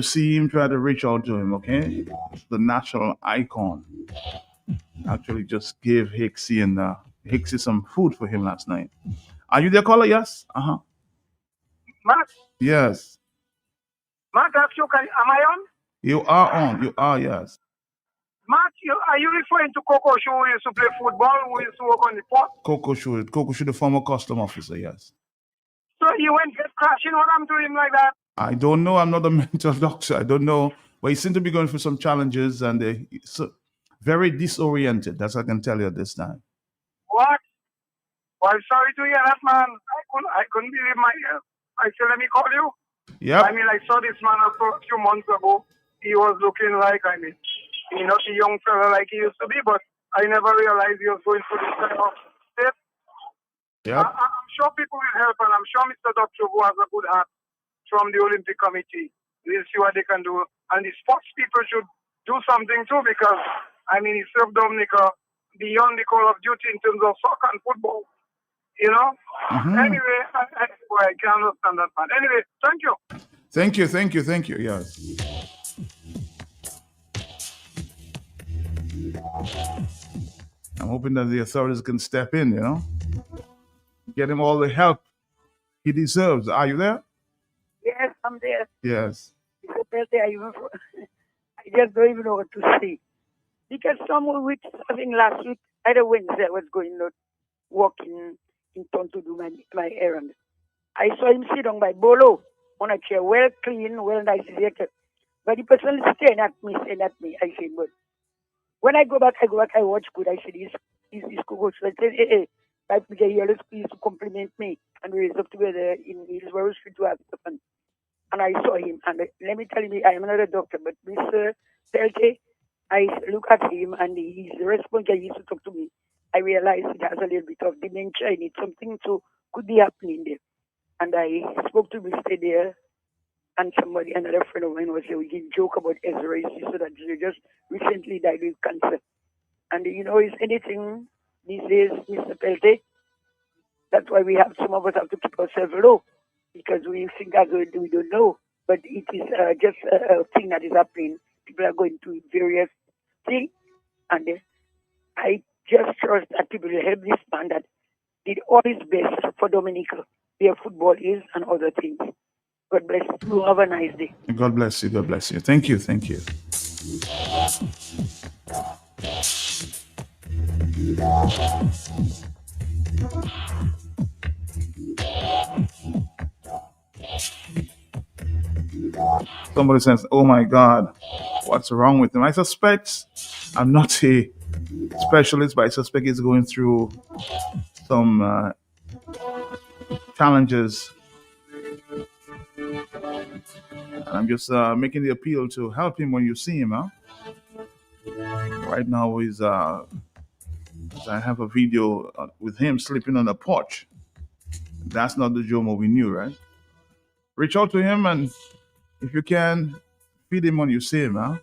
See him, try to reach out to him, okay? The national icon actually just gave Hicksy and Hicksy some food for him last night. Are you there, caller? Yes. Uh huh. Matt, Yes. Matt, am I on? You are on. You are, yes. Matt, are you referring to Coco Show who used to play football, who used to work on the port? Coco Should, the former custom officer, yes. So you went get crashing what I'm doing like that? I don't know. I'm not a mental doctor. I don't know. But he seemed to be going through some challenges and he's very disoriented. That's what I can tell you at this time. What? Well, sorry to hear that, man. I couldn't believe my ears. I said, let me call you. Yep. I mean, I saw this man a few months ago. He was looking like, not a young fella like he used to be, but I never realized he was going through this kind of state. Yep. I'm sure people will help, and I'm sure Mr. Doctor, who has a good heart from the Olympic Committee, will see what they can do. And the sports people should do something too, because, he served Dominica beyond the call of duty in terms of soccer and football. Anyway, I can understand that, man. Anyway, thank you. Thank you. Yes. I'm hoping that the authorities can step in, get him all the help he deserves. Are you there? Yes, I'm there. Yes. It's a birthday. I just don't even know what to say. Because some weeks, I think last week, either Wednesday, I was going out walking in town to do my errand. I saw him sit down by Bolo on a chair, well clean, well nice. But the person is staring at me, saying at me. I said, but when I go back, I watch good. I said, he's Google. So I said, hey, my PJ here, let's please to compliment me. And we was up together in Hillsborough Street to have stuff. And I saw him. And let me tell you, I am not a doctor, but Mr. Pelte, I look at him and his response, he used to talk to me. I realized it has a little bit of dementia in it. Something so could be happening there. And I spoke to Mr. there, and another friend of mine was there. We did joke about Ezra, so that he just recently died with cancer. And is anything these days, Mr. Pelte? That's why we have some of us have to keep ourselves low, because we think as we don't know. But it is just a thing that is happening. People are going through various things, and I just trust that people will help this man that did all his best for Dominica, where football is and other things. God bless you. Have a nice day. God bless you. God bless you. Thank you. Thank you. Somebody says, oh my God, what's wrong with him? I suspect, I'm not a specialist, but I suspect he's going through some challenges. And I'm just making the appeal to help him when you see him. Huh? Right now, I have a video with him sleeping on the porch. That's not the Jomo we knew, right? Reach out to him, and if you can, feed him when you see him. Huh?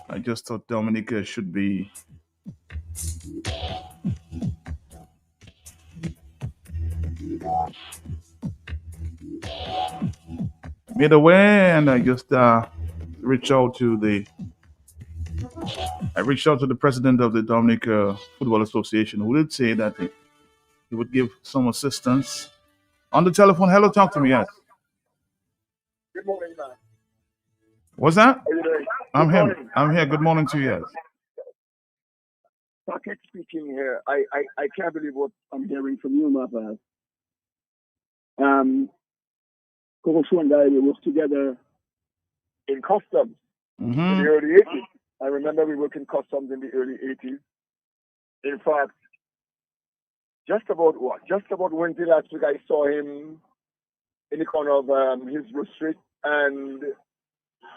I just thought Dominica should be made aware, and I just reached out to the president of the Dominica Football Association, who did say that he would give some assistance. On the telephone, hello, talk to me, yes. Good morning, man. What's that? I'm Good here. morning. I'm here. Good morning to you, yes. Patrick speaking here. I can't believe what I'm hearing from you, Mapa. Coco and I, we worked together in customs in the early 80s. I remember we worked in customs in the early 80s. In fact, just about Wednesday last week, I saw him in the corner of Hillsborough Street and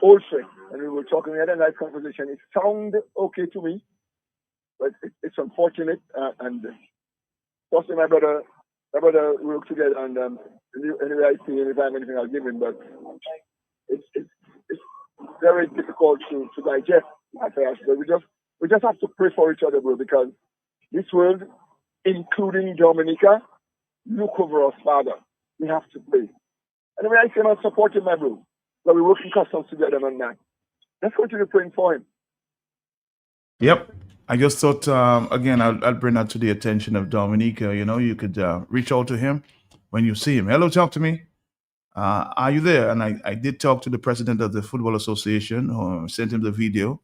Old Street, and we were talking. We had a nice conversation. It sounded okay to me, but it's unfortunate. And trust me, my brother, my brother work together, and anyway I see him, if I have anything I'll give him, but it's very difficult to digest at first. But we just have to pray for each other, bro, because this world, including Dominica, look over us, Father. We have to pray. Anyway, I cannot support him, my bro. But we work in customs together, man. Let's continue praying for him. Yep. I just thought, again, I'll bring that to the attention of Dominica. You know, you could reach out to him when you see him. Hello, talk to me. Are you there? And I did talk to the president of the Football Association, who sent him the video,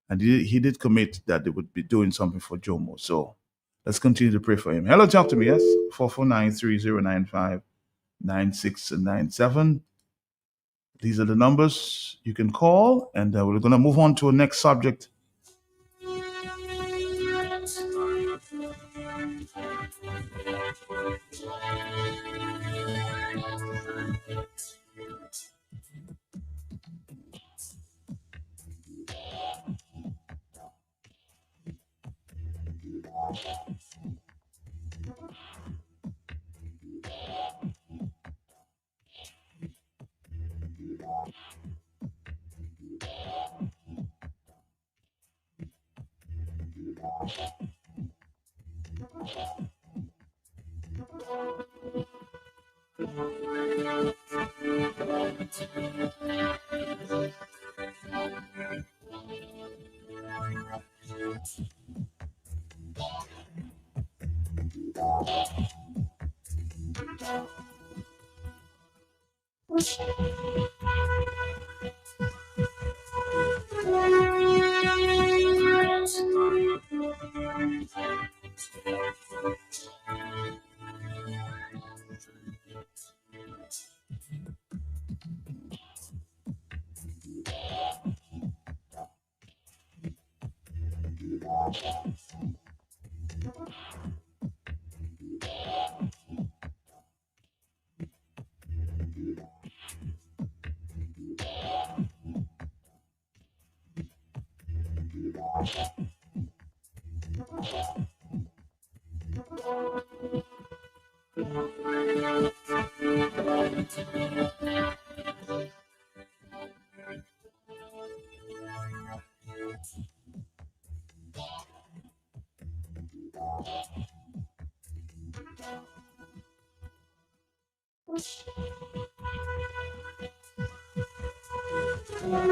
and he did commit that they would be doing something for Jomo. So let's continue to pray for him. Hello, talk to me. Yes, 449-3095-9697. These are the numbers you can call, and we're going to move on to a next subject.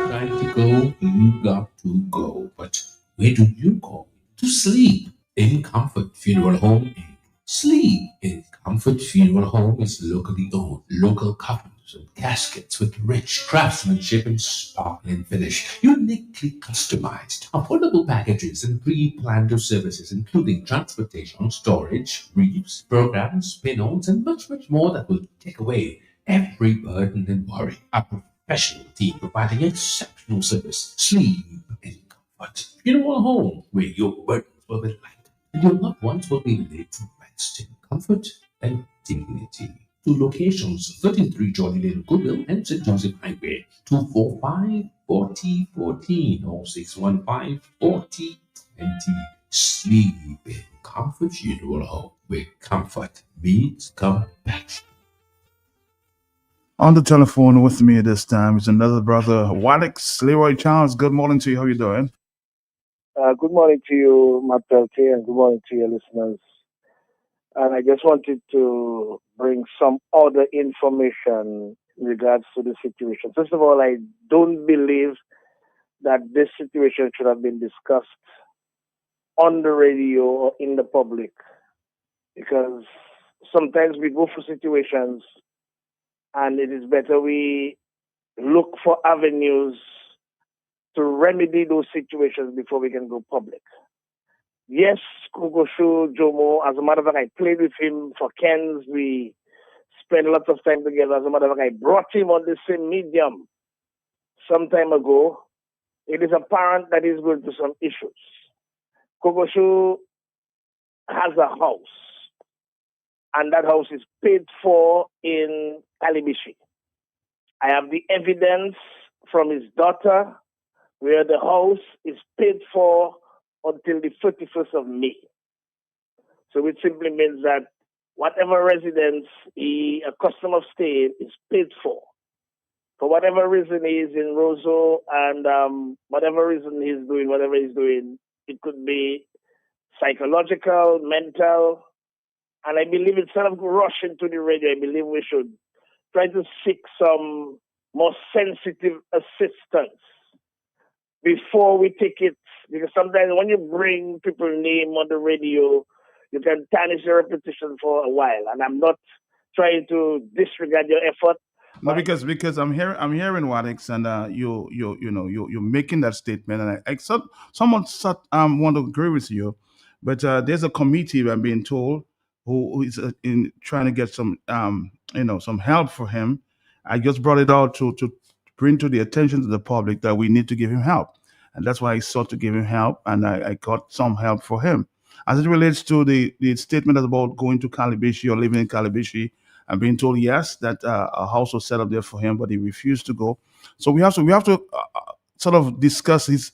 Time to go, you got to go. But where do you go? To sleep in Comfort Funeral Home. Sleep in Comfort Funeral Home is locally owned, local coffins and caskets with rich craftsmanship and sparkling finish, uniquely customized, affordable packages and pre-planned services, including transportation, storage, reefs, programs, spin-ons, and much, much more that will take away every burden and worry. A professional team providing exceptional service. Sleep in Comfort Funeral Home, where your burdens will be light and your loved ones will be laid to rest in comfort and dignity. Two locations, 33 Jolly Lane, Goodwill, and St. Joseph Highway, 245-4014 or 615-4020. Sleep in Comfort Funeral Home, where comfort meets compassion. On the telephone with me this time is another brother, Walix Leroy Charles. Good morning to you. How you doing? Good morning to you, Matelke, and good morning to your listeners. And I just wanted to bring some other information in regards to the situation. First of all, I don't believe that this situation should have been discussed on the radio or in the public, because sometimes we go through situations and it is better we look for avenues to remedy those situations before we can go public. Yes, Kogosho Jomo, as a matter of fact, I played with him for Kens. We spent a lot of time together. As a matter of fact, I brought him on the same medium some time ago. It is apparent that he's going through some issues. Kogosho has a house, and that house is paid for in Kalibishi. I have the evidence from his daughter where the house is paid for until the 31st of May. So it simply means that whatever residence a customer of stay is paid for whatever reason he's in Roseau, and whatever reason he's doing, whatever he's doing, it could be psychological, mental, and I believe instead of rushing to the radio, I believe we should try to seek some more sensitive assistance before we take it, because sometimes when you bring people's name on the radio, you can tarnish your reputation for a while, and I'm not trying to disregard your effort. No, because I'm hearing Wadix, and you're making that statement, and someone want to agree with you, but there's a committee I'm being told who is in trying to get some some help for him. I just brought it out to bring to the attention to the public that we need to give him help, and that's why I sought to give him help, and I got some help for him. As it relates to the statement about going to Calabishi or living in Calabishi, I'm being told yes that a house was set up there for him, but he refused to go. So we have to sort of discuss his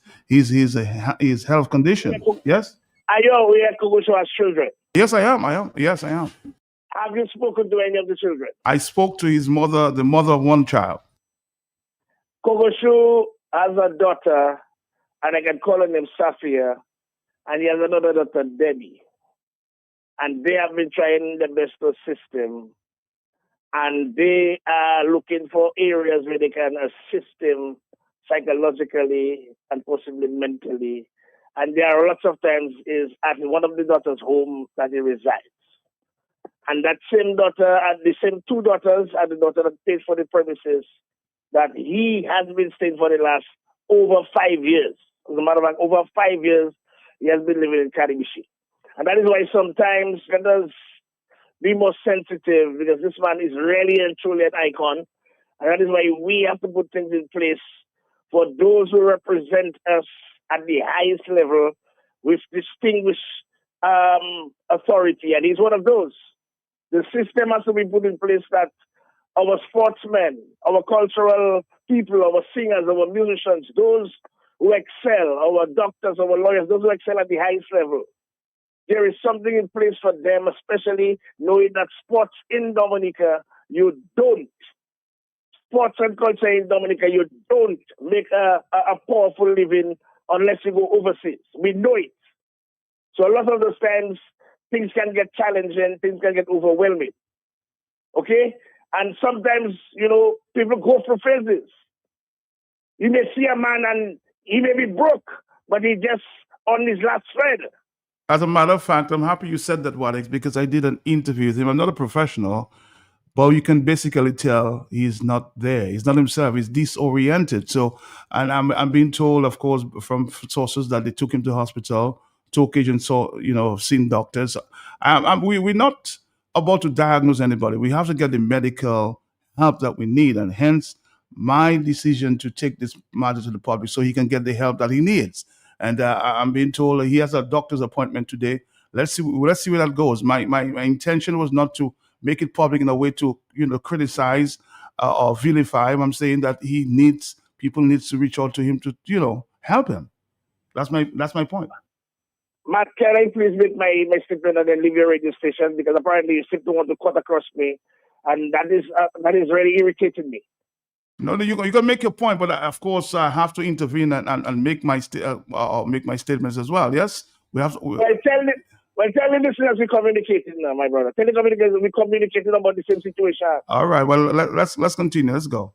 health condition. Yes. Are you aware Kogosho has children? Yes, I am. Yes, I am. Have you spoken to any of the children? I spoke to his mother, the mother of one child. Kogosho has a daughter, and I can call her name Safia, and he has another daughter, Debbie. And they have been trying their best to assist him. And they are looking for areas where they can assist him psychologically and possibly mentally. And there are lots of times is at one of the daughter's home that he resides. And that same daughter, the same two daughters, are the daughter that pays for the premises that he has been staying for the last over 5 years. As a matter of fact, over 5 years, he has been living in Calabishi. And that is why sometimes let us be more sensitive, because this man is really and truly an icon. And that is why we have to put things in place for those who represent us at the highest level with distinguished authority. And he's one of those. The system has to be put in place that our sportsmen, our cultural people, our singers, our musicians, those who excel, our doctors, our lawyers, those who excel at the highest level, there is something in place for them, especially knowing that sports in Dominica, sports and culture in Dominica, you don't make a powerful living unless you go overseas. We know it. So a lot of those times, things can get challenging, things can get overwhelming. Okay? And sometimes, people go through phases. You may see a man and he may be broke, but he just on his last thread. As a matter of fact, I'm happy you said that, Wadix, because I did an interview with him. I'm not a professional, but you can basically tell he's not there. He's not himself. He's disoriented. So, and I'm being told, of course, from sources that they took him to hospital, 2 occasions, seen doctors. We're not about to diagnose anybody. We have to get the medical help that we need, and hence my decision to take this matter to the public so he can get the help that he needs. And I'm being told he has a doctor's appointment today. Let's see where that goes. My intention was not to make it public in a way to criticize or vilify him. I'm saying that people needs to reach out to him to help him. That's my point. Matt, can I please make my statement and then leave your radio station, because apparently you seem to want to cut across me, and that is really irritating me. No, you can make your point, but of course I have to intervene and make my statements as well. Yes, we have to. Well, tell the listeners we're communicating now, my brother. Tell the communicators we're communicating about the same situation. All right. Well, let's continue. Let's go.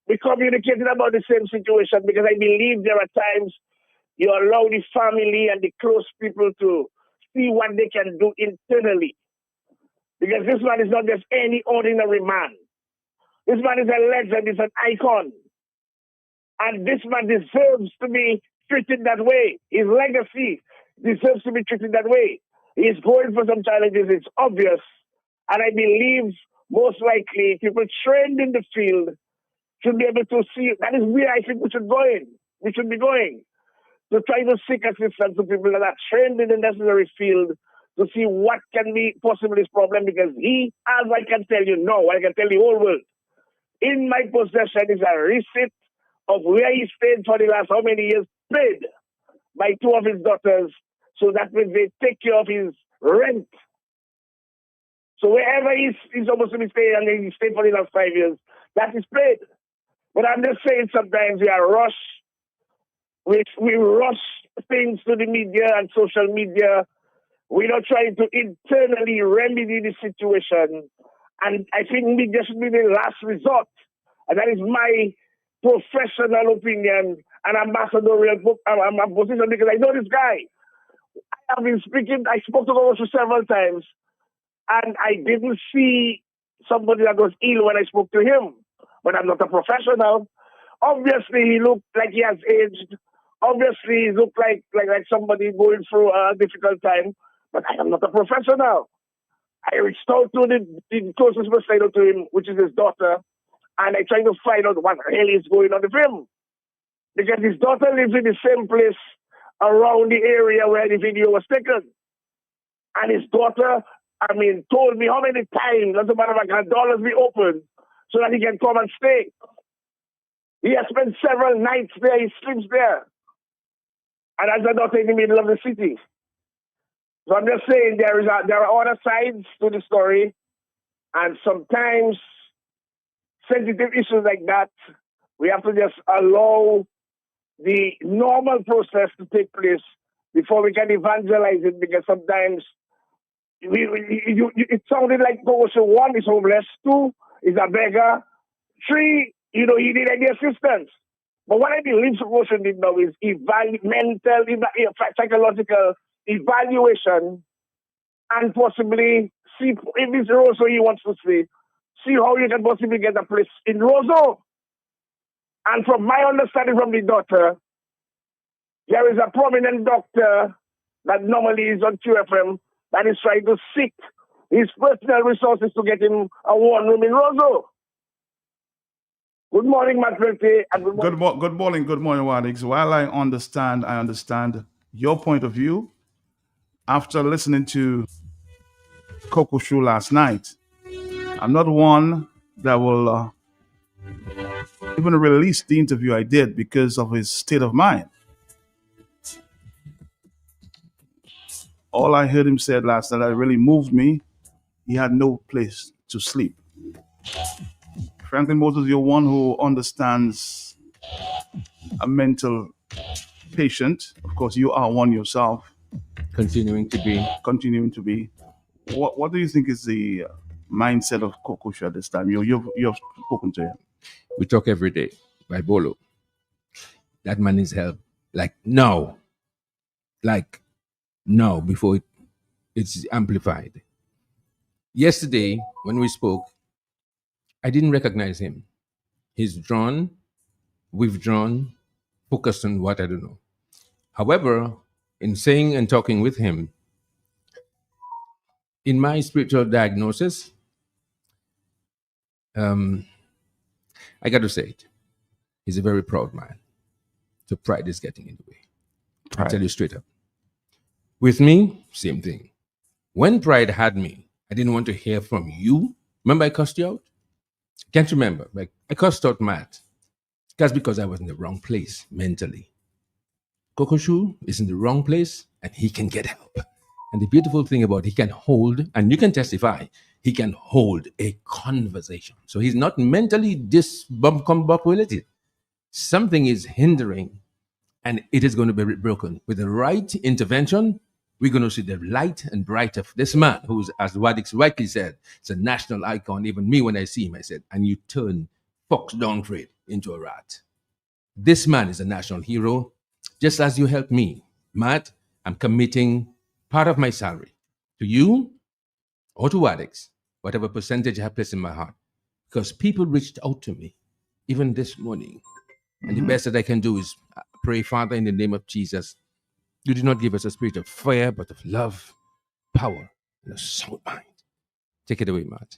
We're communicating about the same situation because I believe there are times you allow the family and the close people to see what they can do internally. Because this man is not just any ordinary man. This man is a legend, he's an icon. And this man deserves to be treated that way. His legacy deserves to be treated that way. He's going for some challenges, it's obvious. And I believe most likely people trained in the field should be able to see. That is where I think we should be going. To try to seek assistance to people that are trained in the necessary field to see what can be possibly his problem, because he, as I can tell you now, I can tell the whole world, in my possession is a receipt of where he stayed for the last how many years, paid by 2 of his daughters, so that when they take care of his rent So wherever he's supposed to be staying, and he stayed for the last 5 years, that is played. But I'm just saying sometimes we are rushed. We rush things to the media and social media. We're not trying to internally remedy the situation. And I think media should be the last resort. And that is my professional opinion and ambassadorial position, because I know this guy. I spoke to him several times, and I didn't see somebody that was ill when I spoke to him. But I'm not a professional. Obviously, he looked like he has aged. Obviously, he looked like somebody going through a difficult time. But I am not a professional. I reached out to the closest person to him, which is his daughter, and I tried to find out what really is going on with him. Because his daughter lives in the same place around the area where the video was taken. And his daughter, told me how many times, as a matter of fact, her doors be open so that he can come and stay. He has spent several nights there, he sleeps there. And as a daughter in the middle of the city. So I'm just saying there are other sides to the story, and sometimes sensitive issues like that, we have to just allow the normal process to take place before we can evangelize it, because sometimes it sounded like Kogosho, 1 is homeless, 2 is a beggar, 3, he didn't any assistance. But what I believe Kogosho did now is psychological evaluation, and possibly see if this Roseau he wants to see how you can possibly get a place in Roseau. And from my understanding from the doctor, there is a prominent doctor that normally is on QFM that is trying to seek his personal resources to get him a one room in Roseau. Good morning, Matt Welty, and good morning. Good morning, Wadix. While I understand your point of view. After listening to Kogosho last night, I'm not one that will even release the interview I did because of his state of mind. All I heard him say last night that really moved me. He had no place to sleep. Franklin Moses, you're one who understands a mental patient. Of course, you are one yourself. Continuing to be. What do you think is the mindset of Kogosho at this time? You've spoken to him. We talk every day by Bolo. That man needs help. Like now, before it's amplified. Yesterday, when we spoke, I didn't recognize him. He's withdrawn, focused on what I don't know. However, in saying and talking with him, in my spiritual diagnosis, I got to say it. He's a very proud man. So pride is getting in the way. I'll tell you straight up. With me, same thing. When pride had me, I didn't want to hear from you. Remember I cussed you out? Can't you remember? Like I cussed out Matt. That's because I was in the wrong place mentally. Kogosho is in the wrong place and he can get help. And the beautiful thing about he can hold, and you can testify, he can hold a conversation. So he's not mentally discombobulated. Something is hindering and it is going to be broken. With the right intervention, we're going to see the light and bright of this man who's, as Wadix rightly said, it's a national icon. Even me, when I see him, I said, and you turn Fox Downgrade into a rat. This man is a national hero. Just as you helped me, Matt, I'm committing part of my salary to you or to Wadix, whatever percentage I have placed in my heart, because people reached out to me, even this morning. And the best that I can do is pray, Father, in the name of Jesus, you did not give us a spirit of fear, but of love, power, and a sound mind. Take it away, Matt.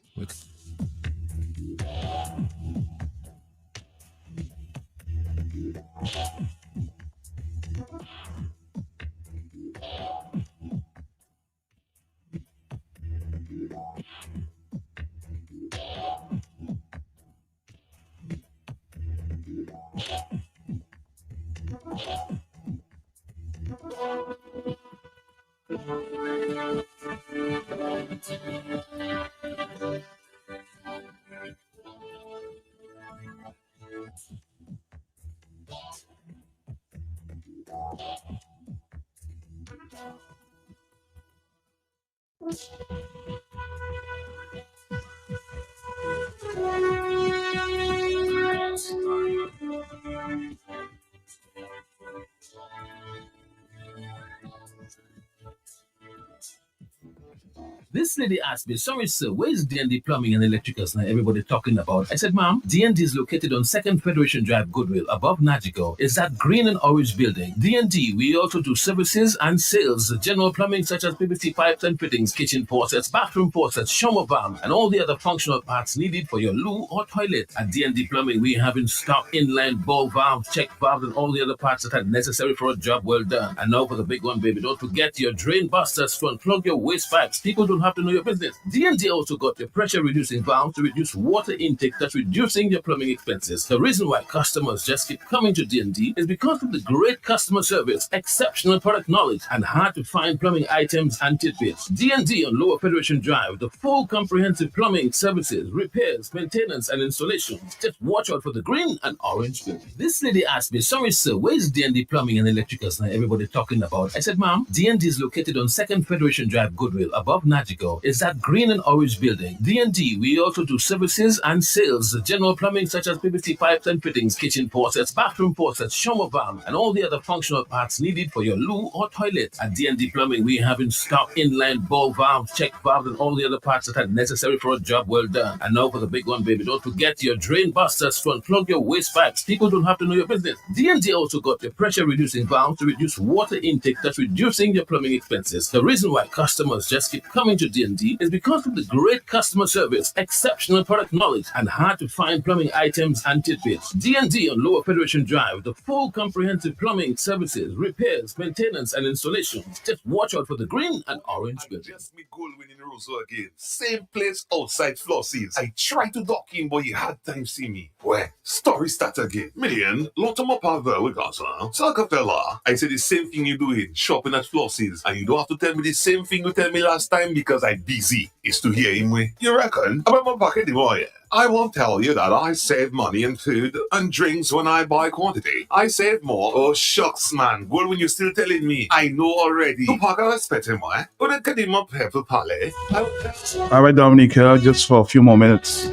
This lady asked me, sorry sir, where's D&D Plumbing and Electricals now everybody talking about? I said, ma'am, D&D is located on 2nd Federation Drive, Goodwill, above Nagico. It's that green and orange building. D&D, we also do services and sales, general plumbing such as PVC pipes and fittings, kitchen faucets, bathroom faucets, shower valve, and all the other functional parts needed for your loo or toilet. At D&D Plumbing, we have in stock inline ball valves, check valves, and all the other parts that are necessary for a job well done. And now for the big one, baby, don't forget your drain busters to unplug your waste pipes. People don't have to know your business. D&D also got your pressure reducing valve to reduce water intake, thus reducing your plumbing expenses. The reason why customers just keep coming to D&D is because of the great customer service, exceptional product knowledge, and hard to find plumbing items and tidbits. D&D on Lower Federation Drive, the full comprehensive plumbing services, repairs, maintenance, and installations. Just watch out for the green and orange building. This lady asked me, sorry sir, where's D&D Plumbing and Electricals now everybody talking about? I said, ma'am, D&D is located on 2nd Federation Drive, Goodwill, above Nagico. It's that green and orange building. D&D, we also do services and sales, general plumbing such as PVC pipes and fittings, kitchen faucets, bathroom faucets, shower valve, and all the other functional parts needed for your loo or toilet. At D&D Plumbing, we have in stock inline ball valves, check valves, and all the other parts that are necessary for a job well done. And now for the big one, baby, don't forget your drain busters to unplug your waste pipes. People don't have to know your business. D&D also got your pressure reducing valve to reduce water intake, thus reducing your plumbing expenses. The reason why customers just keep coming to D&D is because of the great customer service, exceptional product knowledge, and hard to find plumbing items and tidbits. D&D on Lower Federation Drive, the full comprehensive plumbing services, repairs, maintenance, and installations. Just watch out for the green and orange building. Just me Goldwyn in Roseau again. Same place outside Flossies. I tried to dock in, but you had time see me. Where? Story start again. Million, lot of my power we got, huh? Saka fella, I said the same thing you doing, shopping at Flossies, and you don't have to tell me the same thing you tell me last time because I'm busy. It's to hear him way. You reckon? About my pocket, boy. I won't tell you that I save money in food and drinks when I buy quantity. I save more. Oh, shucks, man. Well, when you're still telling me, I know already. Tu paga respect him, why? But it can him up here for pale. All right, Dominic, just for a few more minutes.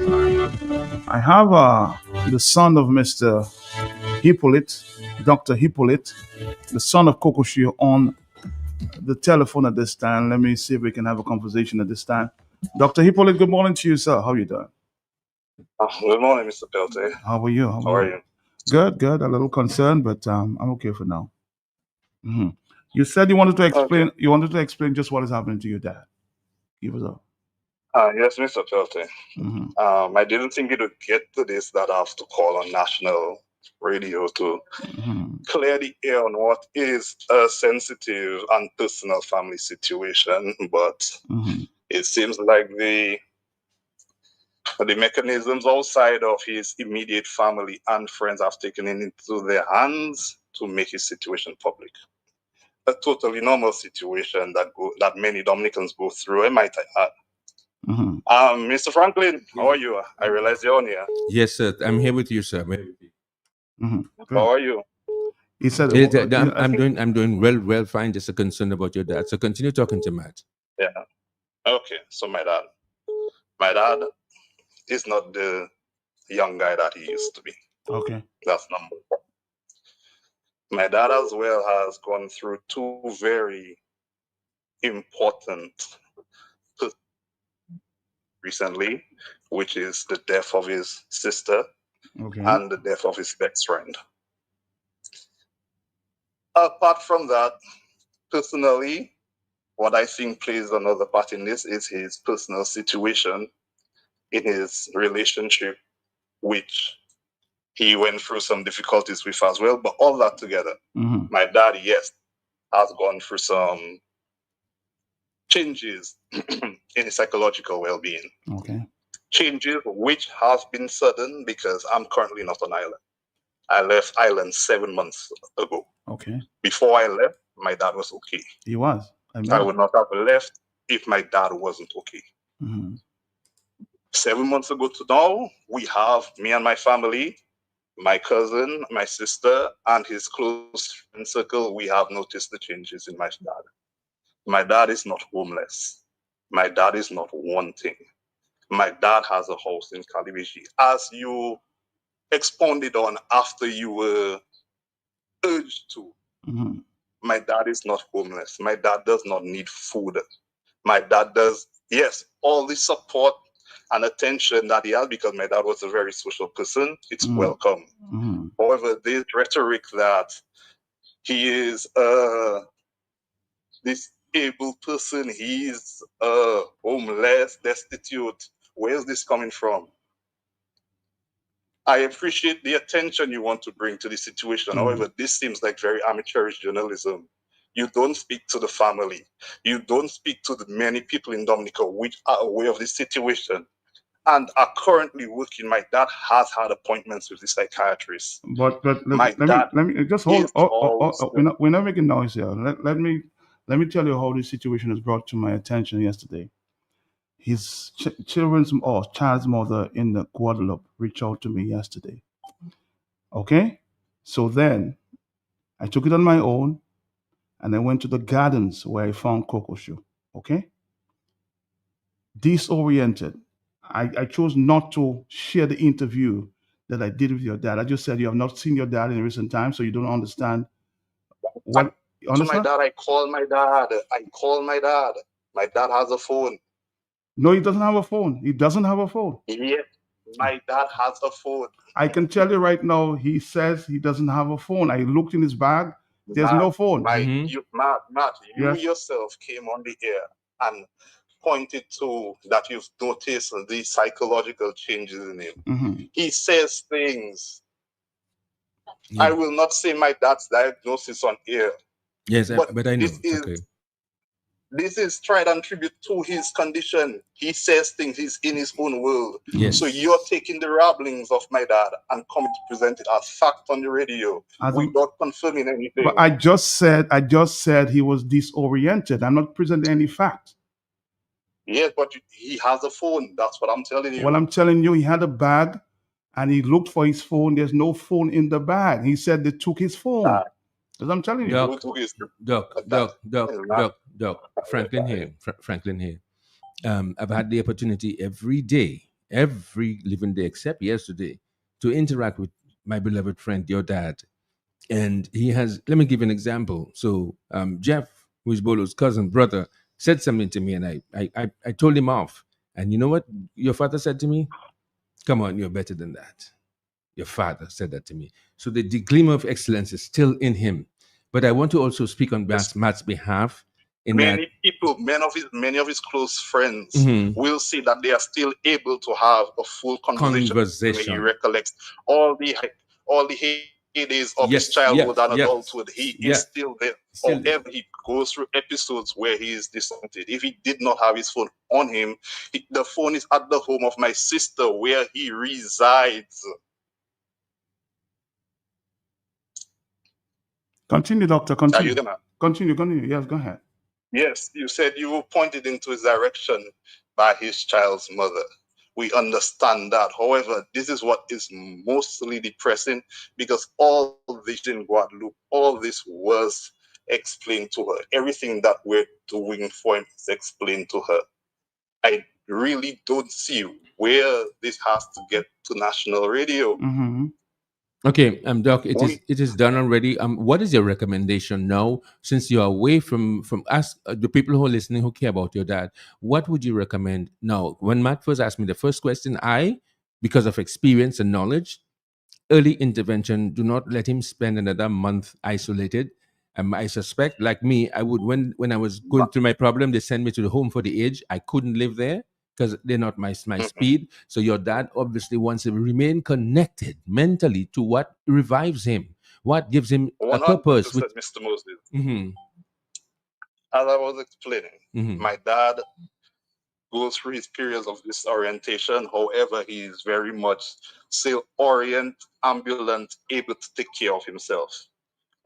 I have the son of Mr. Hippolyte, Dr. Hippolyte, the son of Kokoshio, on the telephone at this time. Let me see if we can have a conversation at this time. Dr. Hippolyte, good morning to you, sir. How are you doing? Good morning, Mr. Pelte. How are you? How are you? Good. A little concerned, but I'm okay for now. Mm-hmm. You said you wanted to explain. Okay. You wanted to explain just what is happening to your dad. Give us up. Yes, Mr. Pelte. Mm-hmm. I didn't think it would get to this that I have to call on national radio to clear the air on what is a sensitive and personal family situation, but it seems like the mechanisms outside of his immediate family and friends have taken it into their hands to make his situation public. A totally normal situation that many Dominicans go through, I might add. Mr. Franklin, how are you? I realize you're on here. Yes, sir. I'm here with you, sir. How are you? He said, I'm doing well, fine. Just a concern about your dad. So continue talking to Matt. Yeah. Okay. So my dad is not the young guy that he used to be. Okay. That's number one. My dad as well has gone through two very important recently, which is the death of his sister and the death of his best friend. Apart from that, personally, what I think plays another part in this is his personal situation in his relationship, which he went through some difficulties with as well. But all that together, my dad, yes, has gone through some changes in his psychological well-being. Okay. Changes which have been sudden because I'm currently not on island. I left Ireland 7 months ago. Okay. Before I left, my dad was okay. He was. I would not have left if my dad wasn't okay. 7 months ago to now, we have, me and my family, My cousin, my sister, and his close friend circle, we have noticed the changes in my dad. My dad is not homeless. My dad is not wanting. My dad has a house in Calibiji. As you expounded on after you were urged to, my dad is not homeless. My dad does not need food. My dad does, yes, all the support and attention that he has, because my dad was a very social person, it's welcome. However, this rhetoric that he is this able person, he's homeless, destitute, where's this coming from? I appreciate the attention you want to bring to the situation. However, this seems like very amateurish journalism. You don't speak to the family. You don't speak to the many people in Dominica which are aware of the situation and are currently working. My dad has had appointments with the psychiatrist. But let me just hold. We're not making noise here. Let me tell you how this situation was brought to my attention yesterday. His child's mother in the Guadeloupe reached out to me yesterday. Okay, so then I took it on my own, and I went to the gardens where I found Coco Shoe. Okay, disoriented. I chose not to share the interview that I did with your dad. I just said you have not seen your dad in recent times, so you don't understand what. To my dad, I call my dad. My dad has a phone. No, he doesn't have a phone. He doesn't have a phone. Yes, my dad has a phone. I can tell you right now, he says he doesn't have a phone. I looked in his bag. There's no phone. Matt, you yourself came on the air and pointed to that you've noticed the psychological changes in him. He says things. I will not say my dad's diagnosis on air. Yes, but I know. This is tried and tribute to his condition. He says things. He's in his own world. Yes. So you're taking the ramblings of my dad and coming to present it as fact on the radio without confirming anything. But I just said he was disoriented. I'm not presenting any fact. Yes, but he has a phone. That's what I'm telling you. Well, I'm telling you, he had a bag, and he looked for his phone. There's no phone in the bag. He said they took his phone. As I'm telling you. Doc, Franklin here. I've had the opportunity every day, every living day except yesterday, to interact with my beloved friend, your dad. And he has, let me give you an example. So Jeff, who is Bolo's cousin, brother, said something to me, and I told him off. And you know what your father said to me? Come on, you're better than that. Your father said that to me. So the glimmer of excellence is still in him. But I want to also speak on Matt's behalf. Many of his close friends will see that they are still able to have a full conversation. When he recollects all the heydays of his childhood and adulthood, he is still there. However, he goes through episodes where he is disappointed. If he did not have his phone on him, the phone is at the home of my sister where he resides. Continue, doctor. Continue. Are you gonna? Continue. Yes, go ahead. Yes, you said you were pointed into his direction by his child's mother. We understand that. However, this is what is mostly depressing, because all this in Guadeloupe, all this was explained to her. Everything that we're doing for him is explained to her. I really don't see where this has to get to national radio. Okay, Doc, it is done already. What is your recommendation now, since you're away from us, the people who are listening who care about your dad? What would you recommend now? When Matt first asked me the first question, because of experience and knowledge, early intervention. Do not let him spend another month isolated. I suspect, like me, I would when I was going through my problem, they sent me to the home for the aged. I couldn't live there because they're not my speed. So your dad obviously wants to remain connected mentally to what revives him, what gives him a purpose. Mr. Moses. As I was explaining, my dad goes through his periods of disorientation. However, he is very much still ambulant, able to take care of himself.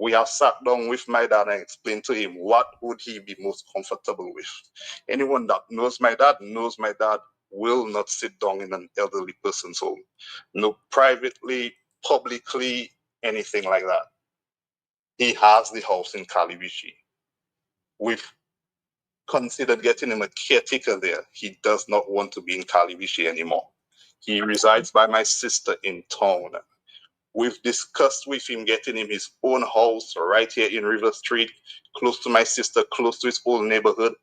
We have sat down with my dad and explained to him what would he be most comfortable with. Anyone that knows my dad will not sit down in an elderly person's home. No, privately, publicly anything like that. He has the house in Kalibishi. We've considered getting him a caretaker there. He does not want to be in Kalibishi anymore. He resides by my sister in town. We've discussed with him getting him his own house right here in River Street, close to my sister, close to his old neighborhood,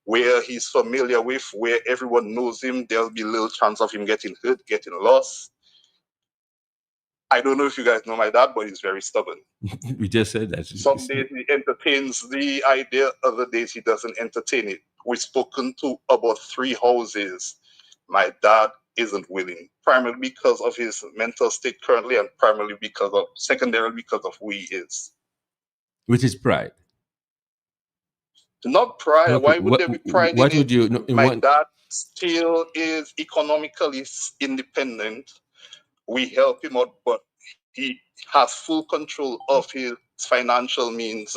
where he's familiar with, where everyone knows him. There'll be little chance of him getting hurt, getting lost. I don't know if you guys know my dad, but he's very stubborn. We just said that. Some days he entertains the idea, other days he doesn't entertain it. We've spoken to about 3 houses. My dad isn't willing, primarily because of his mental state currently, and secondarily because of who he is. With his pride. Not pride. Okay. Why would there be pride what in would it? you? No, My dad still is economically independent. We help him out, but he has full control of his financial means.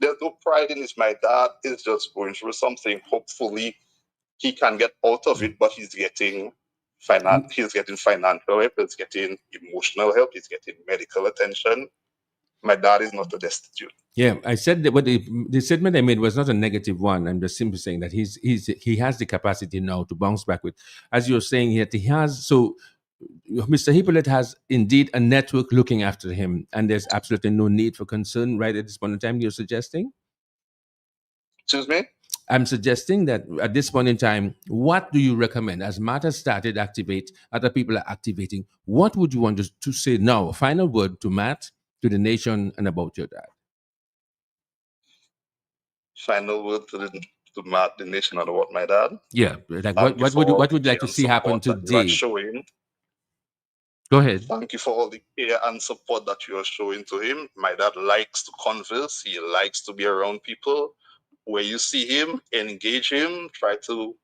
There's no pride in this. My dad is just going through something. Hopefully, he can get out of it, but he's getting financial help, he's getting emotional help, he's getting medical attention. My dad is not a destitute. Yeah, I said that what the statement I made was not a negative one. I'm just simply saying that he has the capacity now to bounce back with, as you're saying that he has. So Mr. Hippolyte has indeed a network looking after him, and there's absolutely no need for concern right at this point in time. You're suggesting? Excuse me? I'm suggesting that at this point in time, what do you recommend? As Matt has started to activate, other people are activating. What would you want to say now? A final word to Matt, to the nation, and about your dad. Final word to Matt, the nation, and about my dad. Yeah, like what would you like to see happen today? Go ahead. Thank you for all the care and support that you are showing to him. My dad likes to converse. He likes to be around people. Where you see him, engage him, try to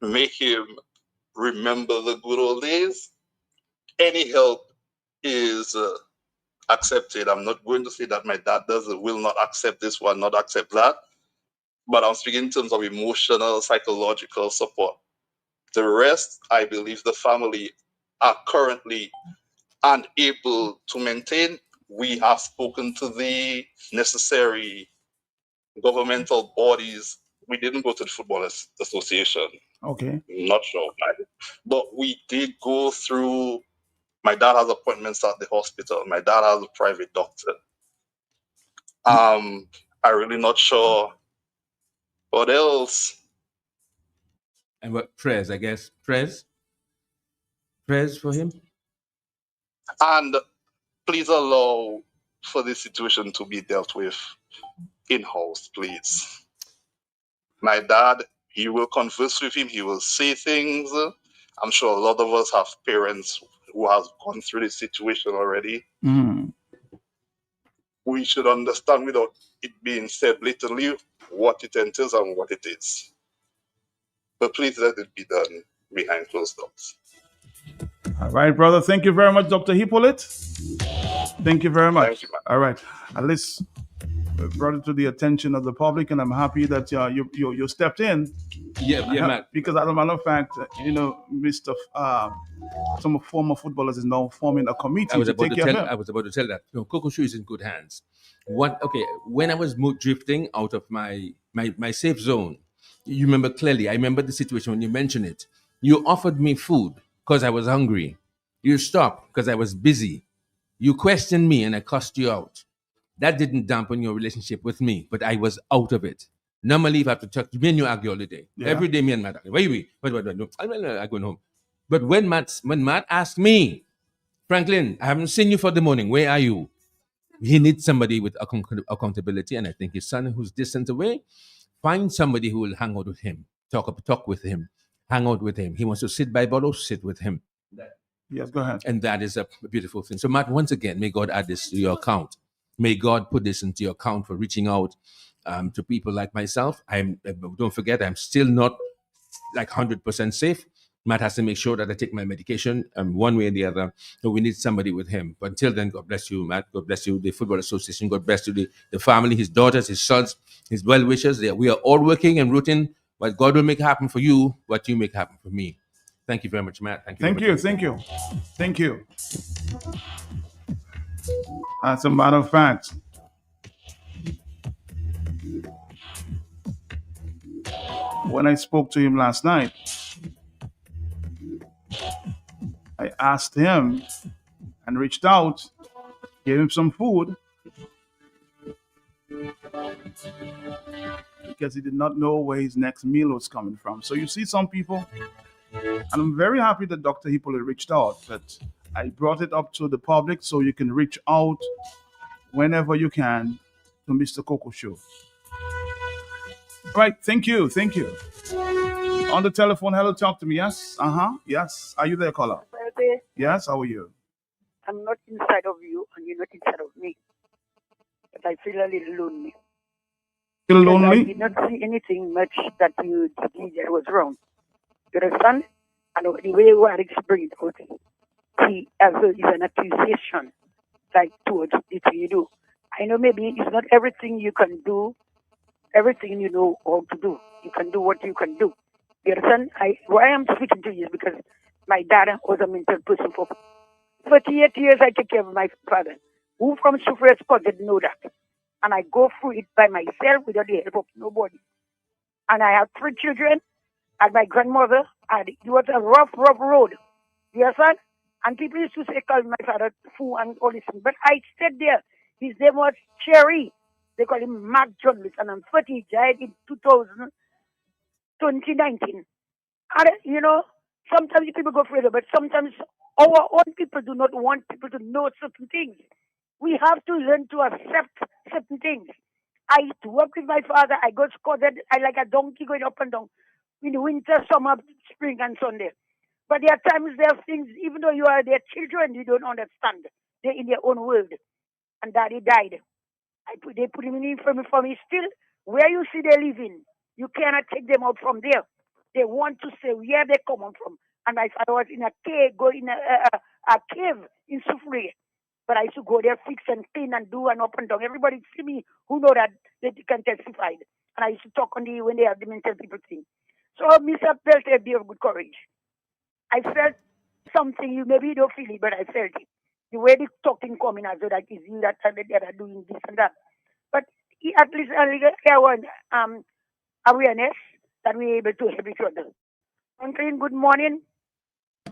make him remember the good old days. Any help is accepted. I'm not going to say that my dad will not accept this one, not accept that. But I'm speaking in terms of emotional, psychological support. The rest, I believe the family are currently unable to maintain. We have spoken to the necessary governmental bodies. We didn't go to the Football Association. Okay. Not sure. But we did go through, my dad has appointments at the hospital. My dad has a private doctor. I'm really not sure what else. And what prayers, I guess. Prayers for him. And please allow for this situation to be dealt with in-house, please. My dad, he will converse with him, he will say things. I'm sure a lot of us have parents who have gone through this situation already. Mm. We should understand without it being said blatantly what it entails and what it is. But please let it be done behind closed doors. All right, brother. Thank you very much, Dr. Hippolyte. Thank you very much. Thank you, man. All right. At least brought it to the attention of the public, and I'm happy that you stepped in. Yeah, man. Because as a matter of fact, Mr. Some former footballers is now forming a committee to take care of him. I was about to tell that. No, Coco Shoe is in good hands. When I was drifting out of my safe zone, you remember clearly. I remember the situation when you mentioned it. You offered me food because I was hungry. You stopped because I was busy. You questioned me and I cussed you out. That didn't dampen your relationship with me, but I was out of it. Normally, if I have to talk, me and you argue all the day. Yeah. Every day, me and Matt argue. Where are we? No, I'm going home. But when Matt asked me, Franklin, I haven't seen you for the morning. Where are you? He needs somebody with accountability, and I think his son, who's distant away, find somebody who will hang out with him, talk with him, hang out with him. He wants to sit by Bodo, sit with him. Yes, go ahead. And that is a beautiful thing. So, Matt, once again, may God add this to your account. May God put this into your account for reaching out to people like myself. Don't forget, I'm still not like 100% safe. Matt has to make sure that I take my medication one way or the other. So we need somebody with him. But until then, God bless you, Matt. God bless you, the Football Association. God bless you, the family, his daughters, his sons, his well-wishers. We are all working and rooting, but God will make happen for you what you make happen for me. Thank you very much, Matt. Thank you. As a matter of fact, when I spoke to him last night, I asked him and reached out, gave him some food because he did not know where his next meal was coming from. So you see some people, and I'm very happy that Dr. Hippolyte reached out, but I brought it up to the public so you can reach out whenever you can to Mr. Coco Show. Right, thank you. On the telephone, hello, talk to me. Yes, yes. Are you there, caller? Yes, how are you? I'm not inside of you, and you're not inside of me. But I feel a little lonely. Feel lonely? I did not see anything much that you did that was wrong. You understand? And the way you are explaining it, see, as though it's an accusation, like towards it you do. I know maybe it's not everything you can do, everything you know how to do. You can do what you can do. You understand? Why I'm speaking to you is because my dad was a mental person for 38 years. I take care of my father, who from Suffolk didn't know that. And I go through it by myself without the help of nobody. And I have 3 children, and my grandmother, and it was a rough road. You understand? And people used to say, call my father fool and all this. But I stayed there. His name was Cherry. They call him Mark Johnless. And I'm 30. He died in 2019. And, sometimes people go further, but sometimes our own people do not want people to know certain things. We have to learn to accept certain things. I used to work with my father. I got scolded. I like a donkey going up and down in the winter, summer, spring, and Sunday. But there are times, there are things, even though you are their children, you don't understand. They're in their own world. And Daddy died. They put him in the infirmary for me. Still, where you see they living, you cannot take them out from there. They want to say where they come from. And my father was in a cave, a cave in Suffolk. But I used to go there, fix and clean and do and up and down. Everybody see me who know that they can testify. And I used to talk on when they have the mental people thing. So Mr. felt a bit of good courage. I felt something, maybe you don't feel it, but I felt it. The way the talking coming as though that is you that and they are doing this and that. But at least there was awareness that we're able to help each other. Uncle, good morning.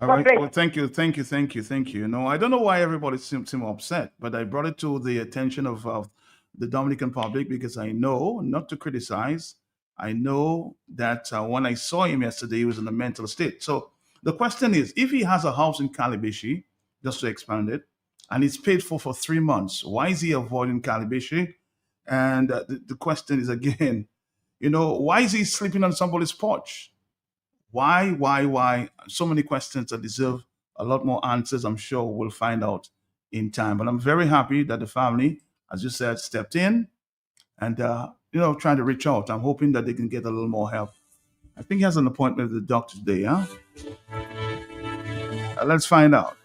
All right. Well, thank you. I don't know why everybody seems upset, but I brought it to the attention of the Dominican public because I know, not to criticize, I know that when I saw him yesterday, he was in a mental state. So the question is, if he has a house in Calibishi, just to expand it, and it's paid for 3 months, why is he avoiding Calibishi? And the question is again, why is he sleeping on somebody's porch? Why? So many questions that deserve a lot more answers. I'm sure we'll find out in time. But I'm very happy that the family, as you said, stepped in and, trying to reach out. I'm hoping that they can get a little more help. I think he has an appointment with the doctor today, huh? Let's find out.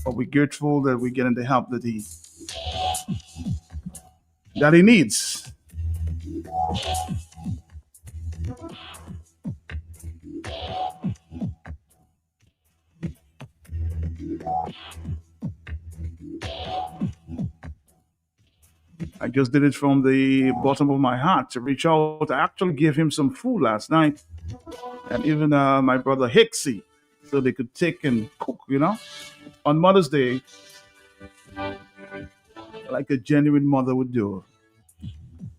But we're grateful that we're getting the help that he needs. I just did it from the bottom of my heart to reach out. I actually gave him some food last night, and even my brother Hicksy, so they could take and cook, on Mother's Day, like a genuine mother would do.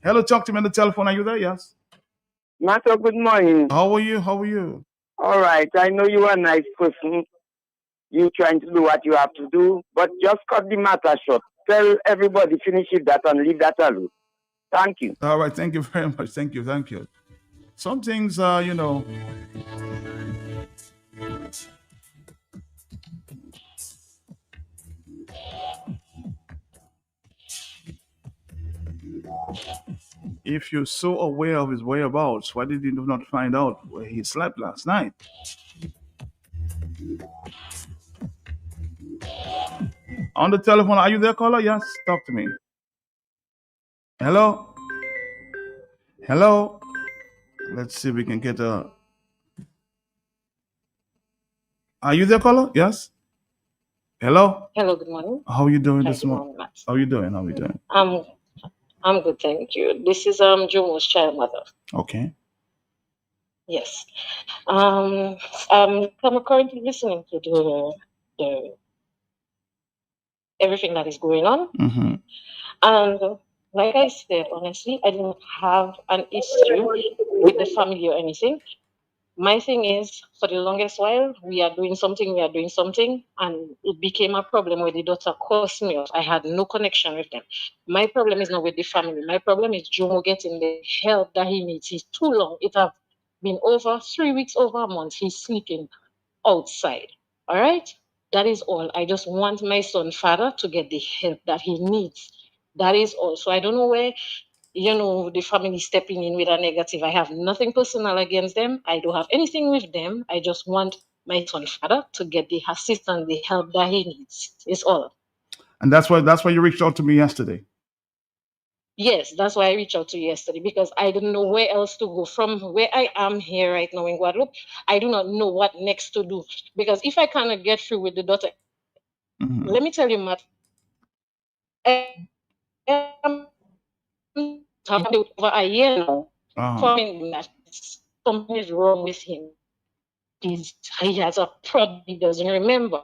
Hello, talk to me on the telephone. Are you there? Yes. Master, good morning. How are you? All right. I know you are a nice person. You trying to do what you have to do, but just cut the matter short. Tell everybody finish it that and leave that alone. Thank you. All right. Thank you very much. Thank you. Some things, if you're so aware of his whereabouts, why did you not find out where he slept last night? On the telephone, are you there, caller? Yes, talk to me. Hello? Let's see if we can get Are you there, caller? Yes. Hello. Hello, good morning. How are you doing Hi, this good morning? morning, Matt. How are you doing? How are you doing? I'm good, thank you. This is Jomo's child mother. Okay. Yes. I'm currently listening to the everything that is going on. Mm-hmm. And like I said, honestly, I didn't have an issue with the family or anything. My thing is, for the longest while, we are doing something, and it became a problem where the daughter cursed me off. I had no connection with them. My problem is not with the family. My problem is Jomo getting the help that he needs. He's too long. It has been over 3 weeks, over a month. He's sleeping outside. All right? That is all. I just want my son father to get the help that he needs. That is all. So I don't know where the family stepping in with a negative. I have nothing personal against them. I don't have anything with them. I just want my son father to get the assistance, the help that he needs. It's all. And that's why you reached out to me yesterday. Yes, that's why I reached out to you yesterday, because I didn't know where else to go. From where I am here right now in Guadeloupe, I do not know what next to do. Because if I cannot get through with the daughter, let me tell you, Matt, over a year now, finding that something is wrong with him. He has a problem he doesn't remember.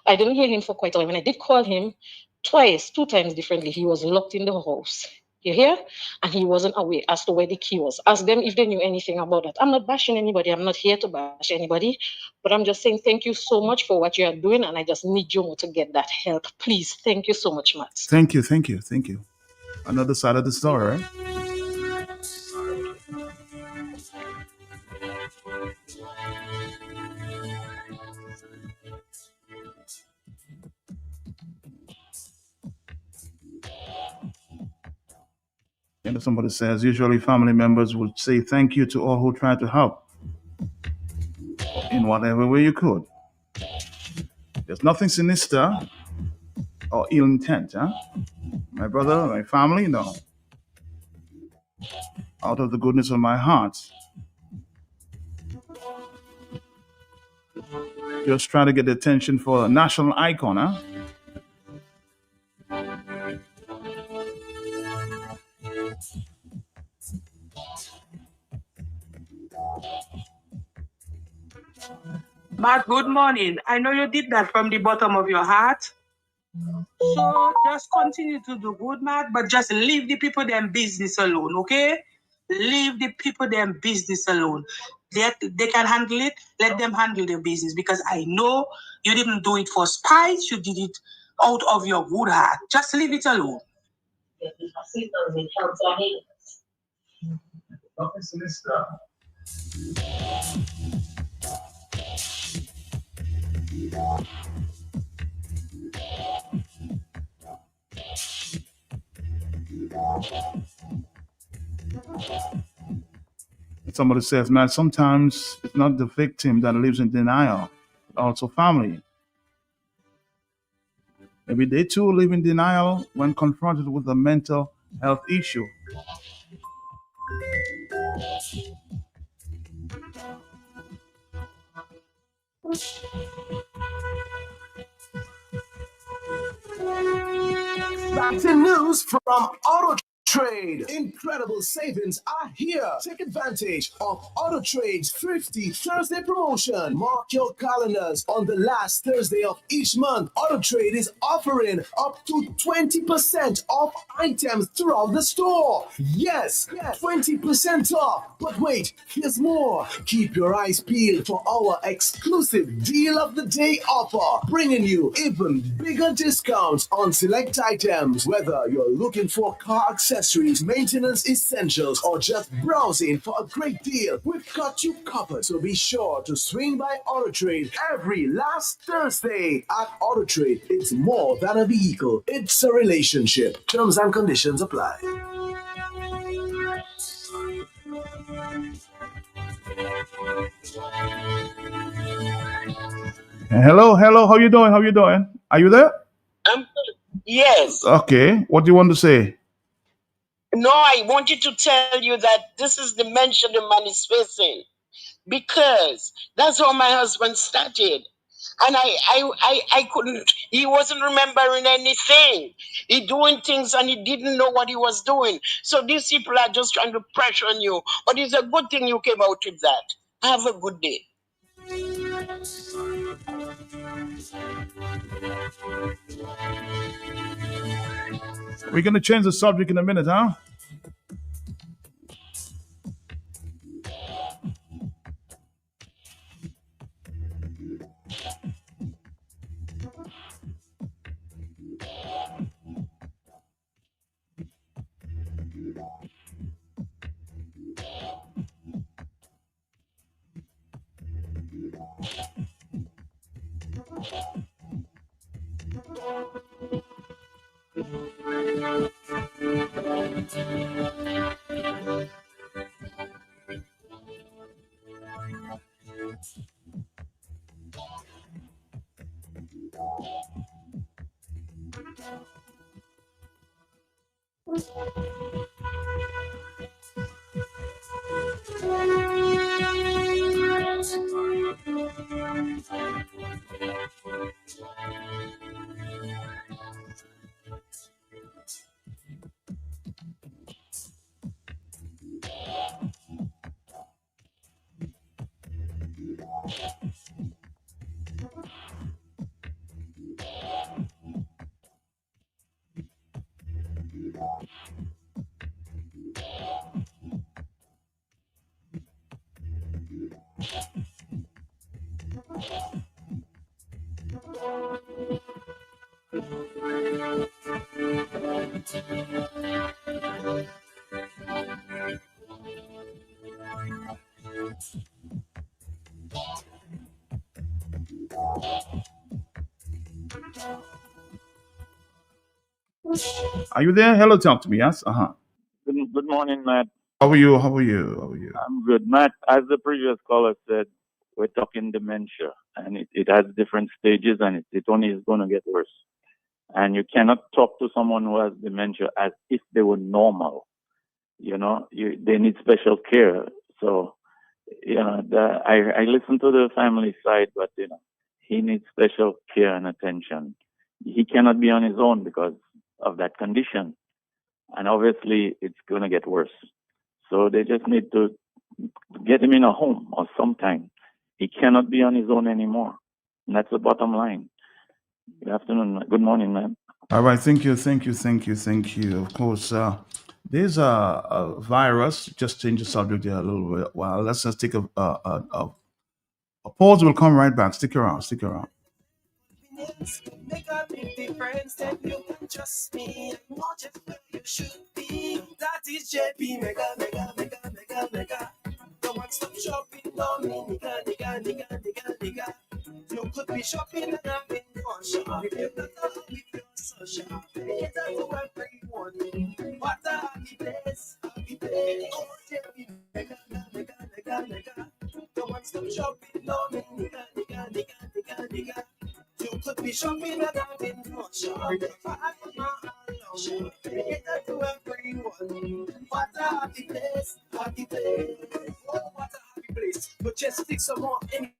I didn't hear him for quite a while. When I did call him two times differently, he was locked in the house. You hear? And he wasn't aware as to where the key was. Ask them if they knew anything about that. I'm not bashing anybody. I'm not here to bash anybody. But I'm just saying thank you so much for what you are doing. And I just need Jomo to get that help. Please. Thank you so much, Matt. Thank you. Another side of the story, right? And somebody says, usually family members would say thank you to all who tried to help in whatever way you could. There's nothing sinister or ill intent, huh? My brother, my family, no. Out of the goodness of my heart, just trying to get the attention for a national icon, huh? Matt, good morning. I know you did that from the bottom of your heart. So just continue to do good, Matt, but just leave the people them business alone, okay? Leave the people them business alone. They can handle it. Let them handle their business, because I know you didn't do it for spite. You did it out of your good heart. Just leave it alone. Nothing sinister. Somebody says, man, sometimes it's not the victim that lives in denial, also family. Maybe they too live in denial when confronted with a mental health issue. Exciting news from Auto Trade. Incredible savings are here. Take advantage of Auto Trade's Thrifty Thursday promotion. Mark your calendars. On the last Thursday of each month, Auto Trade is offering up to 20% off items throughout the store. Yes, 20% off. But wait, here's more. Keep your eyes peeled for our exclusive Deal of the Day offer, bringing you even bigger discounts on select items. Whether you're looking for car accessories, maintenance essentials, or just browsing for a great deal, we've got you covered. So be sure to swing by Auto Trade every last Thursday. At Auto Trade, it's more than a vehicle, it's a relationship. Terms and conditions apply. Hello, how you doing? Are you there? Yes. Okay, what do you want to say? No, I wanted to tell you that this is the mention the man is facing. because that's how my husband started. And I couldn't, he wasn't remembering anything. He doing things and he didn't know what he was doing. So these people are just trying to pressure on you. But it's a good thing you came out with that. Have a good day. We're going to change the subject in a minute, huh? Are you there? Hello, talk to me. Yes. Good morning, Matt. How are you? How are you? How are you? I'm good, Matt. As the previous caller said, we're talking dementia, and it has different stages, and it only is going to get worse. And you cannot talk to someone who has dementia as if they were normal. You know, they need special care. So, you know, I listen to the family side, but you know, he needs special care and attention. He cannot be on his own because of that condition. And obviously, it's going to get worse. So they just need to get him in a home or sometime. He cannot be on his own anymore. And that's the bottom line. Good afternoon. Good morning, man. All right. Thank you. Of course, there's a virus. Just change the subject there a little bit. Well, let's just take a pause. We'll come right back. Stick around. Make a big difference, then you can trust me. I'm not just where you should be. That is JP Mega. The one-stop shopping, nigga. You could be shopping and having fun. Shop if you're not happy, you're so shop. It's to everyone. What a happy place. Oh, JP Mega. The one-stop shopping, nigga. You could be shopping and having fun. Shop if I have my alone. It's to everyone. What a happy place. Oh, what a happy place. But just stick some more in.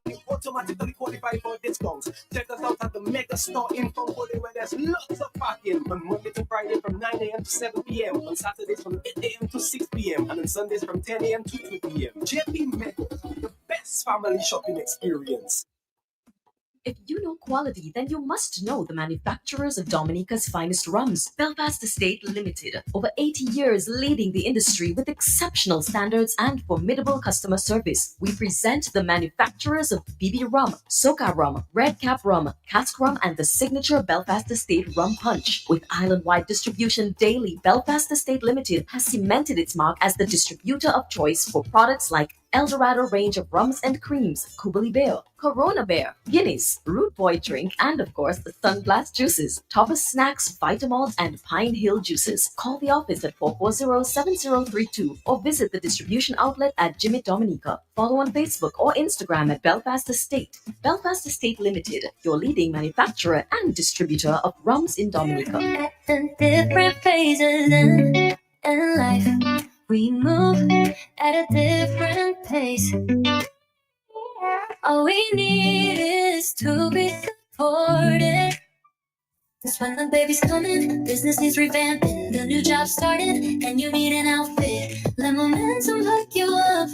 You automatically qualify for discounts. Check us out at the Mega Store in Fongolia, where there's lots of parking on Monday to Friday from 9 a.m. to 7 p.m. On Saturdays from 8 a.m. to 6 p.m. and on Sundays from 10 a.m. to 2 p.m. JP Mega, the best family shopping experience. If you know quality, then you must know the manufacturers of Dominica's finest rums. Belfast Estate Limited, over 80 years leading the industry with exceptional standards and formidable customer service. We present the manufacturers of BB Rum, Soca Rum, Red Cap Rum, Cask Rum, and the signature Belfast Estate Rum Punch. With island-wide distribution daily, Belfast Estate Limited has cemented its mark as the distributor of choice for products like Eldorado range of rums and creams, Kubali Bear, Corona Bear, Guinness, Root Boy drink, and of course the Sunblast juices, Toppers snacks, Vitamalt, and Pine Hill juices. Call the office at 440-7032 or visit the distribution outlet at Jimmy Dominica. Follow on Facebook or Instagram at Belfast Estate. Belfast Estate Limited, your leading manufacturer and distributor of rums in Dominica. Different phases in life. We move at a different pace. All we need is to be supported. Cause when the baby's coming, business needs revamping. The new job started, and you need an outfit. Let momentum hook you up.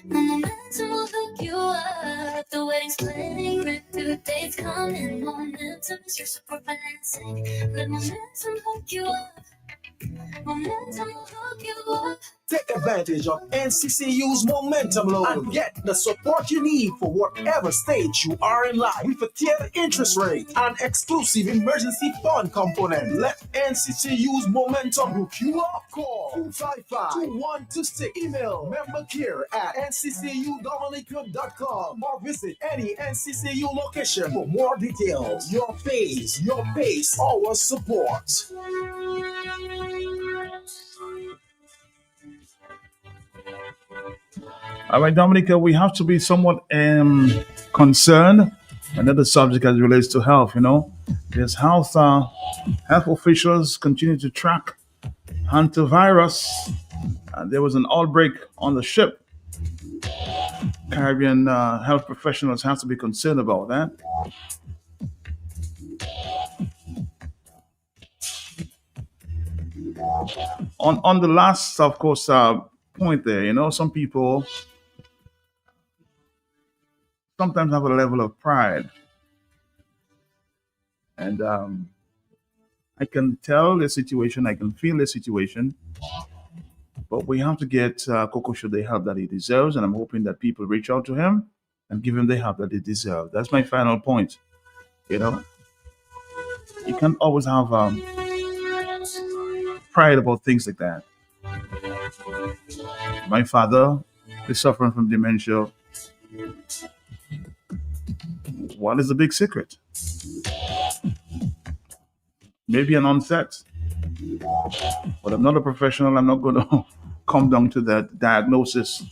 Momentum will hook you up. The wedding's planning, rent through dates coming. Momentum is your support financing. Let momentum hook you up. Momentum will hook you up. Take advantage of NCCU's Momentum Loan and get the support you need for whatever stage you are in life with a tiered interest rate and exclusive emergency fund component. Let NCCU's Momentum hook you up. Call 255-2126. Email membercare@nccudominica.com or visit any NCCU location for more details. Your phase, your pace, our support. All right, Dominica, we have to be somewhat concerned. Another subject as it relates to health, there's health officials continue to track hantavirus. There was an outbreak on the ship. Caribbean health professionals have to be concerned about that. On the last, of course, point there, some people sometimes have a level of pride. And I can tell the situation, I can feel the situation, but we have to get Coco Show the help that he deserves, and I'm hoping that people reach out to him and give him the help that he deserves. That's my final point. You can't always have pride about things like that. My father is suffering from dementia. What is the big secret? Maybe an onset. But I'm not a professional. I'm not going to come down to that diagnosis.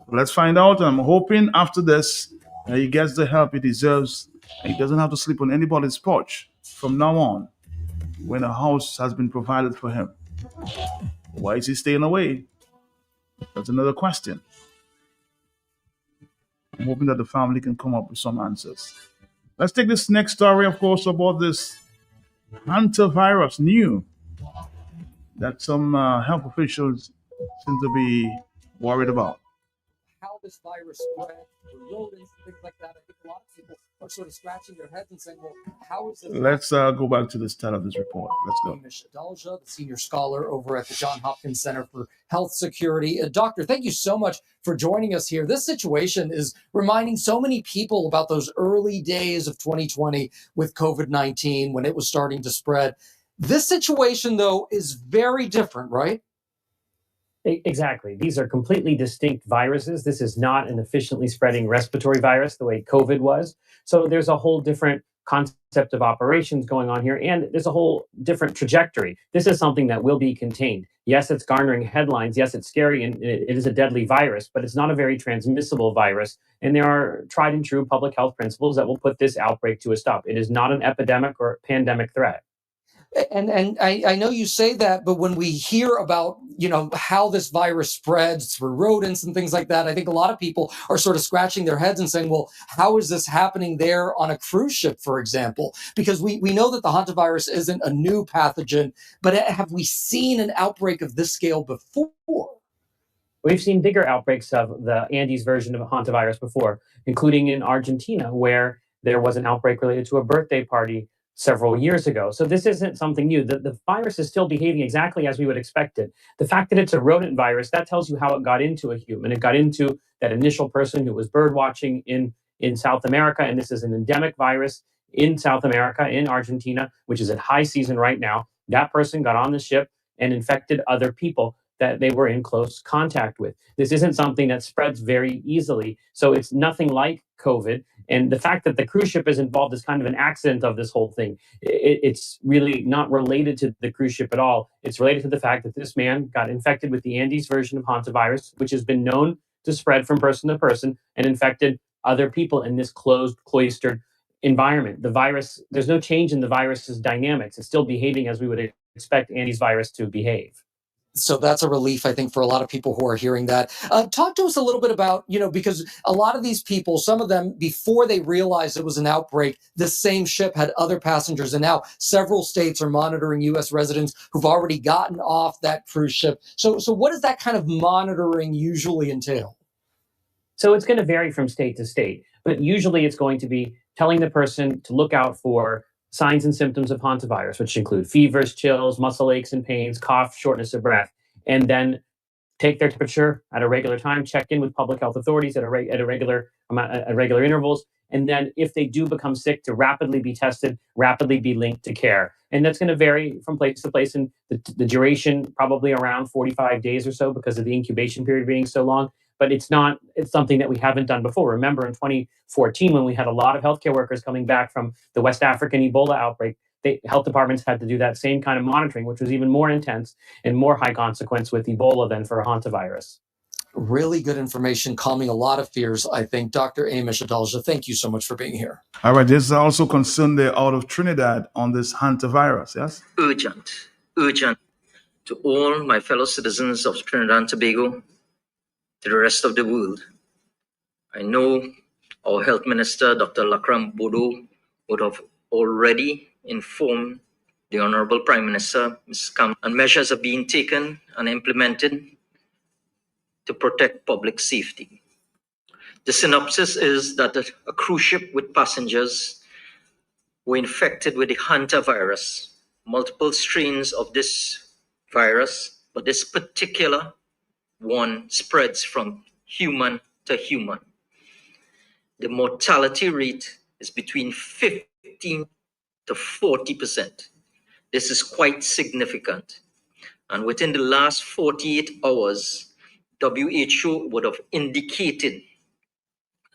Let's find out. I'm hoping after this he gets the help he deserves. And he doesn't have to sleep on anybody's porch from now on when a house has been provided for him. Why is he staying away? That's another question. I'm hoping that the family can come up with some answers. Let's take this next story, of course, about this hantavirus new that some health officials seem to be worried about. How this virus spread, the rodents, things like that. I think a lot of people are sort of scratching their heads and saying, well, how is this? Let's go back to the start of this report. Let's go. Hamish Adalja, the senior scholar over at the Johns Hopkins Center for Health Security. Doctor, thank you so much for joining us here. This situation is reminding so many people about those early days of 2020 with COVID-19 when it was starting to spread. This situation, though, is very different, right? Exactly. These are completely distinct viruses. This is not an efficiently spreading respiratory virus the way COVID was. So there's a whole different concept of operations going on here, and there's a whole different trajectory. This is something that will be contained. Yes, it's garnering headlines. Yes, it's scary, and it is a deadly virus, but it's not a very transmissible virus. And there are tried and true public health principles that will put this outbreak to a stop. It is not an epidemic or pandemic threat. And I know you say that, but when we hear about, how this virus spreads through rodents and things like that, I think a lot of people are sort of scratching their heads and saying, well, how is this happening there on a cruise ship, for example? Because we know that the hantavirus isn't a new pathogen, but have we seen an outbreak of this scale before? We've seen bigger outbreaks of the Andes version of hantavirus before, including in Argentina, where there was an outbreak related to a birthday party several years ago. So this isn't something new. The virus is still behaving exactly as we would expect it. The fact that it's a rodent virus, that tells you how it got into a human. It got into that initial person who was bird watching in South America, and this is an endemic virus in South America, in Argentina, which is at high season right now. That person got on the ship and infected other people that they were in close contact with. This isn't something that spreads very easily. So it's nothing like COVID. And the fact that the cruise ship is involved is kind of an accident of this whole thing. It's really not related to the cruise ship at all. It's related to the fact that this man got infected with the Andes version of hantavirus, which has been known to spread from person to person and infected other people in this closed, cloistered environment. The virus, there's no change in the virus's dynamics. It's still behaving as we would expect Andes virus to behave. So that's a relief, I think, for a lot of people who are hearing that. Talk to us a little bit about, because a lot of these people, some of them, before they realized it was an outbreak, the same ship had other passengers. And now several states are monitoring U.S. residents who've already gotten off that cruise ship. So what does that kind of monitoring usually entail? So it's going to vary from state to state, but usually it's going to be telling the person to look out for signs and symptoms of hantavirus, which include fevers, chills, muscle aches and pains, cough, shortness of breath, and then take their temperature at a regular time, check in with public health authorities at regular intervals, and then if they do become sick, to rapidly be tested, rapidly be linked to care. And that's going to vary from place to place, and the duration probably around 45 days or so because of the incubation period being so long. But it's something that we haven't done before. Remember in 2014, when we had a lot of healthcare workers coming back from the West African Ebola outbreak, health departments had to do that same kind of monitoring, which was even more intense and more high consequence with Ebola than for hantavirus. Really good information, calming a lot of fears, I think. Dr. Amish Adalja, thank you so much for being here. All right, this is also concerned there out of Trinidad on this hantavirus, yes? Urgent to all my fellow citizens of Trinidad and Tobago, to the rest of the world. I know our health minister, Dr. Lakram Bodo, would have already informed the Honorable Prime Minister, Ms. Kam, and measures are being taken and implemented to protect public safety. The synopsis is that a cruise ship with passengers were infected with the hantavirus, multiple strains of this virus, but this particular one spreads from human to human. The mortality rate is between 15 to 40%. This is quite significant. And within the last 48 hours, WHO would have indicated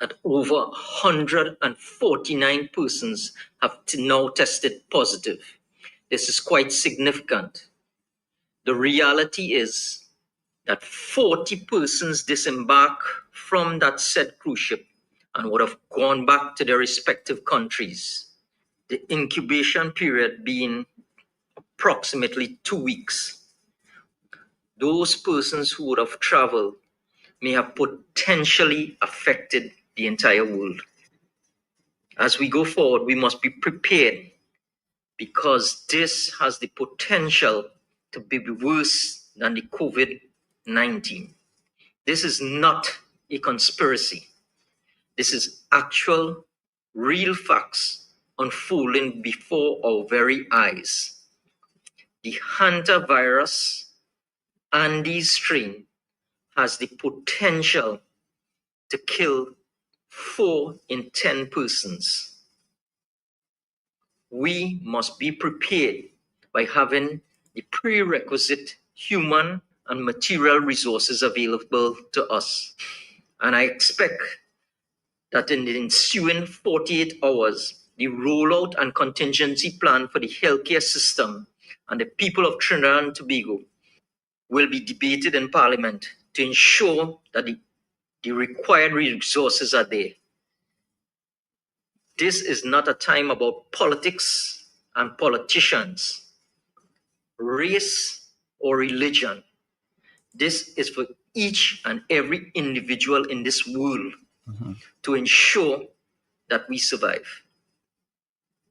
that over 149 persons have now tested positive. This is quite significant. The reality is that 40 persons disembarked from that said cruise ship and would have gone back to their respective countries. The incubation period being approximately 2 weeks. Those persons who would have traveled may have potentially affected the entire world. As we go forward, we must be prepared because this has the potential to be worse than the COVID-19. This is not a conspiracy. This is actual, real facts unfolding before our very eyes. The hantavirus Andes strain has the potential to kill 4 in 10 persons. We must be prepared by having the prerequisite human and material resources available to us. And I expect that in the ensuing 48 hours, the rollout and contingency plan for the healthcare system and the people of Trinidad and Tobago will be debated in Parliament to ensure that the required resources are there. This is not a time about politics and politicians, race or religion. This is for each and every individual in this world to ensure that we survive.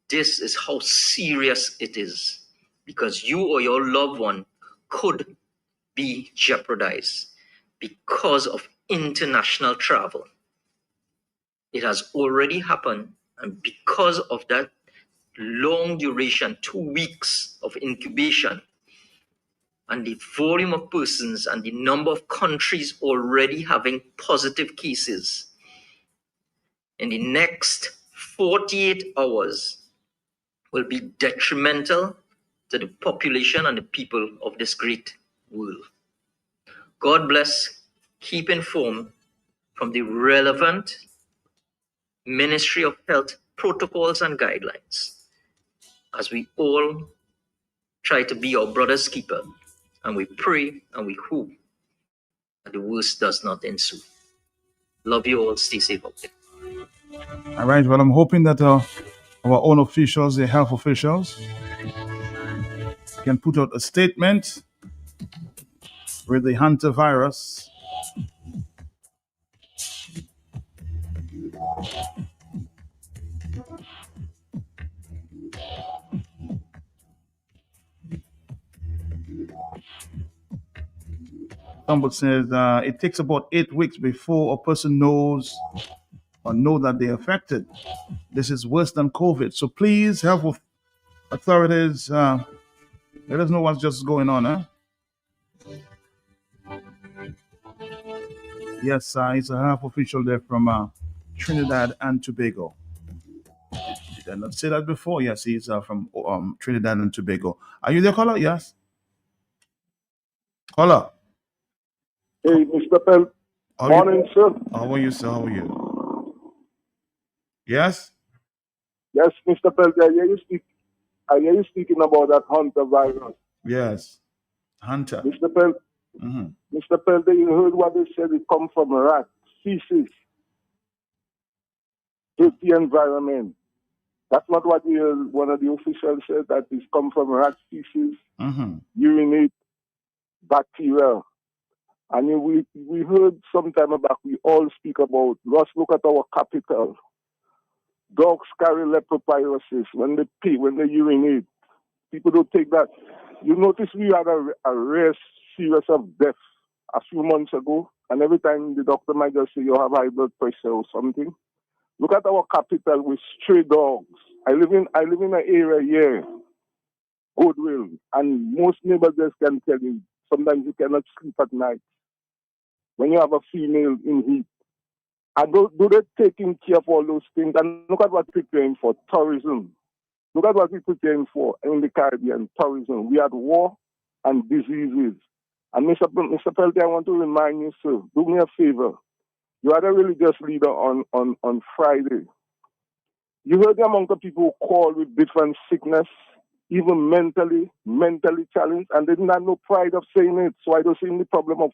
This is how serious it is, because you or your loved one could be jeopardized because of international travel. It has already happened, and because of that long duration, 2 weeks of incubation, and the volume of persons and the number of countries already having positive cases, in the next 48 hours will be detrimental to the population and the people of this great world. God bless, keep informed from the relevant Ministry of Health protocols and guidelines as we all try to be our brother's keeper, and we pray and we hope that the worst does not ensue. Love you all. Stay safe out there. All right. Well, I'm hoping that our own officials, the health officials, can put out a statement with the hantavirus. Somebody says it takes about 8 weeks before a person knows or know that they're affected. This is worse than COVID. So please, health authorities, let us know what's just going on. Yes, he's a half official there from Trinidad and Tobago. Did I not say that before? Yes, he's from Trinidad and Tobago. Are you there, caller? Yes. Caller. Hey, Mr. Pell. Morning, sir. How are you, sir? How are you? Yes? Yes, Mr. Pell, I hear you speaking about that Hunter virus. Yes. Hunter. Mr. Pell, Mr. Pell, you heard what they said, it come from rat, feces, dirty environment. That's not what one of the officials said, that it's come from rat feces, urinate, bacteria. And we heard some time back, we all speak about, let's look at our capital. Dogs carry leptospirosis when they pee, when they urinate. People don't take that. You notice we had a rare series of deaths a few months ago, and every time the doctor might just say you have high blood pressure or something. Look at our capital with stray dogs. I live in an area here, Goodwill, and most neighbors just can tell you sometimes you cannot sleep at night when you have a female in heat. And do they taking care of all those things? And look at what we're preparing for, tourism. Look at what we're preparing for in the Caribbean, tourism. We had war and diseases. And Mr. Peltier, I want to remind you, sir, do me a favor. You had a religious leader on Friday. You heard the amount of people who call with different sickness, even mentally challenged, and they didn't have no pride of saying it. So I don't see any problem of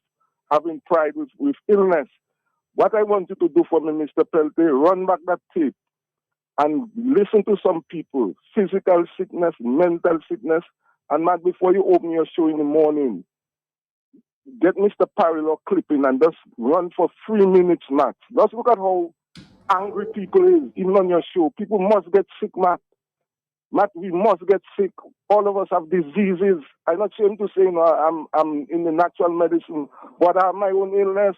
having pride with illness. What I want you to do for me, Mr. Peltier, run back that tape and listen to some people, physical sickness, mental sickness, and not before you open your show in the morning, get Mr. Parilo clipping and just run for 3 minutes max. Just look at how angry people is, even on your show. People must get sick, Matt. Matt, we must get sick. All of us have diseases. I'm not ashamed to say, I'm in the natural medicine, but I have my own illness.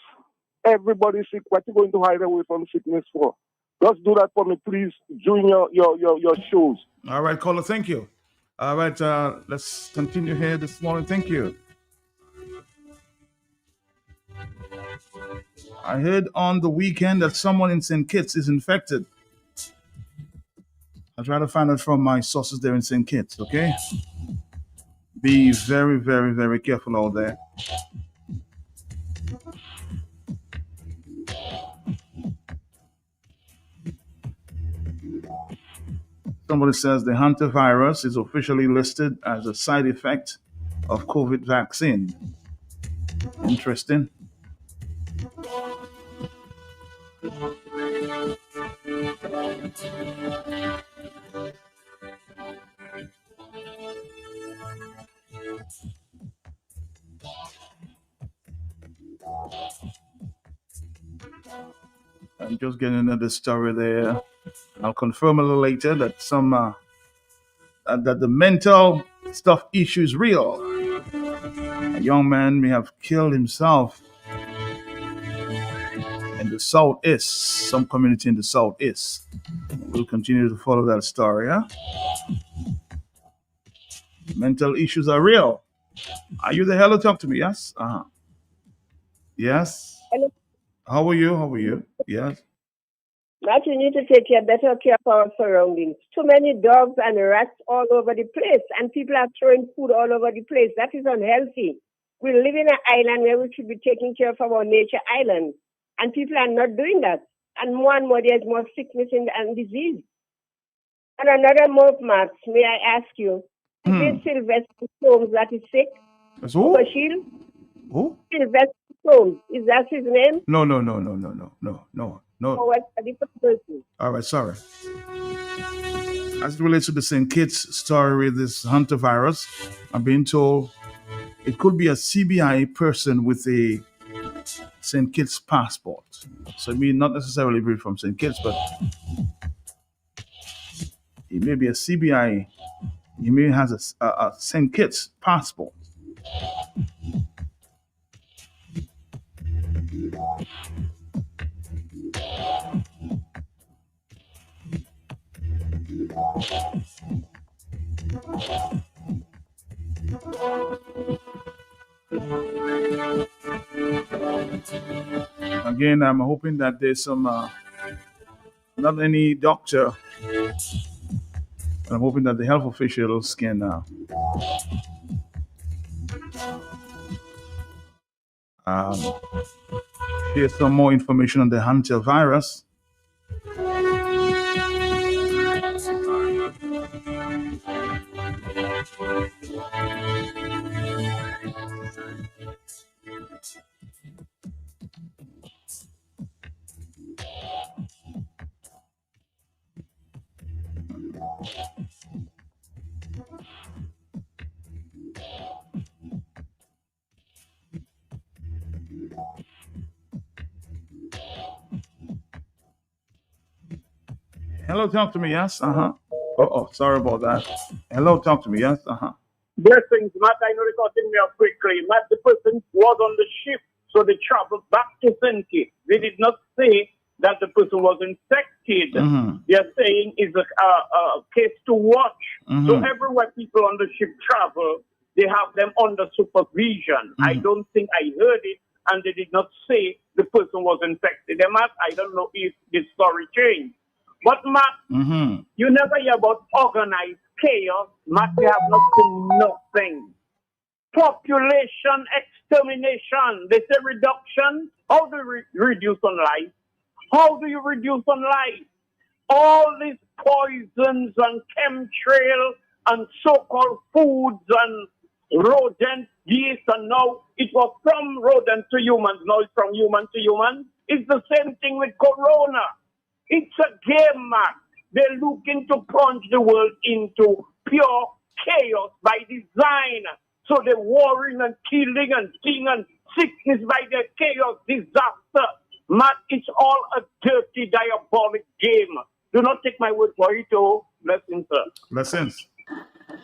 Everybody's sick. What are you going to hide away from sickness for? Just do that for me, please, during your shows. All right, caller, thank you. All right, let's continue here this morning. Thank you. I heard on the weekend that someone in St. Kitts is infected. I'll try to find out from my sources there in St. Kitts, okay? Be very, very, very careful out there. Somebody says the hantavirus is officially listed as a side effect of COVID vaccine. Interesting. I'm just getting another story there. I'll confirm a little later that that the mental stuff issue is real. A young man may have killed himself in the southeast, some community in the southeast. We'll continue to follow that story. Huh? Mental issues are real. Are you there? Hello, talk to me. Yes. Yes. Hello. How are you? Yes. That we need to take better care of our surroundings. Too many dogs and rats all over the place, and people are throwing food all over the place. That is unhealthy. We live in an island where we should be taking care of our nature island, and people are not doing that. And more there's more sickness and disease. And another more, Max, may I ask you, is it Sylvester Holmes that is sick? Who? Bashir? Who? Sylvester Holmes. Is that his name? No. Oh, what's a different person? All right, sorry. As it relates to the St. Kitts story with this hantavirus, I'm being told it could be a CBI person with a St. Kitts passport. So it may not necessarily be from St. Kitts, but he may be a CBI. He may have a St. Kitts passport. Again, I'm hoping that there's some, not any doctor, but I'm hoping that the health officials can share some more information on the hantavirus. Hello, talk to me, yes? Oh, sorry about that. Hello, talk to me, yes? Blessings, Matt. I know they got in there quickly. Matt, the person was on the ship, so they traveled back to St. Kitts. They did not say that the person was infected. They are saying it's a case to watch. So everywhere people on the ship travel, they have them under supervision. I don't think I heard it, and they did not say the person was infected. Matt, I don't know if this story changed. But Matt, you never hear about organized chaos. Matt, we have not seen nothing. Population extermination. They say reduction. How do you reduce on life? How do you reduce on life? All these poisons and chemtrail and so-called foods and rodent yeast, and now it was from rodent to humans, now it's from human to human. It's the same thing with corona. It's a game, man. They're looking to plunge the world into pure chaos by design. So they're warring and killing and killing and sickness by their chaos, disaster. Man, it's all a dirty, diabolic game. Do not take my word for it, oh. Blessings, sir. Blessings.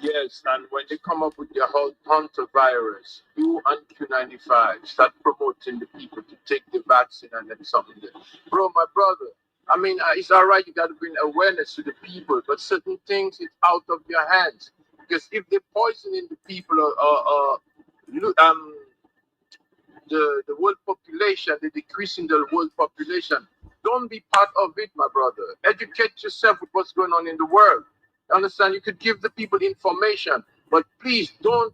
Yes, and when they come up with their whole hantavirus, you and Q95 start promoting the people to take the vaccine and then something there. Bro, my brother, I mean, it's all right, you got to bring awareness to the people, but certain things, it's out of your hands. Because if they're poisoning the people, the world population, they're decreasing the world population, don't be part of it, my brother. Educate yourself with what's going on in the world. Understand? You could give the people information, but please don't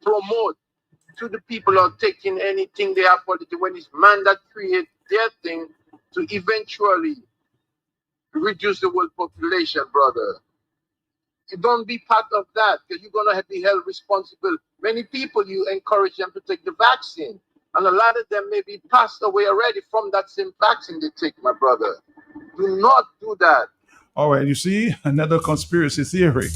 promote to the people or taking anything they have political when it's man that create their thing to eventually reduce the world population, brother. You don't be part of that because you're going to be held responsible. Many people, you encourage them to take the vaccine, and a lot of them maybe passed away already from that same vaccine they take, my brother. Do not do that. All right, you see, another conspiracy theory.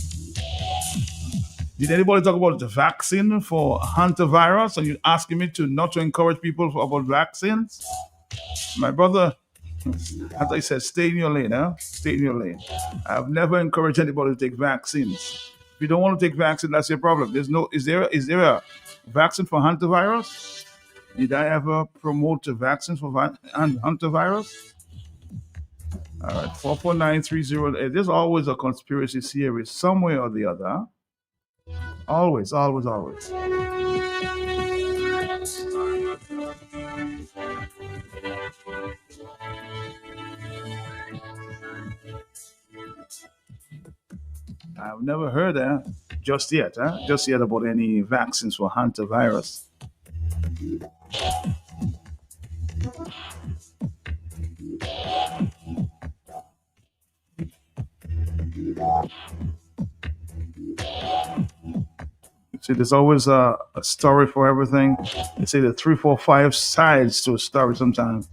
Did anybody talk about the vaccine for hantavirus? And you're asking me not to encourage people about vaccines? My brother, as I said, stay in your lane, huh? Stay in your lane. I've never encouraged anybody to take vaccines. If you don't want to take vaccine, that's your problem. Is there a vaccine for hantavirus? Did I ever promote a vaccine for hantavirus? All right, 44930. There's always a conspiracy theory somewhere or the other. Huh? Always. I've never heard that just yet about any vaccines for hantavirus. See, there's always a story for everything. They say there are 3, 4, 5 sides to a story sometimes.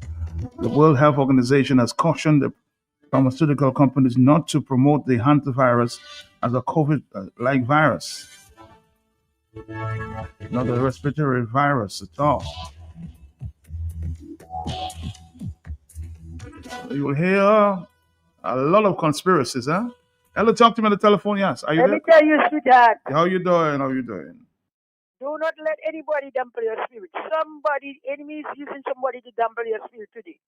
The World Health Organization has cautioned the pharmaceutical companies not to promote the hantavirus as a COVID-like virus. Not a respiratory virus at all. You will hear a lot of conspiracies, huh? Hello, talk to me on the telephone, yes. Are you Let there? me tell you, sweetheart, How you doing? How you doing? do not let anybody dampen your spirit. Enemy is using somebody to dampen your spirit today.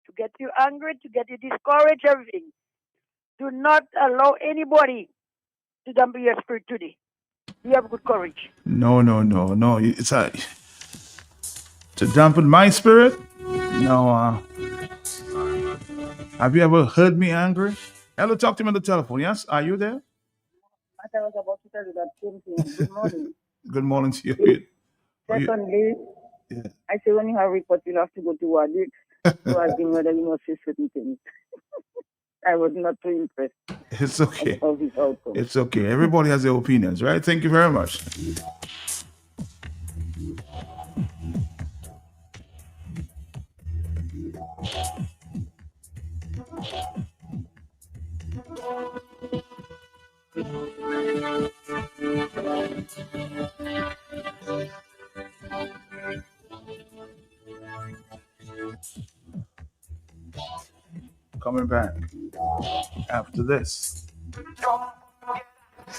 To get you angry, to get you discouraged, everything. Do not allow anybody to dampen your spirit today. You have good courage. No. It's to dampen my spirit? No. Have you ever heard me angry? Hello, talk to me on the telephone, yes? Are you there? I was about to tell you that same thing. Good morning. Good morning to you. Secondly, I say when you have report, you have to go to audit to ask him whether you must say certain things. I was not too impressed. It's okay. Of his outcome. It's okay. Everybody has their opinions, right? Thank you very much. Coming back after this.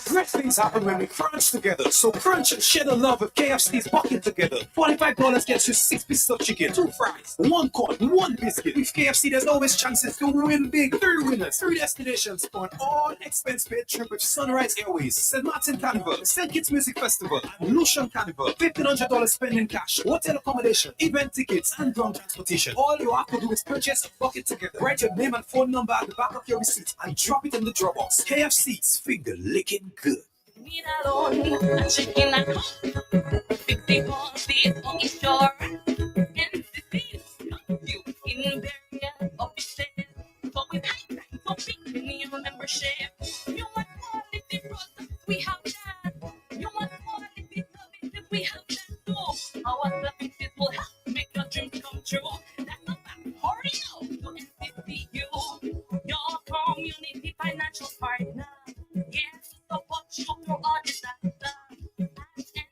Great things happen when we crunch together. So crunch and share the love of KFC's bucket together. $45 gets you 6 pieces of chicken, 2 fries, 1 corn, 1 biscuit. With KFC, there's always chances to win big. 3 winners, 3 destinations for an all-expense-paid trip with Sunrise Airways, St. Martin Carnival, St. Kitts Music Festival, and Lucian Carnival. $1,500 spending cash, hotel accommodation, event tickets, and ground transportation. All you have to do is purchase a bucket together. Write your name and phone number at the back of your receipt and drop it in the drop box. KFC's finger licking good. A chicken at home, 50 pounds beef on the shore, and 50 you in barrier of the state. But with high time for picking your membership, you want quality products, we have that. You want quality services, we have that too. Our services will help make your dreams come true. That's a fact. Hurry now to NCCU, your community financial partner. Yes, support you through all disaster. And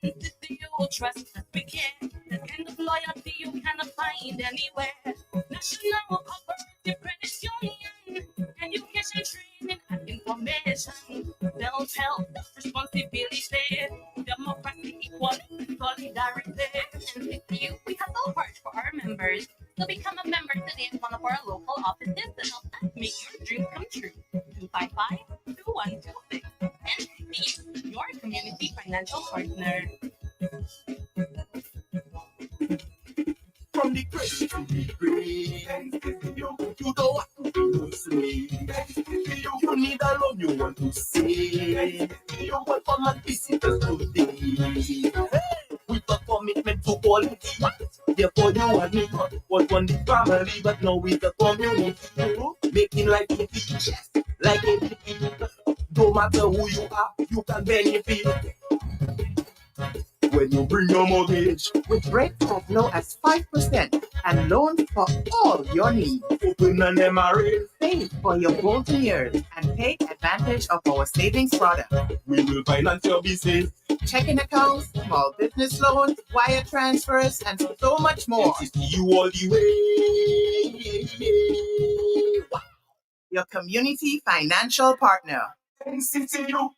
NCCU trust that we can. The kind of loyalty you cannot find anywhere. National Cooperative Credit Union, education, training, and information. Self-help, responsibility, democracy, equality, solidarity. NCCU, we have no heart for our members. So become a member today at one of our local offices and help us make your dreams come true. 255-2126. NCCU, your community financial partner. From the cradle to the grave, you don't want to slave. You need a loan you want to save. You want fun and visitors today. With a commitment to quality, therefore you and me was one the family, but now with the community, making life easy, like everything. No matter who you are, you can benefit. When you bring your mortgage with rates as low as 5% and loans for all your needs. Open an MRA, save for your golden years and take advantage of our savings product. We will finance your business. Checking accounts, small business loans, wire transfers, and so much more. You all the way. Wow. Your community financial partner. NCCU.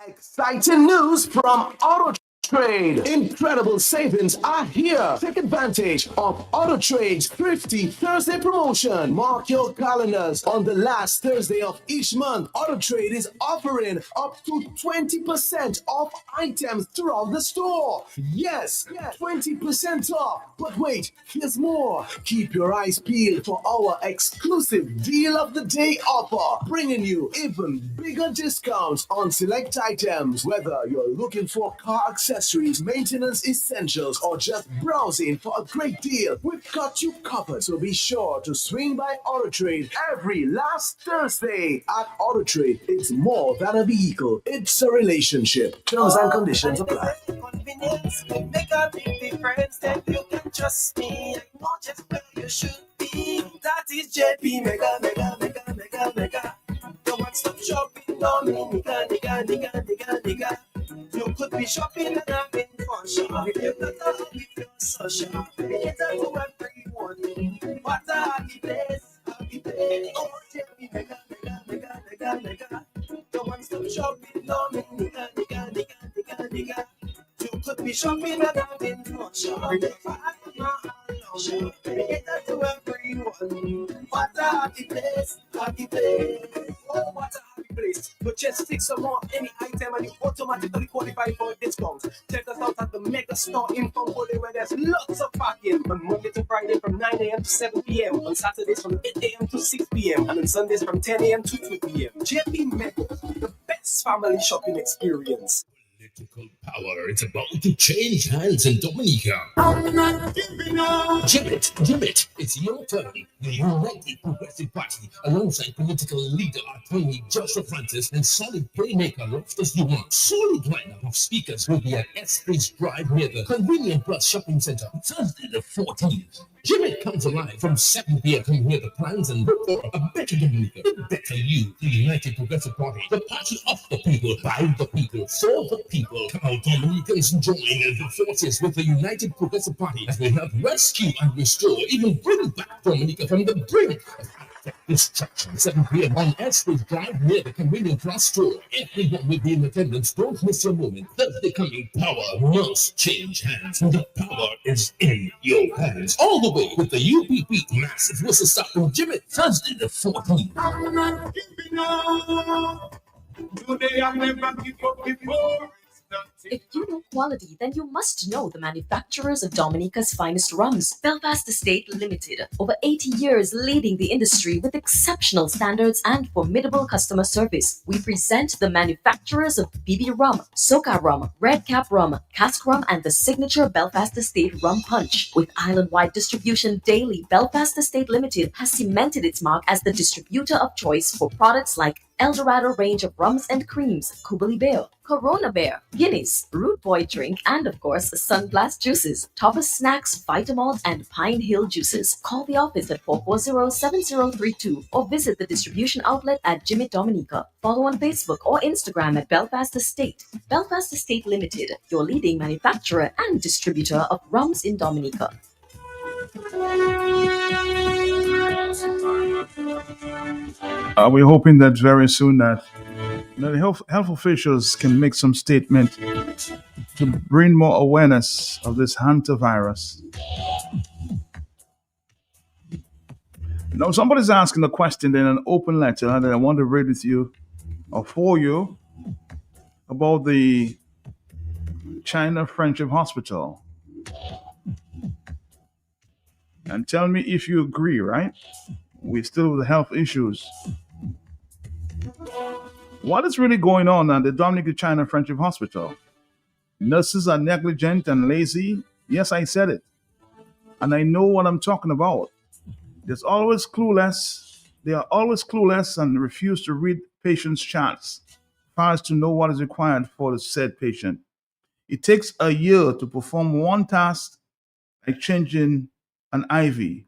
Exciting news from Auto Trade. Incredible savings are here. Take advantage of Auto Trade's Thrifty Thursday promotion. Mark your calendars. On the last Thursday of each month, Auto Trade is offering up to 20% off items throughout the store. Yes, 20% off. But wait, here's more. Keep your eyes peeled for our exclusive Deal of the Day offer, bringing you even bigger discounts on select items. Whether you're looking for car accessories, maintenance essentials, or just browsing for a great deal, we've got you covered. So be sure to swing by Auto Trade every last Thursday. At Auto Trade, it's more than a vehicle, it's a relationship. Terms and conditions apply. Convenience will make a big difference, and you can trust me. I know just where you should be. That is JP Mega. The one-stop shopping, Dominica, nigga. You You could be shopping and having fun. Shop. If you're not a happy place, so shop. Cater to everyone. What a happy place, happy place. Oh, tell me, nigga. Come on, stop shopping, no, nigga. You could be shopping and having fun. Shop. Cater to everyone. What a happy place, happy place. Oh, what a happy place. But just fix some more any item and you automatically qualify for discounts. Check us out at the Mega Store in Fongolle where there's lots of parking on Monday to Friday from 9 a.m. to 7 p.m. On Saturdays from 8 a.m. to 6 p.m. and on Sundays from 10 a.m. to 2 p.m. JP Mega, the best family shopping experience. Political power, it's about to change hands in Dominica. I'm not giving up. Jim it, it's your turn. The United Progressive Party, alongside political leader Attorney Joshua Francis and solid playmaker Loftus Dumont. Solid lineup of speakers will be at Esprit's Drive near the Convenient Plus Shopping Center, Thursday the 14th. Jim it comes alive from 7 p.m. to hear the plans and look for a better Dominica, a better you, the United Progressive Party, the party of the people, by the people, for the people. Come on, Dominicans, join the forces with the United Progressive Party as we help rescue and restore, even bring back Dominica from the brink of destruction. 7 p.m. on Esprit's Drive near the Convenient Plus store. Everyone will be in attendance. Don't miss your moment. Thursday coming, power must change hands. The power is in your hands. All the way with the UPP massive whistle stop from Jimmy, Thursday the 14th. I'm not giving up. Today I never give up before. If you know quality, then you must know the manufacturers of Dominica's finest rums. Belfast Estate Limited, over 80 years leading the industry with exceptional standards and formidable customer service. We present the manufacturers of BB Rum, Soca Rum, Red Cap Rum, Cask Rum, and the signature Belfast Estate Rum Punch. With island-wide distribution daily, Belfast Estate Limited has cemented its mark as the distributor of choice for products like Eldorado range of rums and creams, Kubali Bear, Corona Bear, Guinness, Root Boy drink, and of course, Sunblast juices, Toppers snacks, Vitamalt, and Pine Hill juices. Call the office at 440-7032 or visit the distribution outlet at Jimmy Dominica. Follow on Facebook or Instagram at Belfast Estate. Belfast Estate Limited, your leading manufacturer and distributor of rums in Dominica. We're hoping that very soon that the health officials can make some statement to bring more awareness of this hantavirus. Now, somebody's asking a question in an open letter that I want to read with you or for you about the China Friendship Hospital. And tell me if you agree, right? We're still with the health issues. What is really going on at the Dominica China Friendship Hospital? Nurses are negligent and lazy. Yes, I said it. And I know what I'm talking about. They are always clueless and refuse to read patients' charts as far as to know what is required for the said patient. It takes a year to perform one task like changing an IV.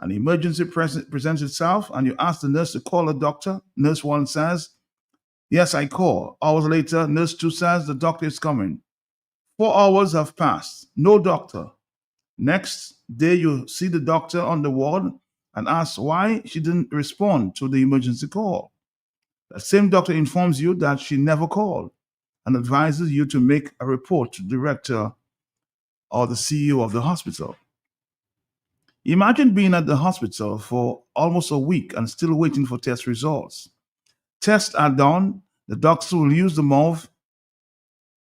An emergency presents itself and you ask the nurse to call a doctor. Nurse 1 says, yes, I call. Hours later, nurse 2 says the doctor is coming. 4 hours have passed. No doctor. Next day, you see the doctor on the ward and ask why she didn't respond to the emergency call. The same doctor informs you that she never called and advises you to make a report to the director or the CEO of the hospital. Imagine being at the hospital for almost a week and still waiting for test results. Tests are done. The doctor will use the mouth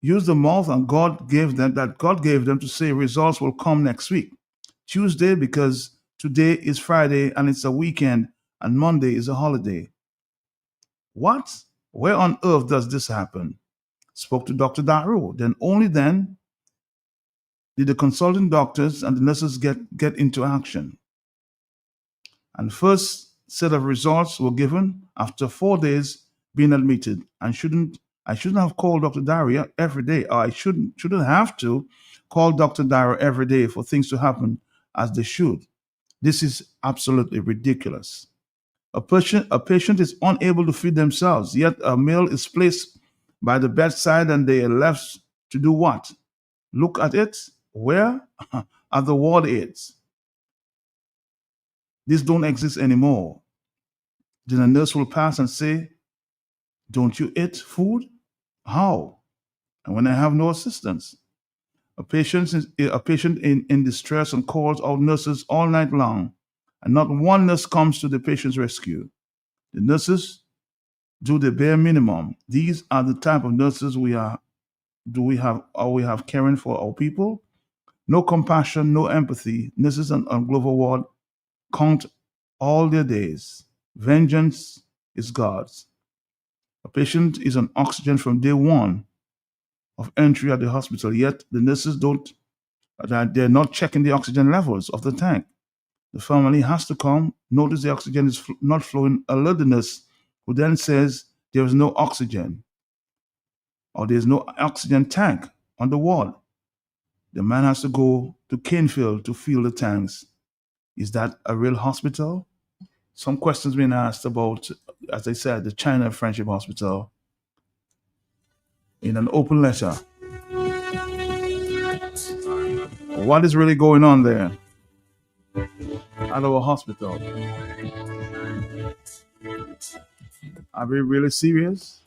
and God gave them to say results will come next week. Tuesday, because today is Friday and it's a weekend and Monday is a holiday. What? Where on earth does this happen? Spoke to Dr. Daru. Then only then did the consulting doctors and the nurses get into action. And first set of results were given after 4 days being admitted. I shouldn't have called Dr. Daru every day, or I shouldn't have to call Dr. Daru every day for things to happen as they should. This is absolutely ridiculous. A patient is unable to feed themselves, yet a meal is placed by the bedside and they are left To do what? Look at it. Where? At the ward aids. These don't exist anymore. Then a nurse will pass and say, don't you eat food? How? And when I have no assistance. A patient in distress and calls out nurses all night long, and not one nurse comes to the patient's rescue. The nurses do the bare minimum. These are the type of nurses we have caring for our people. No compassion, no empathy. Nurses on Glover Ward count all their days. Vengeance is God's. A patient is on oxygen from day one of entry at the hospital, yet the nurses they're not checking the oxygen levels of the tank. The family has to come, notice the oxygen is not flowing, alert the nurse, who then says there is no oxygen or there's no oxygen tank on the ward. The man has to go to Canefield to fill the tanks. Is that a real hospital? Some questions being asked about, as I said, the China Friendship Hospital in an open letter. What is really going on there at our hospital? Are we really serious?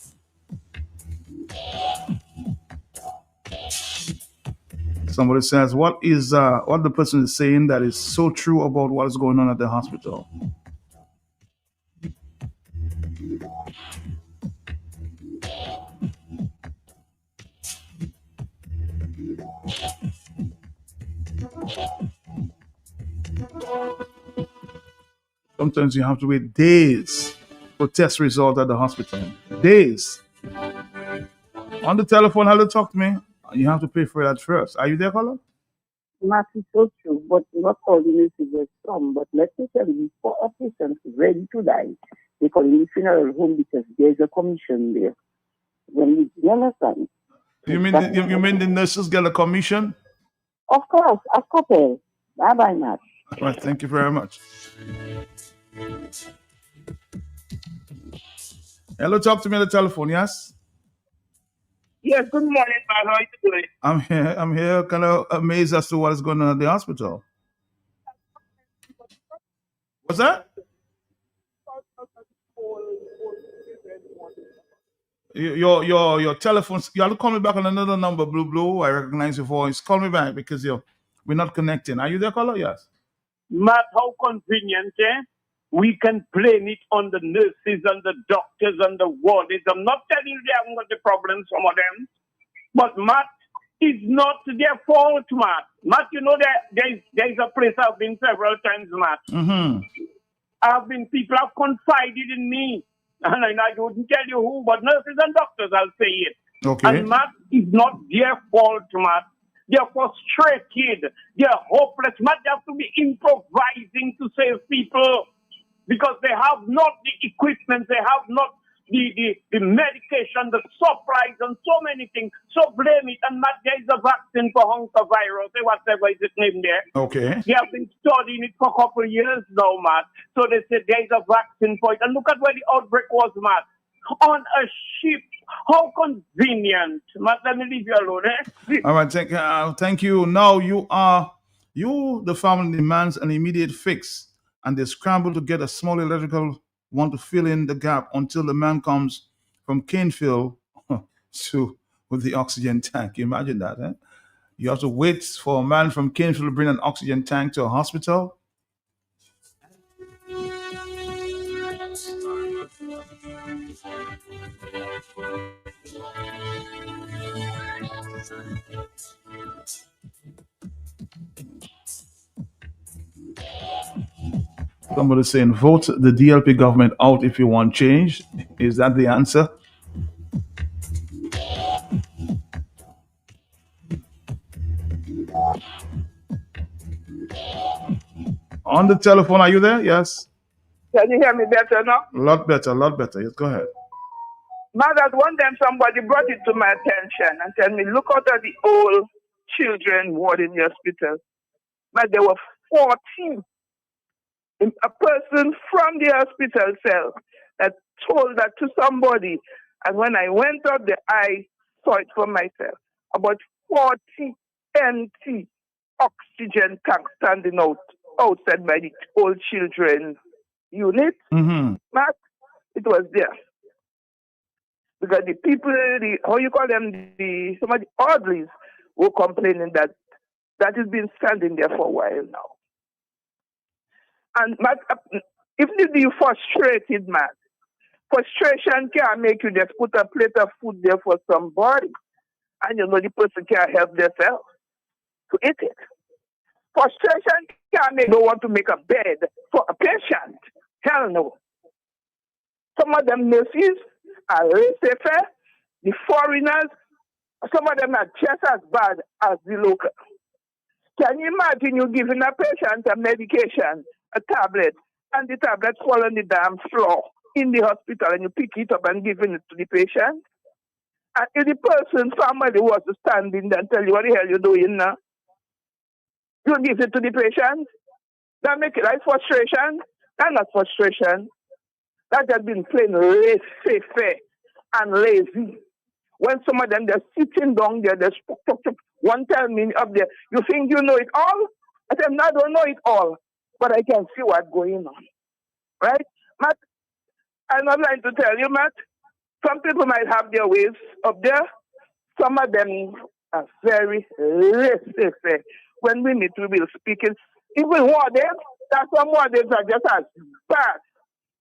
Somebody says, what the person is saying that is so true about what is going on at the hospital? Sometimes you have to wait days for test result at the hospital. Days. On the telephone, hello, talk to me. You have to pay for that first. Are you there, caller? Matt, is so true, but not all the nurses are some. But let me tell you, for a patient ready to die, they call in the funeral home because there's a commission there. You understand? You mean the nurses get a commission? Of course, a couple. Bye-bye, Matt. All right, thank you very much. Hello, talk to me on the telephone, yes? Yes, good morning, man. How are you doing? I'm here kind of amazed as to what is going on at the hospital. What's that? Your telephone, you have to call me back on another number, Blue. I recognize your voice. Call me back because we're not connecting. Are you there, caller? Yes. Matt, how convenient, eh? We can blame it on the nurses and the doctors and the warders. I'm not telling you they haven't got the problem, some of them. But Matt, it's not their fault, Matt. Matt, you know there's a place I've been several times, Matt. Mm-hmm. People have confided in me. And I wouldn't tell you who, but nurses and doctors, I'll say it. Okay. And Matt, it's not their fault, Matt. They're frustrated. They're hopeless. Matt, they have to be improvising to save people because they have not the equipment, they have not the medication, the supplies, and so many things. So blame it. And Matt, there is a vaccine for hantavirus, whatever is its name there. Okay. They have been studying it for a couple of years now, Matt. So they said there is a vaccine for it. And look at where the outbreak was, Matt. On a ship. How convenient. Matt, let me leave you alone, eh? All right, thank you. Now the family demands an immediate fix, and they scramble to get a small electrical one to fill in the gap until the man comes from Canefield with the oxygen tank. You imagine that, eh? You have to wait for a man from Canefield to bring an oxygen tank to a hospital. Somebody saying, vote the DLP government out if you want change. Is that the answer? On the telephone, are you there? Yes. Can you hear me better now? A lot better. Yes, go ahead. Mother, one time somebody brought it to my attention and told me, look out at the old children ward in the hospital. But there were 14. A person from the hospital cell that told that to somebody. And when I went up there, I saw it for myself. about 40 empty oxygen tanks standing outside by the old children unit. Matt, it was there. Because the people, how you call them, some of the orderlies were complaining that has been standing there for a while now. And Matt, if you frustrated, Matt, frustration can make you just put a plate of food there for somebody, and you know the person can't help themselves to eat it. Frustration can make no one to make a bed for a patient. Hell no. Some of them nurses are laissez-faire. The foreigners, some of them are just as bad as the local. Can you imagine you giving a patient a medication, a tablet, and the tablet fall on the damn floor in the hospital, and you pick it up and giving it to the patient? And if the person's family was standing there and tell you what the hell you're doing now, you give it to the patient? That make it like frustration? That's not frustration. That has been plain laissez-faire and lazy. When some of them, they're sitting down there, they're one tell me up there, you think you know it all? I said, no, I don't know it all, but I can see what's going on. Right? Matt, I'm not lying to tell you, Matt, some people might have their ways up there. Some of them are very laissez-faire. When we meet, we will speak it. Even wardens, that some wardens are just as bad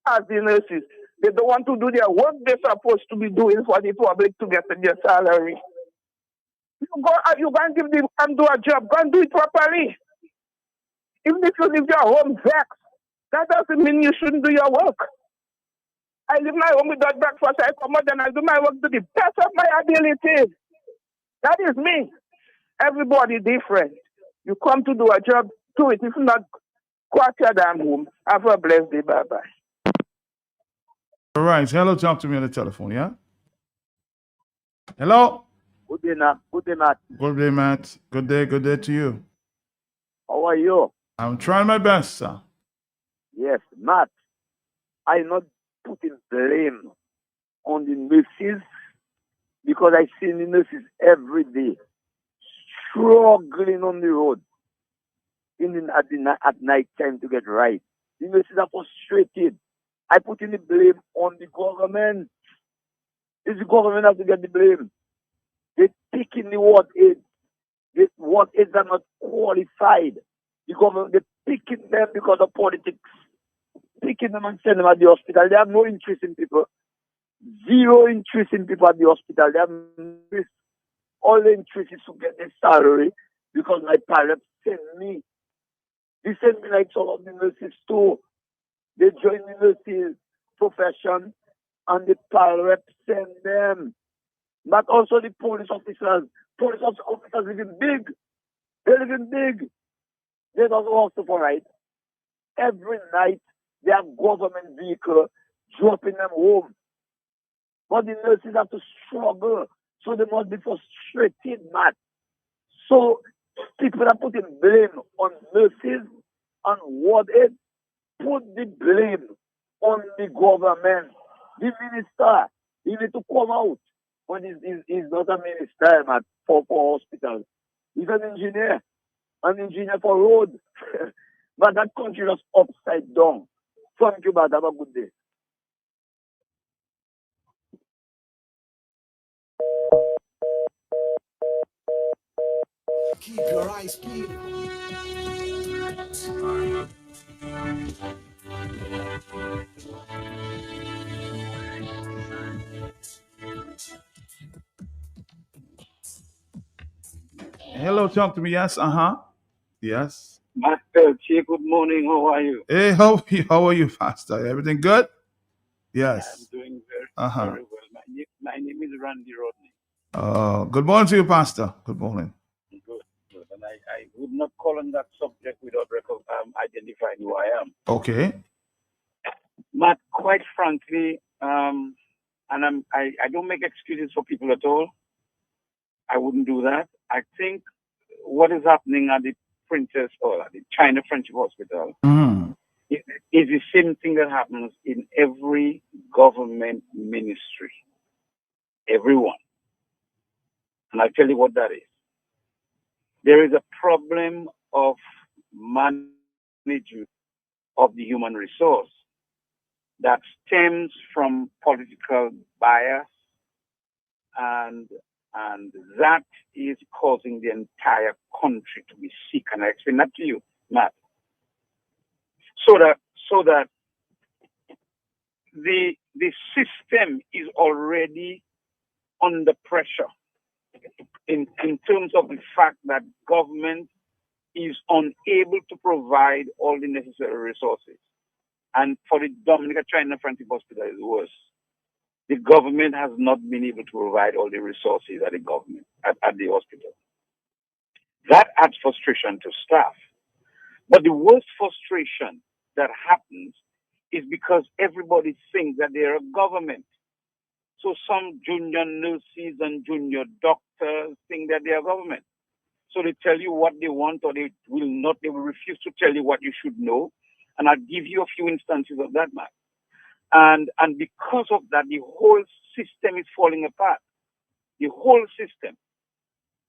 as the nurses. They don't want to do their work they're supposed to be doing for the public to get their salary. You go and give them and do a job. Go and do it properly. Even if you leave your home vexed, that doesn't mean you shouldn't do your work. I leave my home without breakfast. I come out and I do my work to the best of my ability. That is me. Everybody different. You come to do a job, do it. If not, go out your damn home. Have a blessed day. Bye-bye. All right. Hello, talk to me on the telephone, yeah? Hello? Good day, Matt. Good day, Matt. Good day, Matt. Good day to you. How are you? I'm trying my best, sir. Yes, Matt. I'm not putting blame on the nurses because I see the nurses every day struggling on the road at night time to get right. The nurses are frustrated. I put in the blame on the government. It's the government has to get the blame. They're picking the ward aides. The ward aides are not qualified. The government, they're picking them because of politics. Picking them and sending them at the hospital. They have no interest in people. Zero interest in people at the hospital. They have no interest. All the interest is to get their salary because my parents send me. They send me like some of the nurses too. They join the nurses profession and the parents send them. But also the police officers. Police officers live in big. They live in big. They don't have to right. Every night they have government vehicle dropping them home. But the nurses have to struggle. So they must be frustrated, Matt. So people are putting blame on nurses and ward aides. Put the blame on the government. The minister, he needs to come out. But he's not a minister, Matt, for hospitals. He's an engineer for road. But that country is upside down. Thank you, Matt. Have a good day. Keep your eyes peeled. Hello, talk to me. Yes, yes. Master Chi, good morning. How are you? Hey, how are you, Pastor? Everything good? Yes. I'm doing very well. My name is Randy Rodney. Good morning to you, Pastor. Good morning. Good. And I would not call on that subject without identifying who I am. Okay. Matt, quite frankly, and I don't make excuses for people at all. I wouldn't do that. I think what is happening at the Princess or at the China Friendship Hospital is the same thing that happens in every government ministry. Everyone. And I'll tell you what that is. There is a problem of management of the human resource that stems from political bias, and that is causing the entire country to be sick. And I explain that to you, Matt. So that the system is already under pressure in terms of the fact that government is unable to provide all the necessary resources. And for the Dominica China Francis Hospital is worse. The government has not been able to provide all the resources at the government, at the hospital. That adds frustration to staff. But the worst frustration that happens is because everybody thinks that they're a government. So some junior nurses and junior doctors think that they are government. So they tell you what they want, or they will refuse to tell you what you should know. And I'll give you a few instances of that, man. And because of that, the whole system is falling apart. The whole system.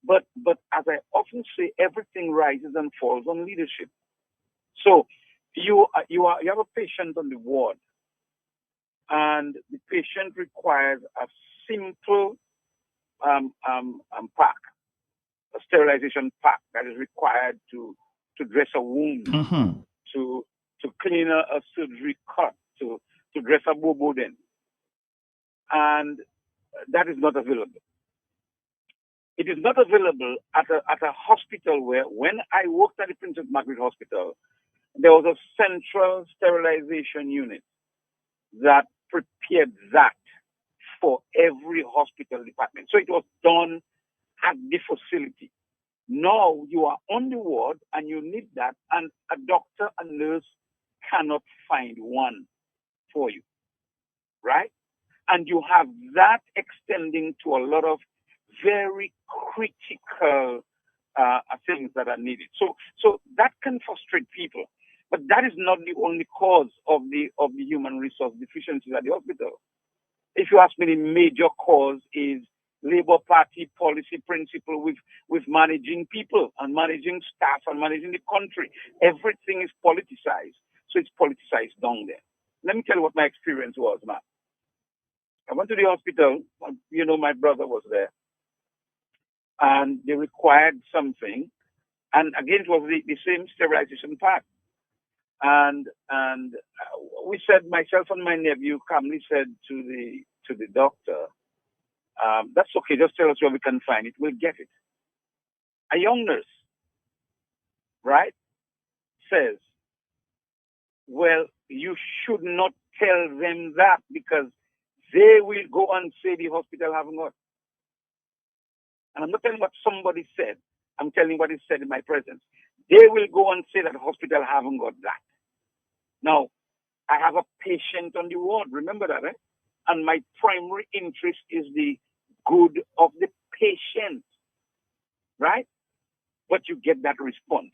But as I often say, everything rises and falls on leadership. So you have a patient on the ward, and the patient requires a simple pack, a sterilization pack that is required to dress a wound, to clean a surgery cut, to dress a bobo then. And that is not available. It is not available at a hospital where, when I worked at the Princess Margaret Hospital, there was a central sterilization unit that prepared that for every hospital department. So it was done at the facility. Now you are on the ward and you need that, and a doctor and nurse cannot find one for you, right? And you have that extending to a lot of very critical things that are needed. So that can frustrate people, but that is not the only cause of the human resource deficiencies at the hospital. If you ask me, the major cause is Labour Party policy principle with managing people and managing staff and managing the country. Everything is politicized. So it's politicized down there. Let me tell you what my experience was, man. I went to the hospital. You know, my brother was there. And they required something. And again, it was the same sterilization pack. And we said, myself and my nephew calmly said to the doctor, that's okay, just tell us where we can find it. We'll get it. A young nurse, right, says, well, you should not tell them that because they will go and say the hospital haven't got. And I'm not telling what somebody said. I'm telling what is said in my presence. They will go and say that the hospital haven't got that. Now, I have a patient on the ward. Remember that, eh? And my primary interest is the good of the patient, right? But you get that response.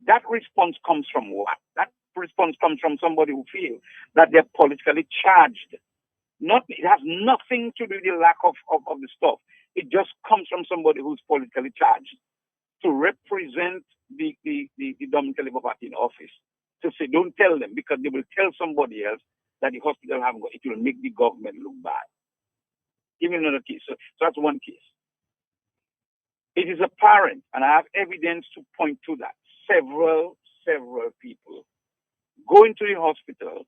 That response comes from what? That response comes from somebody who feels that they're politically charged. It has nothing to do with the lack of the stuff. It just comes from somebody who's politically charged to represent the Dominican Labour Party in office. To say, don't tell them, because they will tell somebody else that the hospital haven't got it. It will make the government look bad. Give me another case. So that's one case. It is apparent, and I have evidence to point to that. Several people go into the hospital,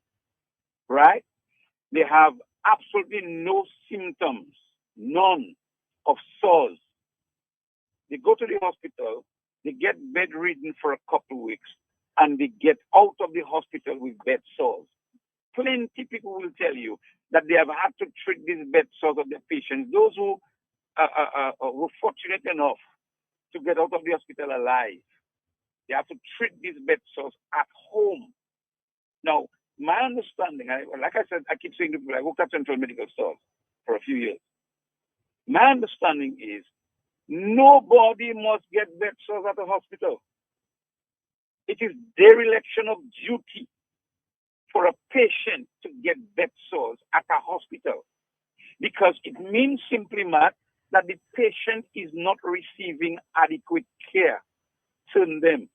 right? They have absolutely no symptoms, none of sores. They go to the hospital, they get bedridden for a couple of weeks, and they get out of the hospital with bed sores. Plenty people will tell you that they have had to treat these bed sores of their patients. Those who were fortunate enough to get out of the hospital alive, they have to treat these bed sores at home. Now, my understanding, like I said, I keep saying to people, I worked at Central Medical Stores for a few years. My understanding is nobody must get bed sores at the hospital. It is dereliction of duty for a patient to get bed sores at a hospital, because it means simply, Matt, that the patient is not receiving adequate care, turn them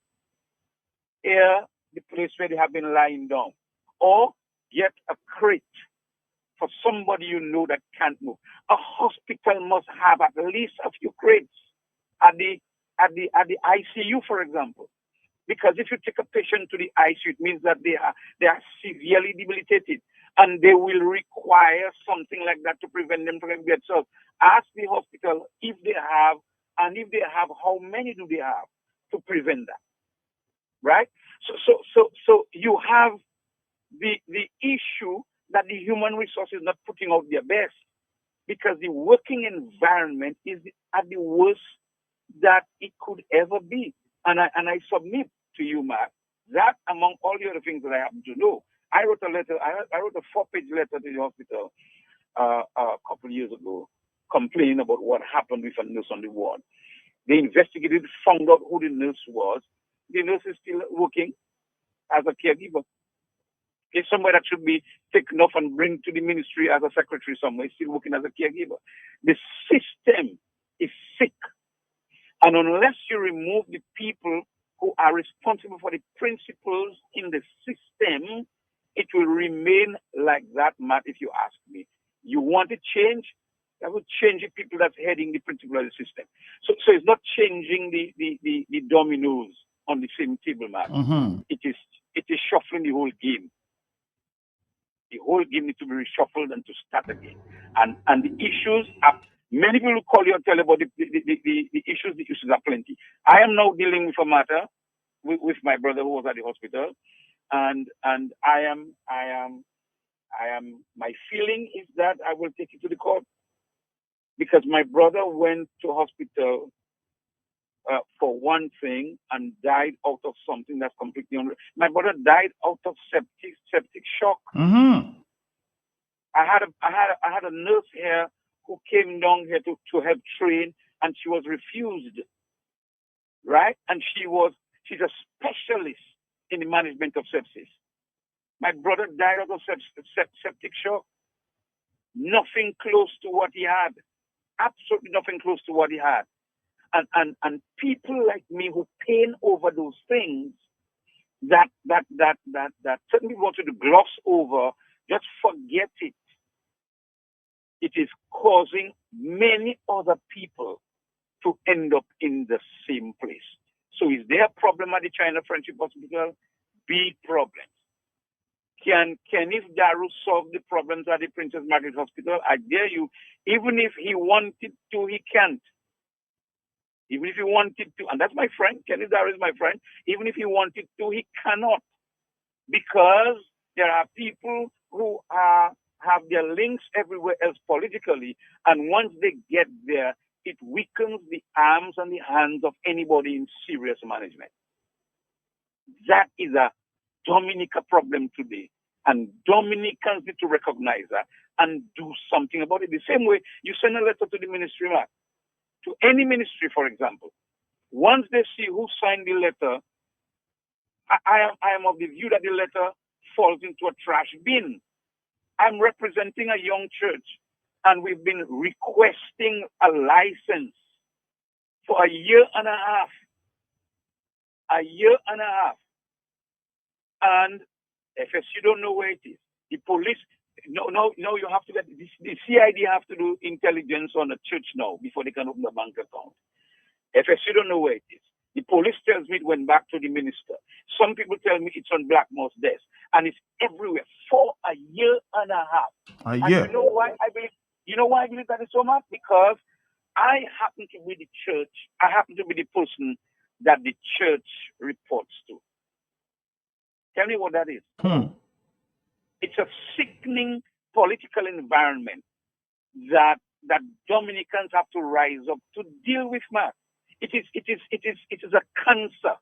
here, the place where they have been lying down, or get a crate for somebody you know that can't move. A hospital must have at least a few crates at the ICU, for example. Because if you take a patient to the ICU, it means that they are severely debilitated, and they will require something like that to prevent them from getting so. Ask the hospital if they have, and if they have, how many do they have to prevent that, right? So you have the issue that the human resource is not putting out their best, because the working environment is at the worst that it could ever be. And I submit to you, Mark, that among all the other things that I happen to know, I wrote a letter, I wrote a 4-page letter to the hospital a couple of years ago, complaining about what happened with a nurse on the ward. They investigated, found out who the nurse was. The nurse is still working as a caregiver. It's somebody that should be taken off and bring to the ministry as a secretary somewhere. He's still working as a caregiver. The system is sick. And unless you remove the people who are responsible for the principles in the system, it will remain like that, Matt, if you ask me. You want to change? That would change the people that's heading the principle of the system. So it's not changing the dominoes on the same table, Matt. Mm-hmm. It is shuffling the whole game. The whole game needs to be reshuffled and to start again. And the issues are, many people call you and tell you about the issues. The issues are plenty. I am now dealing with a matter with my brother who was at the hospital, and I am my feeling is that I will take it to the court, because my brother went to hospital for one thing and died out of something that's completely unreal. My brother died out of septic shock. Mm-hmm. I had a nurse here who came down here to help train, and she was refused, right? And she's a specialist in the management of sepsis. My brother died out of septic shock. Nothing close to what he had. Absolutely nothing close to what he had. And people like me who pain over those things that certain people wanted to gloss over, just forget it. It is causing many other people to end up in the same place. So is there a problem at the China Friendship Hospital? Big problems. Can Kenneth Daru solve the problems at the Princess Margaret Hospital? I dare you, even if he wanted to, he can't. Even if he wanted to, and that's my friend, Kenneth Daru is my friend, even if he wanted to, he cannot. Because there are people who have their links everywhere else politically, and once they get there, it weakens the arms and the hands of anybody in serious management. That is a Dominica problem today, and Dominicans need to recognize that and do something about it. The same way you send a letter to the ministry, Mark, to any ministry, for example. Once they see who signed the letter, I am of the view that the letter falls into a trash bin. I'm representing a young church, and we've been requesting a license for a year and a half. A year and a half. And FSU don't know where it is. The police, no, you have to get, the CID have to do intelligence on a church now before they can open a bank account. FSU don't know where it is. The police tells me it went back to the minister. Some people tell me it's on Blackmore's desk. And it's everywhere for a year and a half. A and year. You know why I believe that is so much? Because I happen to be the church. I happen to be the person that the church reports to. Tell me what that is. It's a sickening political environment that Dominicans have to rise up to deal with, man. It is a cancer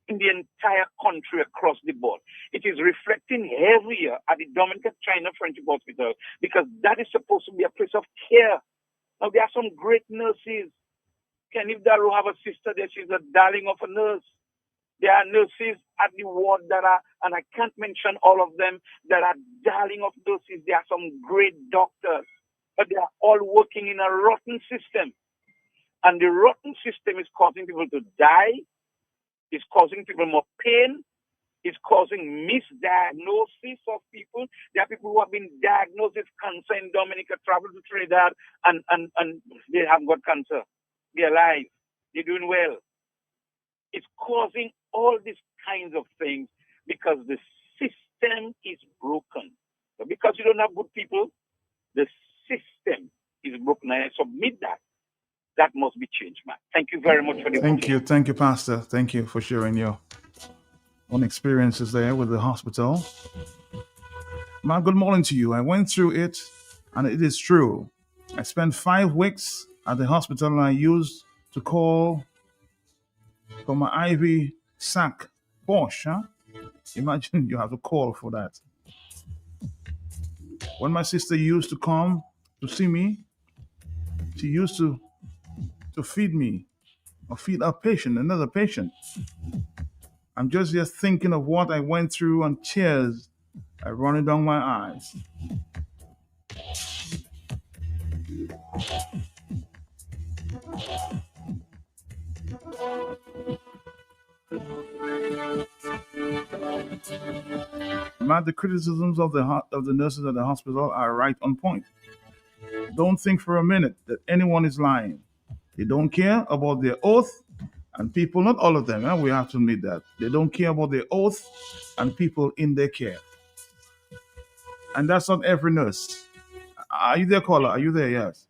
in the entire country across the board. It is reflecting heavier at the Dominican China Friendship Hospital, because that is supposed to be a place of care. Now, there are some great nurses. Kenneth Daru have a sister there. She's a darling of a nurse. There are nurses at the ward that are, and I can't mention all of them, that are darling of nurses. There are some great doctors. but they are all working in a rotten system. And the rotten system is causing people to die, it's causing people more pain, it's causing misdiagnosis of people. There are people who have been diagnosed with cancer in Dominica, travel to Trinidad, and they haven't got cancer. They're alive. They're doing well. It's causing all these kinds of things because the system is broken. But because you don't have good people, the system is broken. I submit that. That must be changed, man. Thank you very much for the Thank you, Pastor. Thank you for sharing your own experiences there with the hospital. Man, good morning to you. I went through it, and it is true. I spent 5 weeks at the hospital, and I used to call for my IV sac Porsche. Huh? Imagine you have to call for that. When my sister used to come to see me, she used to feed me or feed a patient, another patient. I'm just thinking of what I went through, and tears are running down my eyes. Man, the criticisms of the nurses at the hospital are right on point. Don't think for a minute that anyone is lying. They don't care about their oath, and people, not all of them, we have to admit that. They don't care about their oath and people in their care. And that's not every nurse. Are you there, caller? Are you there? Yes.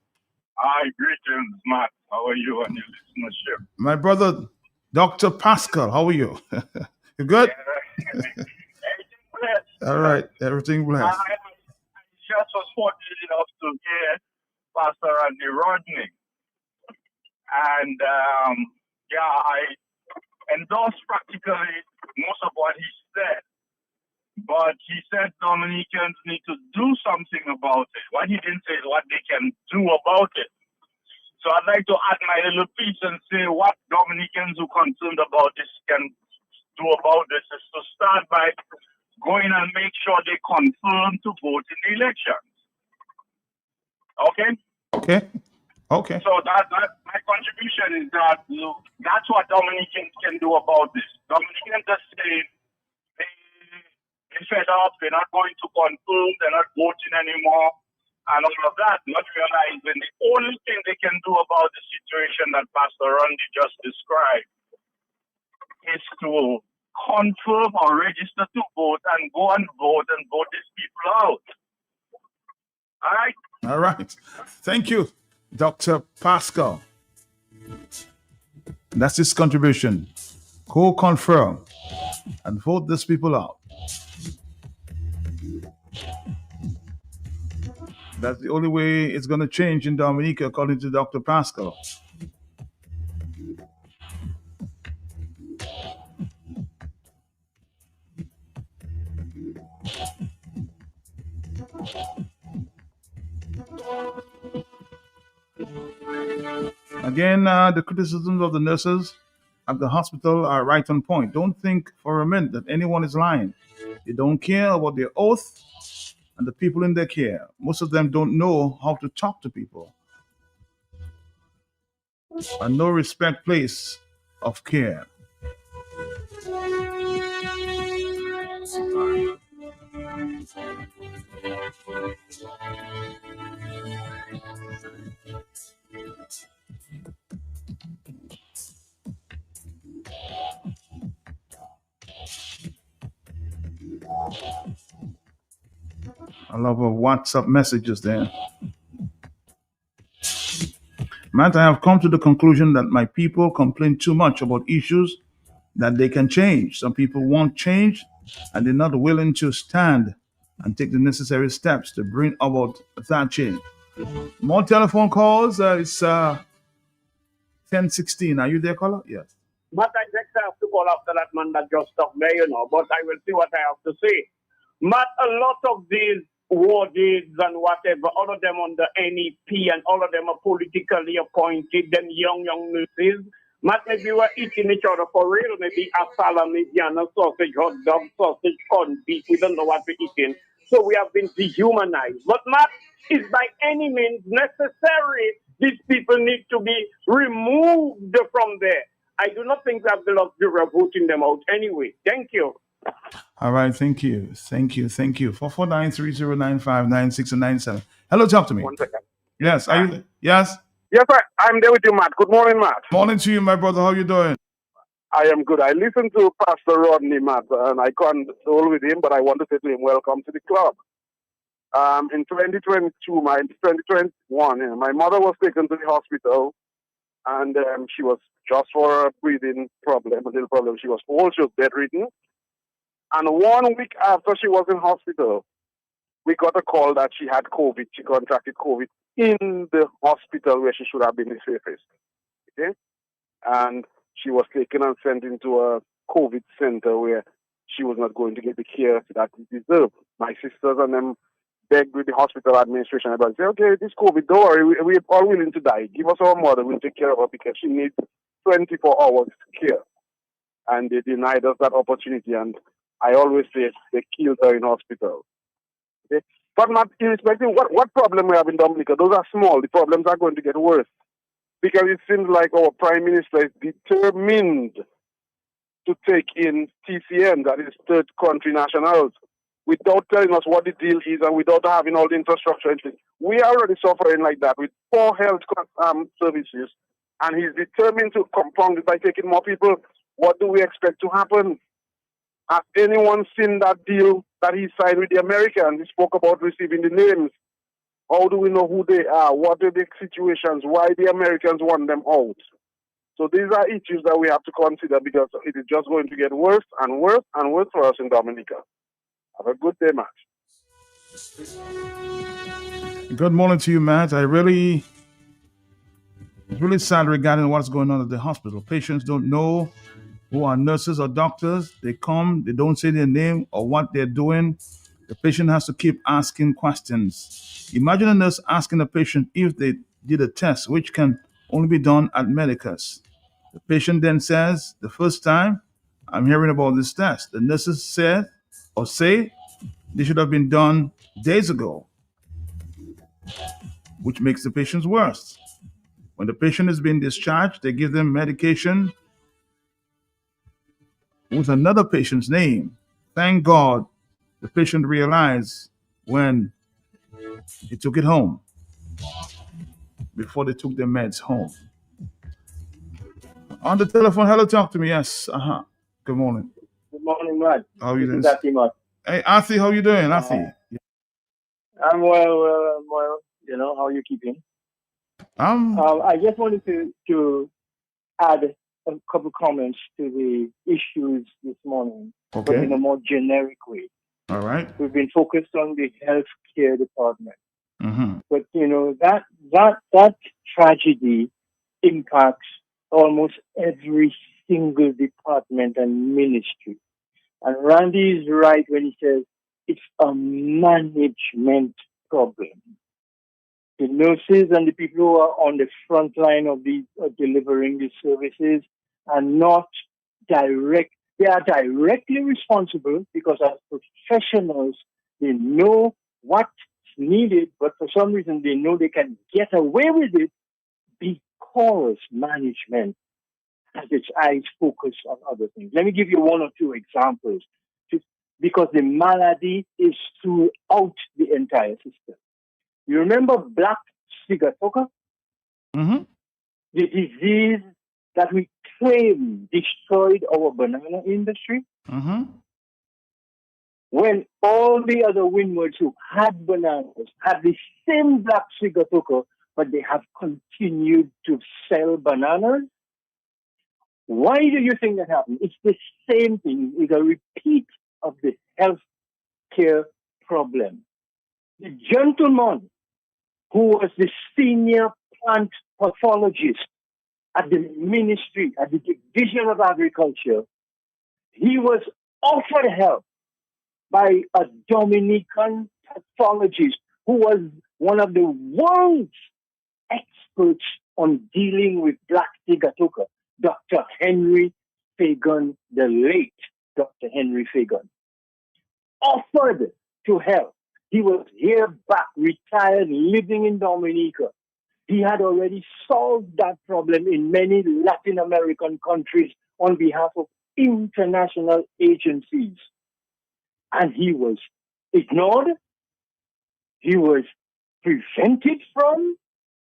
Hi, greetings, Matt. How are you and your listenership? My brother, Dr. Pascal, how are you? You good? All right, everything blessed. I just was fortunate enough to hear Pastor Randy Rodney. And I endorse practically most of what he said. But he said Dominicans need to do something about it. What he didn't say is what they can do about it. So I'd like to add my little piece and say what Dominicans who are concerned about this can do about this is to start by going and make sure they confirm to vote in the elections. Okay? Okay. So that my contribution is that that's what Dominicans can do about this. Dominicans are saying they're fed up, they're not going to confirm, they're not voting anymore, and all of that, not realizing the only thing they can do about the situation that Pastor Randy just described is to confirm or register to vote and go and vote these people out. All right? All right. Thank you, Dr. Pascal. That's his contribution. Go confirm and vote these people out. That's the only way it's going to change in Dominica, according to Dr. Pascal. Again, the criticisms of the nurses at the hospital are right on point. Don't think for a minute that anyone is lying. They don't care about their oath and the people in their care. Most of them don't know how to talk to people. A no respect place of care. I love our WhatsApp messages there. Matt, I have come to the conclusion that my people complain too much about issues that they can change. Some people want change and they're not willing to stand and take the necessary steps to bring about that change. More telephone calls. It's 10:16. Are you there, caller? Yes. But I just have to call after that man that just stopped there, but I will see what I have to say. But a lot of these wards and whatever, all of them on the NEP and all of them are politically appointed, them young nurses. But maybe we're eating each other for real, maybe a salami, a sausage, hot dog, sausage, corned beef, we don't know what we're eating. So we have been dehumanized. But Matt, is by any means necessary. These people need to be removed from there. I do not think we have the luxury of voting them out anyway. Thank you. All right, thank you. 44930959697. Hello, talk to me. 1 second. Yes, are you? Yes. Yes, sir. I'm there with you, Matt. Good morning, Matt. Morning to you, my brother. How you doing? I am good. I listened to Pastor Rodney, Matt, and I condole with him, but I want to say to him, welcome to the club. In 2021, my mother was taken to the hospital, and she was just for a breathing problem, a little problem. She was old, she was bedridden. And 1 week after she was in hospital, we got a call that she had COVID. She contracted COVID in the hospital where she should have been the safest. Okay? And she was taken and sent into a COVID center where she was not going to get the care that she deserved. My sisters and them begged with the hospital administration about say, okay, this COVID, don't worry, we're all willing to die. Give us our mother, we'll take care of her because she needs 24 hours care. And they denied us that opportunity. And I always say they killed her in hospital. Okay? But not irrespective what problem we have in Dominica, those are small. The problems are going to get worse. Because it seems like our Prime Minister is determined to take in TCN, that is third country nationals, without telling us what the deal is and without having all the infrastructure in place. We are already suffering like that with poor health services, and he's determined to compound it by taking more people. What do we expect to happen? Has anyone seen that deal that he signed with the Americans? He spoke about receiving the names. How do we know who they are? What are the situations? Why the Americans want them out? So these are issues that we have to consider because it is just going to get worse and worse and worse for us in Dominica. Have a good day, Matt. Good morning to you, Matt. It's really sad regarding what's going on at the hospital. Patients don't know who are nurses or doctors. They come, they don't say their name or what they're doing. The patient has to keep asking questions. Imagine a nurse asking a patient if they did a test, which can only be done at Medicus. The patient then says, the first time I'm hearing about this test, the nurses said or say they should have been done days ago, which makes the patients worse. When the patient is being discharged, they give them medication with another patient's name. Thank God the patient realized when he took it home, before they took their meds home. On the telephone, hello, talk to me. Yes. Good morning. Good morning, Matt. How are you doing? This is Ati, Matt. Hey, Athi, how you doing? Athi. I'm well. You know, how are you keeping? I just wanted to add a couple comments to the issues this morning, but Okay. in a more generic way. All right. We've been focused on the healthcare department, Mm-hmm. but you know that tragedy impacts almost every single department and ministry. And Randy is right when he says it's a management problem. The nurses and the people who are on the front line of these delivering these services are not direct. They are directly responsible because as professionals, they know what's needed, but for some reason they know they can get away with it because management has its eyes focused on other things. Let me give you one or two examples because the malady is throughout the entire system. You remember black sigatoka? Mm-hmm. The disease that we claim destroyed our banana industry? Mm-hmm. When all the other windwards who had bananas had the same black sigatoka, but they have continued to sell bananas? Why do you think that happened? It's the same thing. It's a repeat of the health care problem. The gentleman who was the senior plant pathologist at the ministry, at the Division of Agriculture, he was offered help by a Dominican pathologist who was one of the world's experts on dealing with black sigatoka, Dr. Henry Fagan, the late Dr. Henry Fagan, offered to help. He was here back, retired, living in Dominica. He had already solved that problem in many Latin American countries on behalf of international agencies. And he was ignored. He was prevented from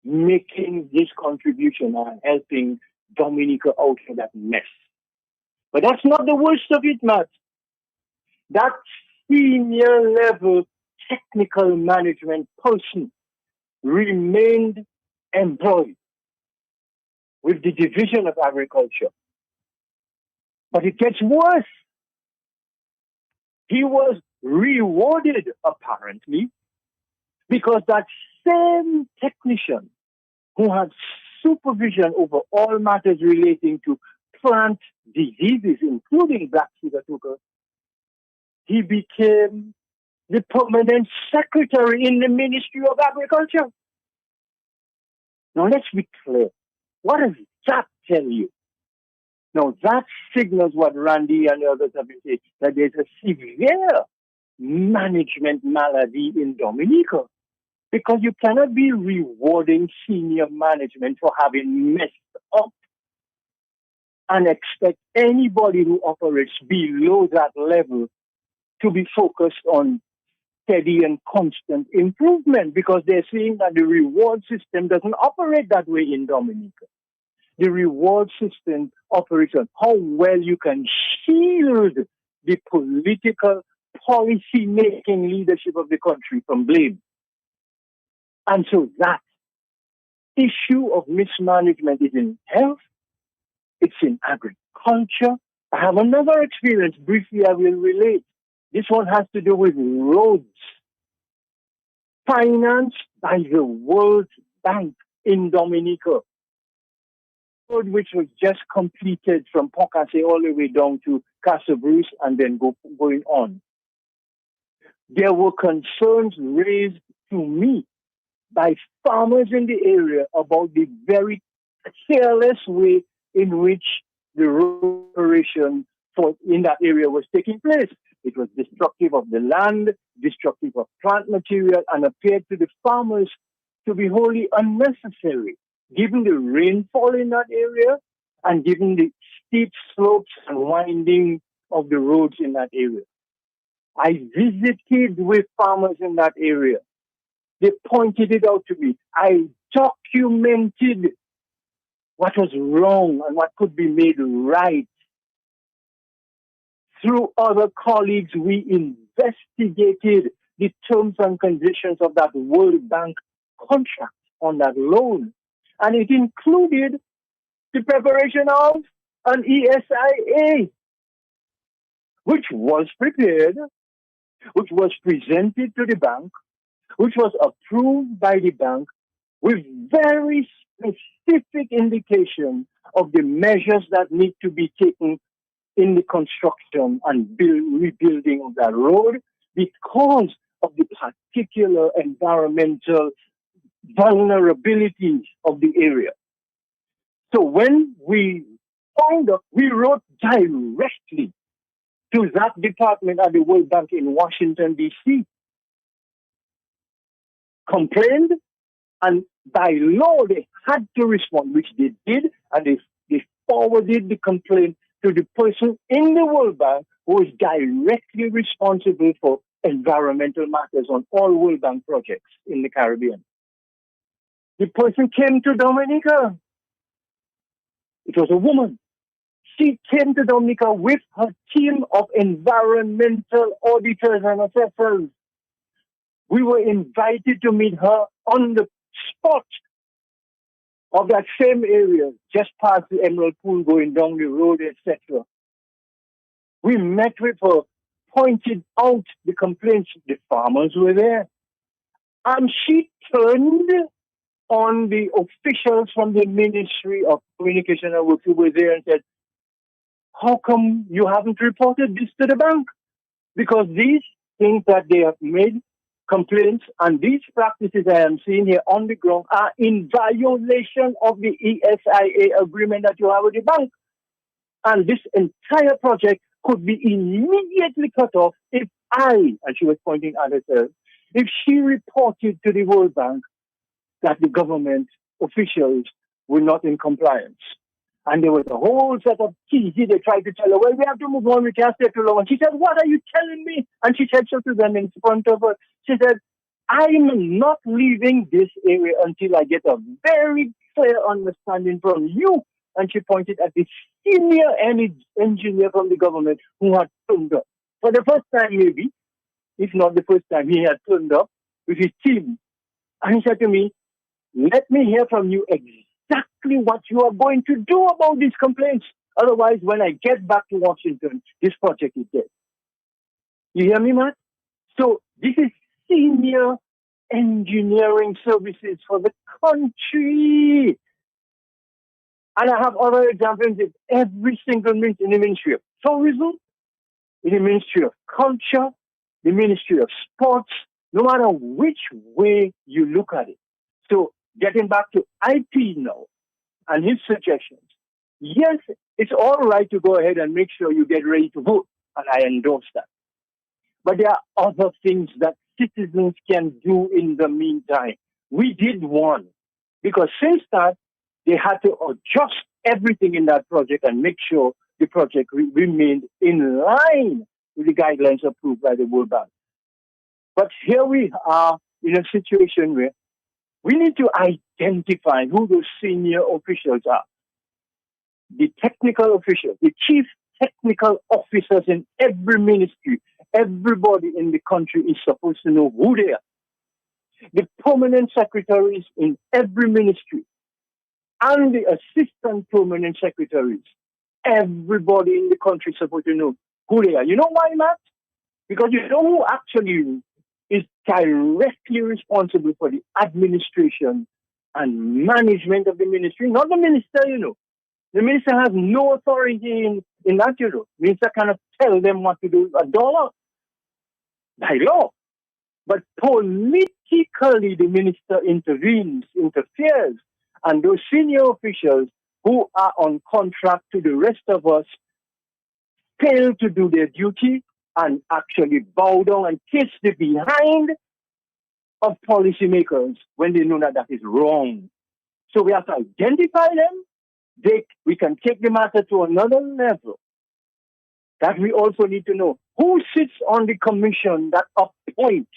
making his contribution and helping Dominica out of that mess. But that's not the worst of it, Matt. That senior level technical management person remained employed with the Division of Agriculture. But it gets worse. He was rewarded, apparently, because that same technician who had supervision over all matters relating to plant diseases, including black fever tuber, he became the permanent secretary in the Ministry of Agriculture. Now let's be clear. What does that tell you? Now that signals what Randy and the others have been saying, that there's a severe management malady in Dominica. Because you cannot be rewarding senior management for having messed up and expect anybody who operates below that level to be focused on steady and constant improvement, because they're seeing that the reward system doesn't operate that way in Dominica. The reward system operates on how well you can shield the political policy-making leadership of the country from blame. And so that issue of mismanagement is in health, it's in agriculture. I have another experience, briefly I will relate. This one has to do with roads, financed by the World Bank in Dominica. Road which was just completed from Pocase all the way down to Casa Bruce and then going on. There were concerns raised to me by farmers in the area about the very careless way in which the road operation in that area was taking place. It was destructive of the land, destructive of plant material, and appeared to the farmers to be wholly unnecessary, given the rainfall in that area and given the steep slopes and winding of the roads in that area. I visited with farmers in that area. They pointed it out to me. I documented what was wrong and what could be made right. Through other colleagues, we investigated the terms and conditions of that World Bank contract on that loan. And it included the preparation of an ESIA, which was prepared, which was presented to the bank, which was approved by the bank with very specific indication of the measures that need to be taken in the construction and rebuilding of that road because of the particular environmental vulnerabilities of the area. So when we found out, we wrote directly to that department at the World Bank in Washington, D.C., complained, and by law they had to respond, which they did, and they forwarded the complaint to the person in the World Bank who is directly responsible for environmental matters on all World Bank projects in the Caribbean. The person came to Dominica. It was a woman. She came to Dominica with her team of environmental auditors and assessors. We were invited to meet her on the spot of that same area, just past the Emerald Pool, going down the road, etc. We met with her, pointed out the complaints. The farmers were there. And she turned on the officials from the Ministry of Communication and Works who were there and said, how come you haven't reported this to the bank? Because these things that they have made complaints and these practices I am seeing here on the ground are in violation of the ESIA agreement that you have with the bank. And this entire project could be immediately cut off if and she was pointing at herself, if she reported to the World Bank that the government officials were not in compliance. And there was a whole set of teasing. They tried to tell her, well, we have to move on, we can't stay too long. And she said, what are you telling me? And she said so to them in front of her. She said, I'm not leaving this area until I get a very clear understanding from you. And she pointed at the senior engineer from the government who had turned up. For the first time, maybe, if not the first time, he had turned up with his team. And he said to me, let me hear from you exactly what you are going to do about these complaints. Otherwise, when I get back to Washington, this project is dead. You hear me, Matt? So this is senior engineering services for the country. And I have other examples in every single ministry, in the Ministry of Tourism, in the Ministry of Culture, the Ministry of Sports, no matter which way you look at it. So getting back to IP now and his suggestions, yes, it's all right to go ahead and make sure you get ready to vote, and I endorse that. But there are other things that citizens can do in the meantime. We did one, because since that, they had to adjust everything in that project and make sure the project remained in line with the guidelines approved by the World Bank. But here we are in a situation where we need to identify who those senior officials are. The technical officials, the chief technical officers in every ministry, everybody in the country is supposed to know who they are. The permanent secretaries in every ministry and the assistant permanent secretaries, everybody in the country is supposed to know who they are. You know why, Matt? Because you know who actually is directly responsible for the administration and management of the ministry, not the minister, you know. The minister has no authority in that, you know. The minister cannot tell them what to do $1 by law. But politically, the minister interferes, and those senior officials who are on contract to the rest of us fail to do their duty and actually bow down and kiss the behind of policymakers when they know that that is wrong. So we have to identify them. We can take the matter to another level. That we also need to know who sits on the commission that appoints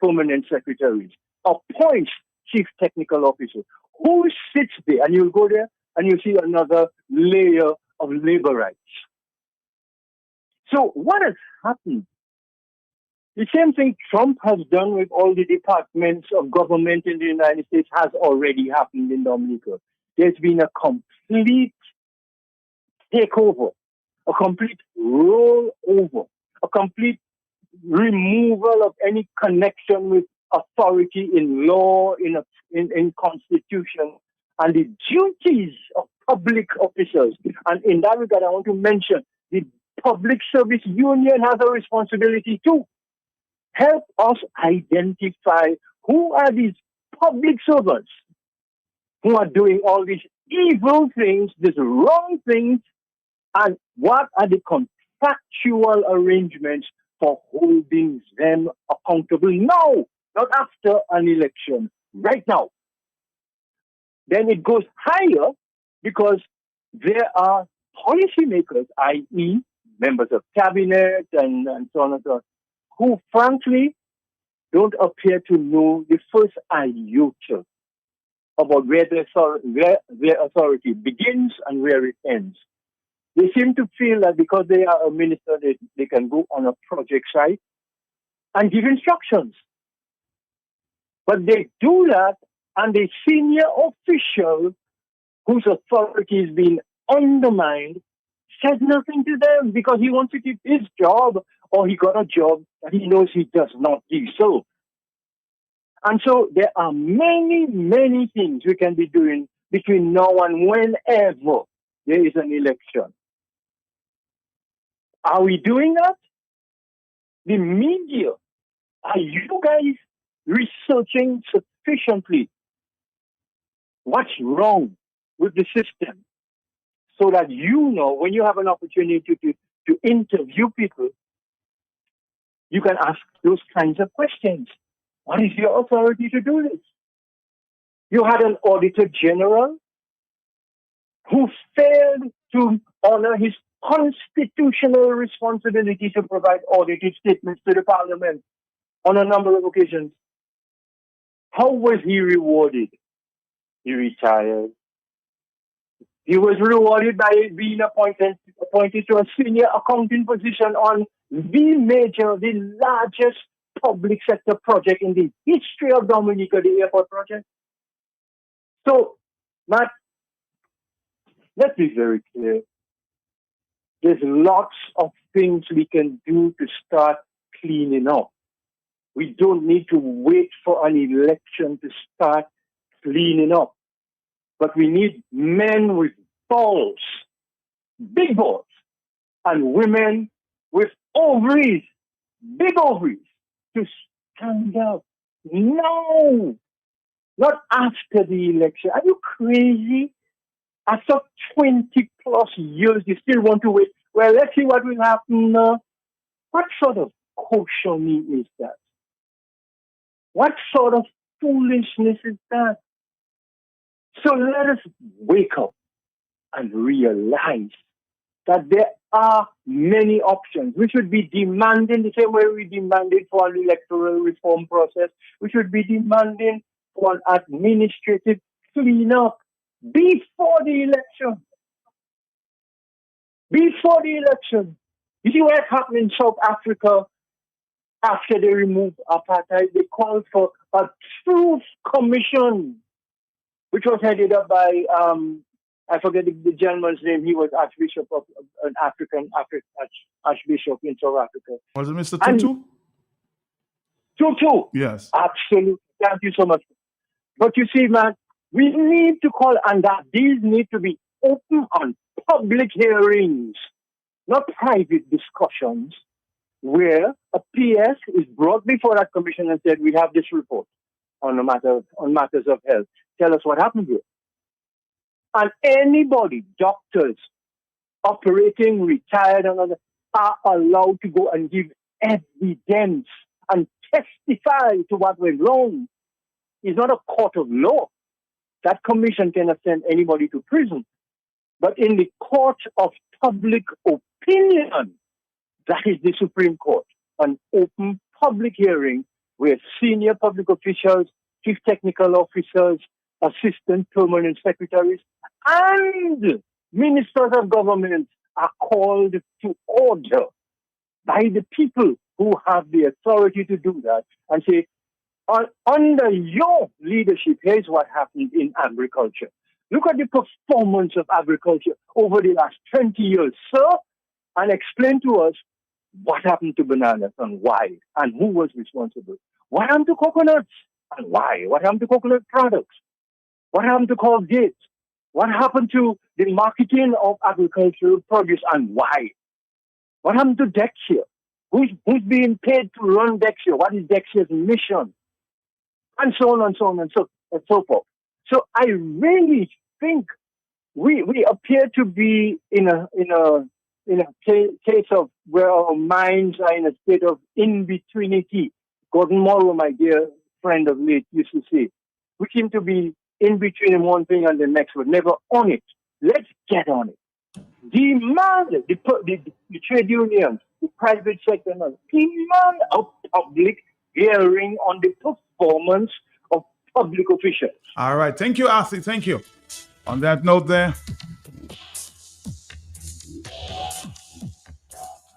permanent secretaries, appoints chief technical officers. Who sits there? And you'll go there and you'll see another layer of labor rights. So what has happened? The same thing Trump has done with all the departments of government in the United States has already happened in Dominica. There's been a complete takeover, a complete rollover, a complete removal of any connection with authority in law, in constitution, and the duties of public officers. And in that regard, I want to mention the Public Service Union has a responsibility too. Help us identify who are these public servants who are doing all these evil things, these wrong things, and what are the contractual arrangements for holding them accountable now, not after an election, right now. Then it goes higher because there are policymakers, i.e., members of cabinet and so on and so on, who frankly don't appear to know the first iota about where their authority begins and where it ends. They seem to feel that because they are a minister, they can go on a project site and give instructions. But they do that, and the senior official whose authority is being undermined says nothing to them because he wants to keep his job, or he got a job that he knows he does not deserve. And so there are many, many things we can be doing between now and whenever there is an election. Are we doing that? The media, are you guys researching sufficiently what's wrong with the system so that you know when you have an opportunity to interview people, you can ask those kinds of questions? What is your authority to do this? You had an Auditor General who failed to honor his constitutional responsibility to provide audited statements to the Parliament on a number of occasions. How was he rewarded? He retired. He was rewarded by being appointed to a senior accounting position on the largest public sector project in the history of Dominica, the airport project. So, Matt, let's be very clear. There's lots of things we can do to start cleaning up. We don't need to wait for an election to start cleaning up. But we need men with balls, big balls, and women with ovaries, big ovaries, to stand up. No, not after the election. Are you crazy? After 20 plus years, you still want to wait? Well, let's see what will happen. What sort of cautioning is that? What sort of foolishness is that? So let us wake up and realize that there are many options. We should be demanding the same way we demanded for an electoral reform process. We should be demanding for an administrative cleanup before the election. Before the election. You see what happened in South Africa after they removed apartheid? They called for a truth commission, which was headed up by, I forget the gentleman's name. He was Archbishop of an African Archbishop in South Africa. Was it Mr. Tutu? Tutu. Yes. Absolutely. Thank you so much. But you see, man, we need to call, and that these need to be open on public hearings, not private discussions, where a PS is brought before that commission and said, we have this report on matters of health. Tell us what happened here. And anybody, doctors, operating, retired, and others, are allowed to go and give evidence and testify to what went wrong. It's not a court of law. That commission cannot send anybody to prison. But in the court of public opinion, that is the Supreme Court, an open public hearing where senior public officials, chief technical officers, assistant permanent secretaries, and ministers of government are called to order by the people who have the authority to do that and say, under your leadership, here's what happened in agriculture. Look at the performance of agriculture over the last 20 years, sir, and explain to us what happened to bananas and why, and who was responsible. What happened to coconuts and why? What happened to coconut products? What happened to Colgate? What happened to the marketing of agricultural produce and why? What happened to Dexia? Who's being paid to run Dexia? What is Dexia's mission? And so on and so on and so forth. So I really think we appear to be in a case of where our minds are in a state of in-betweenity. Gordon Morrow, my dear friend of late, used to say, we seem to be in between one thing and the next, but never on it. Let's get on it. Demand the trade unions, the private sector, demand a public hearing on the performance of public officials. All right. Thank you, Arthur. Thank you. On that note there,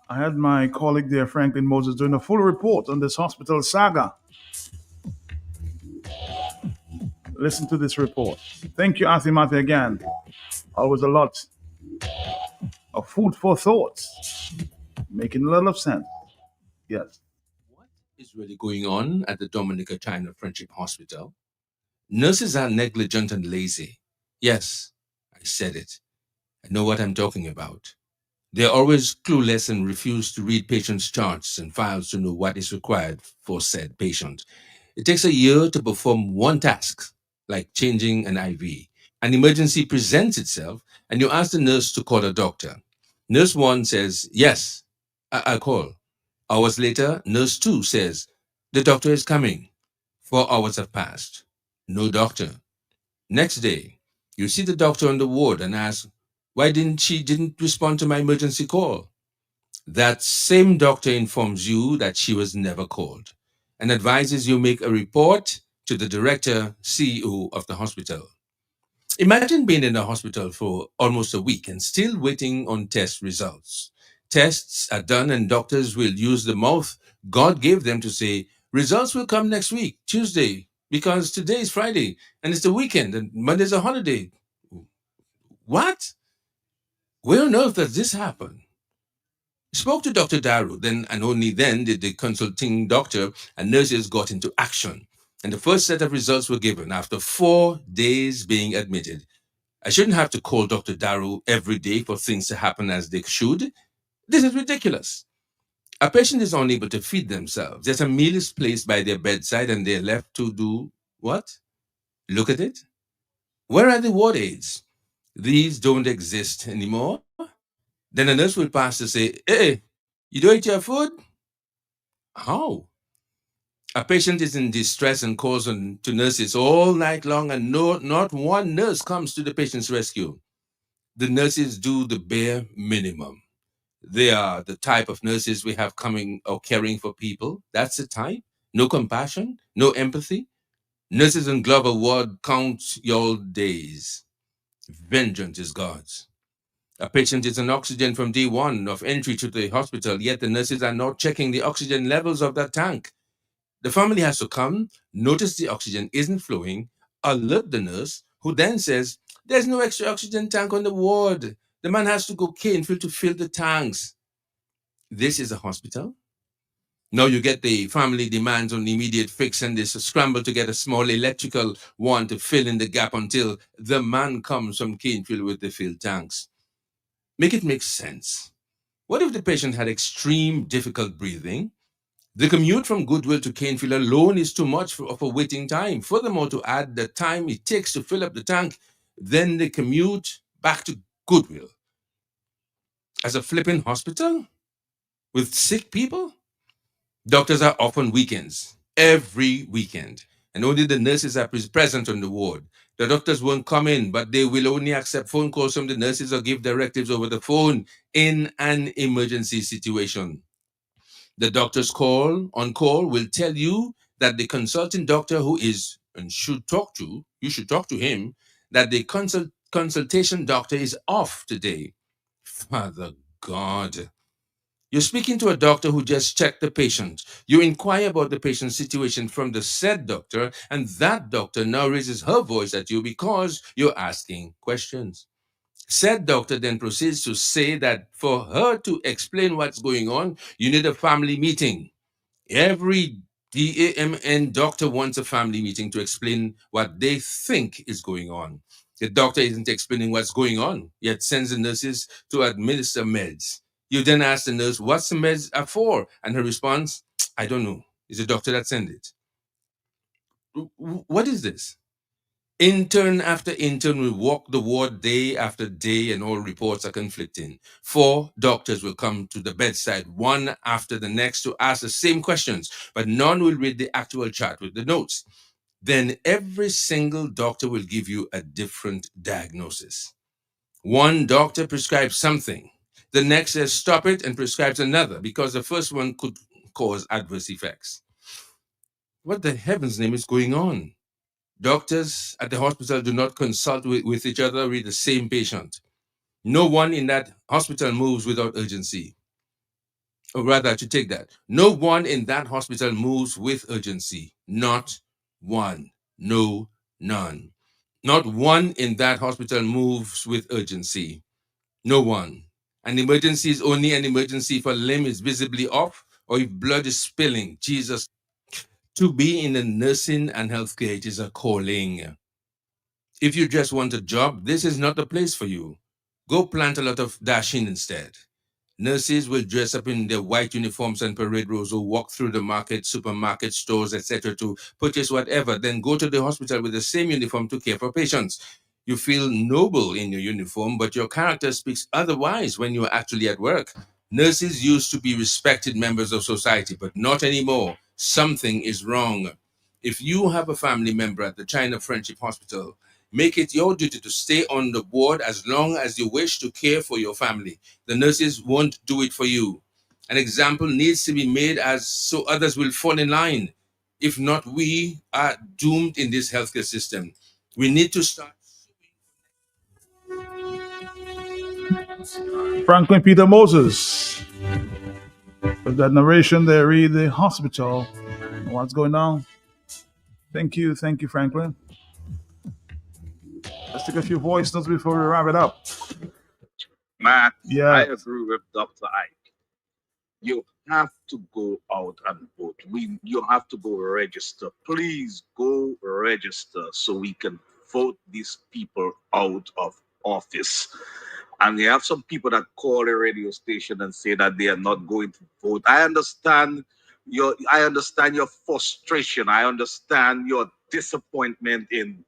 I had my colleague there, Franklin Moses, doing a full report on this hospital saga. Listen to this report. Thank you, Arthur Matthew, again. Always a lot of food for thought. Making a lot of sense. Yes. Is really going on at the Dominica China Friendship Hospital? Nurses are negligent and lazy. Yes, I said it. I know what I'm talking about. They're always clueless and refuse to read patients' charts and files to know what is required for said patient. It takes a year to perform one task, like changing an IV. An emergency presents itself, and you ask the nurse to call a doctor. Nurse 1 says, yes, I'll call. Hours later, nurse 2 says, the doctor is coming. 4 hours have passed. No doctor. Next day, you see the doctor on the ward and ask, why didn't respond to my emergency call? That same doctor informs you that she was never called and advises you make a report to the director, CEO of the hospital. Imagine being in a hospital for almost a week and still waiting on test results. Tests are done and doctors will use the mouth God gave them to say, results will come next week, Tuesday, because today is Friday and it's the weekend and Monday's a holiday. What? Where on earth does this happen? Spoke to Dr. Daru, then and only then did the consulting doctor and nurses got into action. And the first set of results were given after 4 days being admitted. I shouldn't have to call Dr. Daru every day for things to happen as they should. This is ridiculous. A patient is unable to feed themselves. Yet a meal is placed by their bedside and they're left to do what? Look at it. Where are the ward aides? These don't exist anymore. Then a nurse will pass to say, hey, you don't eat your food? How? A patient is in distress and calls on to nurses all night long and not one nurse comes to the patient's rescue. The nurses do the bare minimum. They are the type of nurses we have coming or caring for people. That's the type. No compassion, no empathy. Nurses in Glover Ward count your days. Vengeance is God's. A patient is on oxygen from day one of entry to the hospital, yet the nurses are not checking the oxygen levels of that tank. The family has to come, notice the oxygen isn't flowing, alert the nurse, who then says, there's no extra oxygen tank on the ward. The man has to go Canefield to fill the tanks. This is a hospital. Now you get the family demands on immediate fix and there's a scramble to get a small electrical one to fill in the gap until the man comes from Canefield with the filled tanks. Make it make sense. What if the patient had extreme difficult breathing? The commute from Goodwill to Canefield alone is too much of a waiting time. Furthermore, to add the time it takes to fill up the tank, then the commute back to Goodwill. As a flipping hospital with sick people? Doctors are off on weekends, every weekend, and only the nurses are present on the ward. The doctors won't come in, but they will only accept phone calls from the nurses or give directives over the phone in an emergency situation. The doctor's on call will tell you that the consulting doctor who is and you should talk to him, that the consultation doctor is off today. Father God. You're speaking to a doctor who just checked the patient. You inquire about the patient's situation from the said doctor, and that doctor now raises her voice at you because you're asking questions. Said doctor then proceeds to say that for her to explain what's going on, you need a family meeting. Every DAMN doctor wants a family meeting to explain what they think is going on. The doctor isn't explaining what's going on, yet sends the nurses to administer meds. You then ask the nurse, what's the meds are for? And her response, I don't know. It's the doctor that sent it. What is this? Intern after intern will walk the ward day after day and all reports are conflicting. 4 doctors will come to the bedside, one after the next, to ask the same questions, but none will read the actual chart with the notes. Then every single doctor will give you a different diagnosis. One doctor prescribes something. The next says stop it and prescribes another because the first one could cause adverse effects. What the heavens name is going on? Doctors at the hospital do not consult with each other with the same patient. No one in that hospital moves without urgency. Or rather, to take that, no one in that hospital moves with urgency. Not one. No, none. Not one in that hospital moves with urgency. No one. An emergency is only an emergency if a limb is visibly off or if blood is spilling. Jesus. To be in the nursing and healthcare, it is a calling. If you just want a job, this is not the place for you. Go plant a lot of dashing instead. Nurses will dress up in their white uniforms and parade rows or walk through the market, supermarket, stores, etc. to purchase whatever, then go to the hospital with the same uniform to care for patients. You feel noble in your uniform, but your character speaks otherwise when you're actually at work. Nurses used to be respected members of society, but not anymore. Something is wrong. If you have a family member at the China Friendship Hospital, make it your duty to stay on the ward as long as you wish to care for your family. The nurses won't do it for you. An example needs to be made as so others will fall in line. If not, we are doomed in this healthcare system. We need to start. Franklin Peter Moses. With that narration there, read the hospital. What's going on? Thank you, Franklin. Let's take a few voice notes before we wrap it up. Matt, Yeah. I agree with Dr. Ike. You have to go out and vote. You have to go register. Please go register so we can vote these people out of office. And you have some people that call a radio station and say that they are not going to vote. I understand your frustration. I understand your disappointment in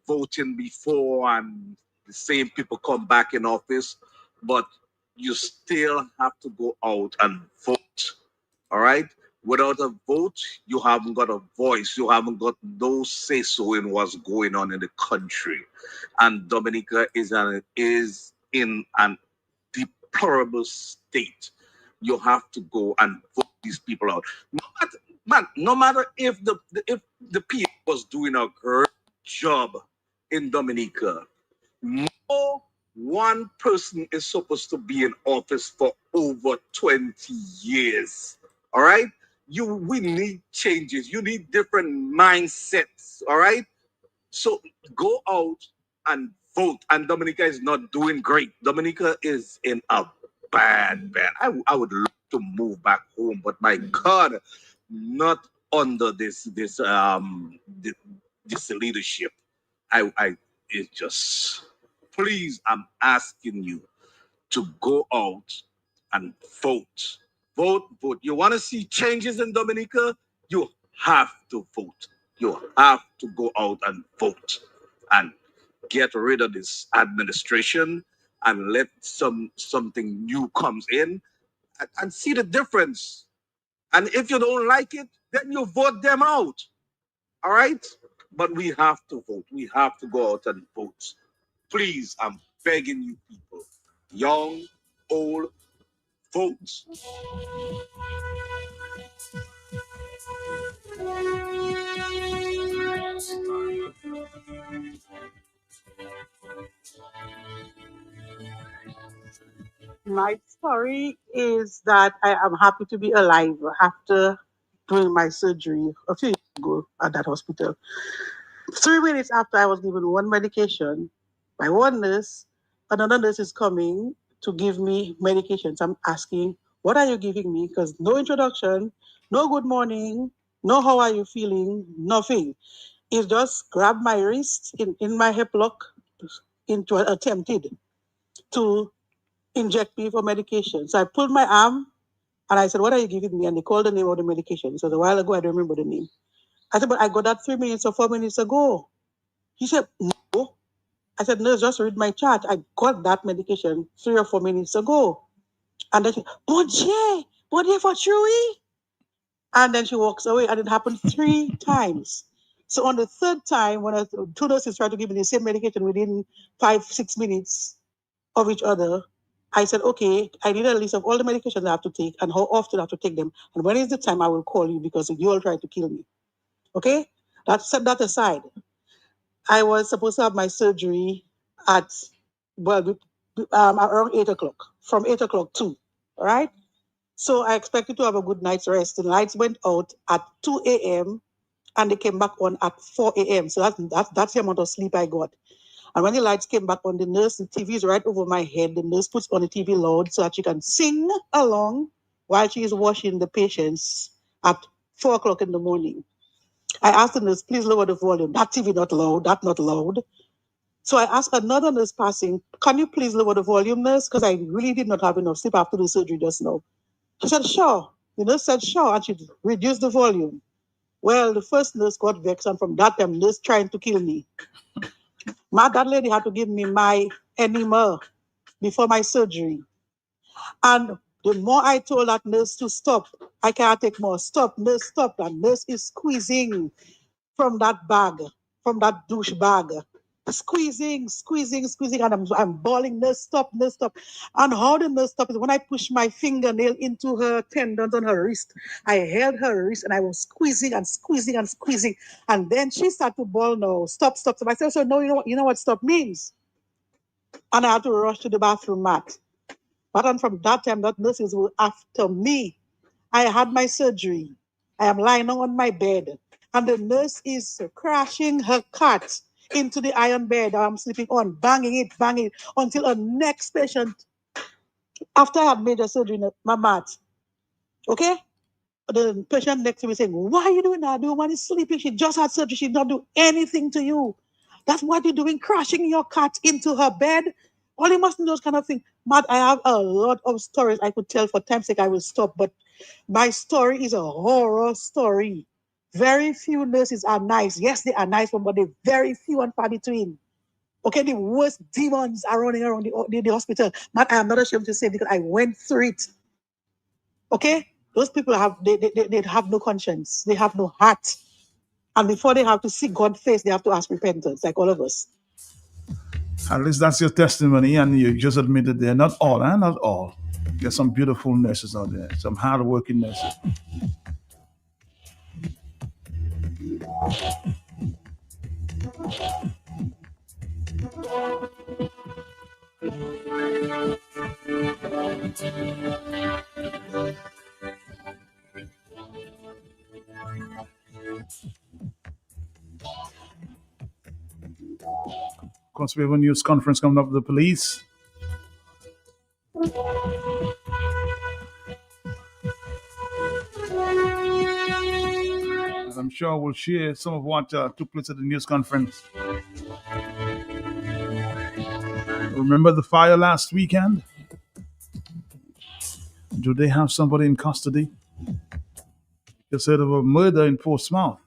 voting before and the same people come back in office, but you still have to go out and vote. All right? Without a vote, you haven't got a voice. You haven't got no say-so in what's going on in the country. And Dominica is in an deplorable state. You have to go and vote these people out. No matter if the people was doing a great job in Dominica, no one person is supposed to be in office for over 20 years. All right? We need changes. You need different mindsets. All right? So go out and vote. And Dominica is not doing great. Dominica is in a bad. I would love to move back home, but my God, not under this leadership. It's just, please, I'm asking you to go out and vote. Vote. You want to see changes in Dominica? You have to vote. You have to go out and vote and get rid of this administration and let something new comes in and see the difference. And if you don't like it, then you vote them out. All right? But we have to vote. We have to go out and vote. Please, I'm begging you people, young, old, vote. My story is that I am happy to be alive after doing my surgery a few years ago at that hospital. 3 minutes after I was given one medication by one nurse, another nurse is coming to give me medications. I'm asking, what are you giving me? Because no introduction, no good morning, no how are you feeling, nothing. He just grabbed my wrist in my hip lock into attempted to inject me for medication. So I pulled my arm and I said, what are you giving me? And they called the name of the medication. So a while ago, I don't remember the name. I said, but I got that 3 minutes or 4 minutes ago. He said, no. I said, no, just read my chart. I got that medication 3 or 4 minutes ago. And then she, but for true. And then she walks away. And it happened 3 times. So on the 3rd time, when 2 nurses tried to give me the same medication within 5-6 minutes of each other, I said, okay, I need a list of all the medications I have to take and how often I have to take them. And when is the time I will call you because you all tried to kill me. Okay? Set that aside. I was supposed to have my surgery at, around 8 o'clock, from 8 o'clock to, all right? So I expected to have a good night's rest. The lights went out at 2 a.m. and they came back on at 4 a.m. So that's the amount of sleep I got. And when the lights came back on, the TV is right over my head. The nurse puts on the TV loud so that she can sing along while she is washing the patients at 4 o'clock in the morning. I asked the nurse, please lower the volume. That TV not loud, that not loud. So I asked another nurse passing, can you please lower the volume, nurse? Because I really did not have enough sleep after the surgery just now. She said, sure. The nurse said, sure, and she reduced the volume. Well, the first nurse got vexed, and from that time, nurse trying to kill me. That lady had to give me my enema before my surgery. And the more I told that nurse to stop, I can't take more. Stop, nurse, stop. And nurse is squeezing from that bag, from that douche bag. Squeezing, and I'm bawling, nurse stop. And how the nurse stop is when I push my fingernail into her tendons on her wrist. I held her wrist and I was squeezing. And then she started to bawl, no, stop. So I said, so no, you know what stop means? And I had to rush to the bathroom mat. But and from that time, that nurses were after me. I had my surgery. I am lying on my bed. And the nurse is crashing her cot into the iron bed I'm sleeping on, banging it, until a next patient, after I had major surgery in my mat, okay? The patient next to me saying, why are you doing that? The woman is sleeping. She just had surgery. She did not do anything to you. That's what you're doing, crashing your cat into her bed. All you must know those kind of things. Matt, I have a lot of stories I could tell. For time's sake, I will stop. But my story is a horror story. Very few nurses are nice. Yes, they are nice, but they're very few and far between. Okay, the worst demons are running around the hospital. Matt, I am not ashamed to say because I went through it. Okay? Those people they have no conscience. They have no heart. And before they have to see God's face, they have to ask repentance, like all of us. At least that's your testimony, and you just admitted there. Not all, huh? Not all. There's some beautiful nurses out there, some hard-working nurses. Of course, we have a news conference coming up with the police. And I'm sure we'll share some of what took place at the news conference. Remember the fire last weekend? Do they have somebody in custody? They said of a murder in Portsmouth.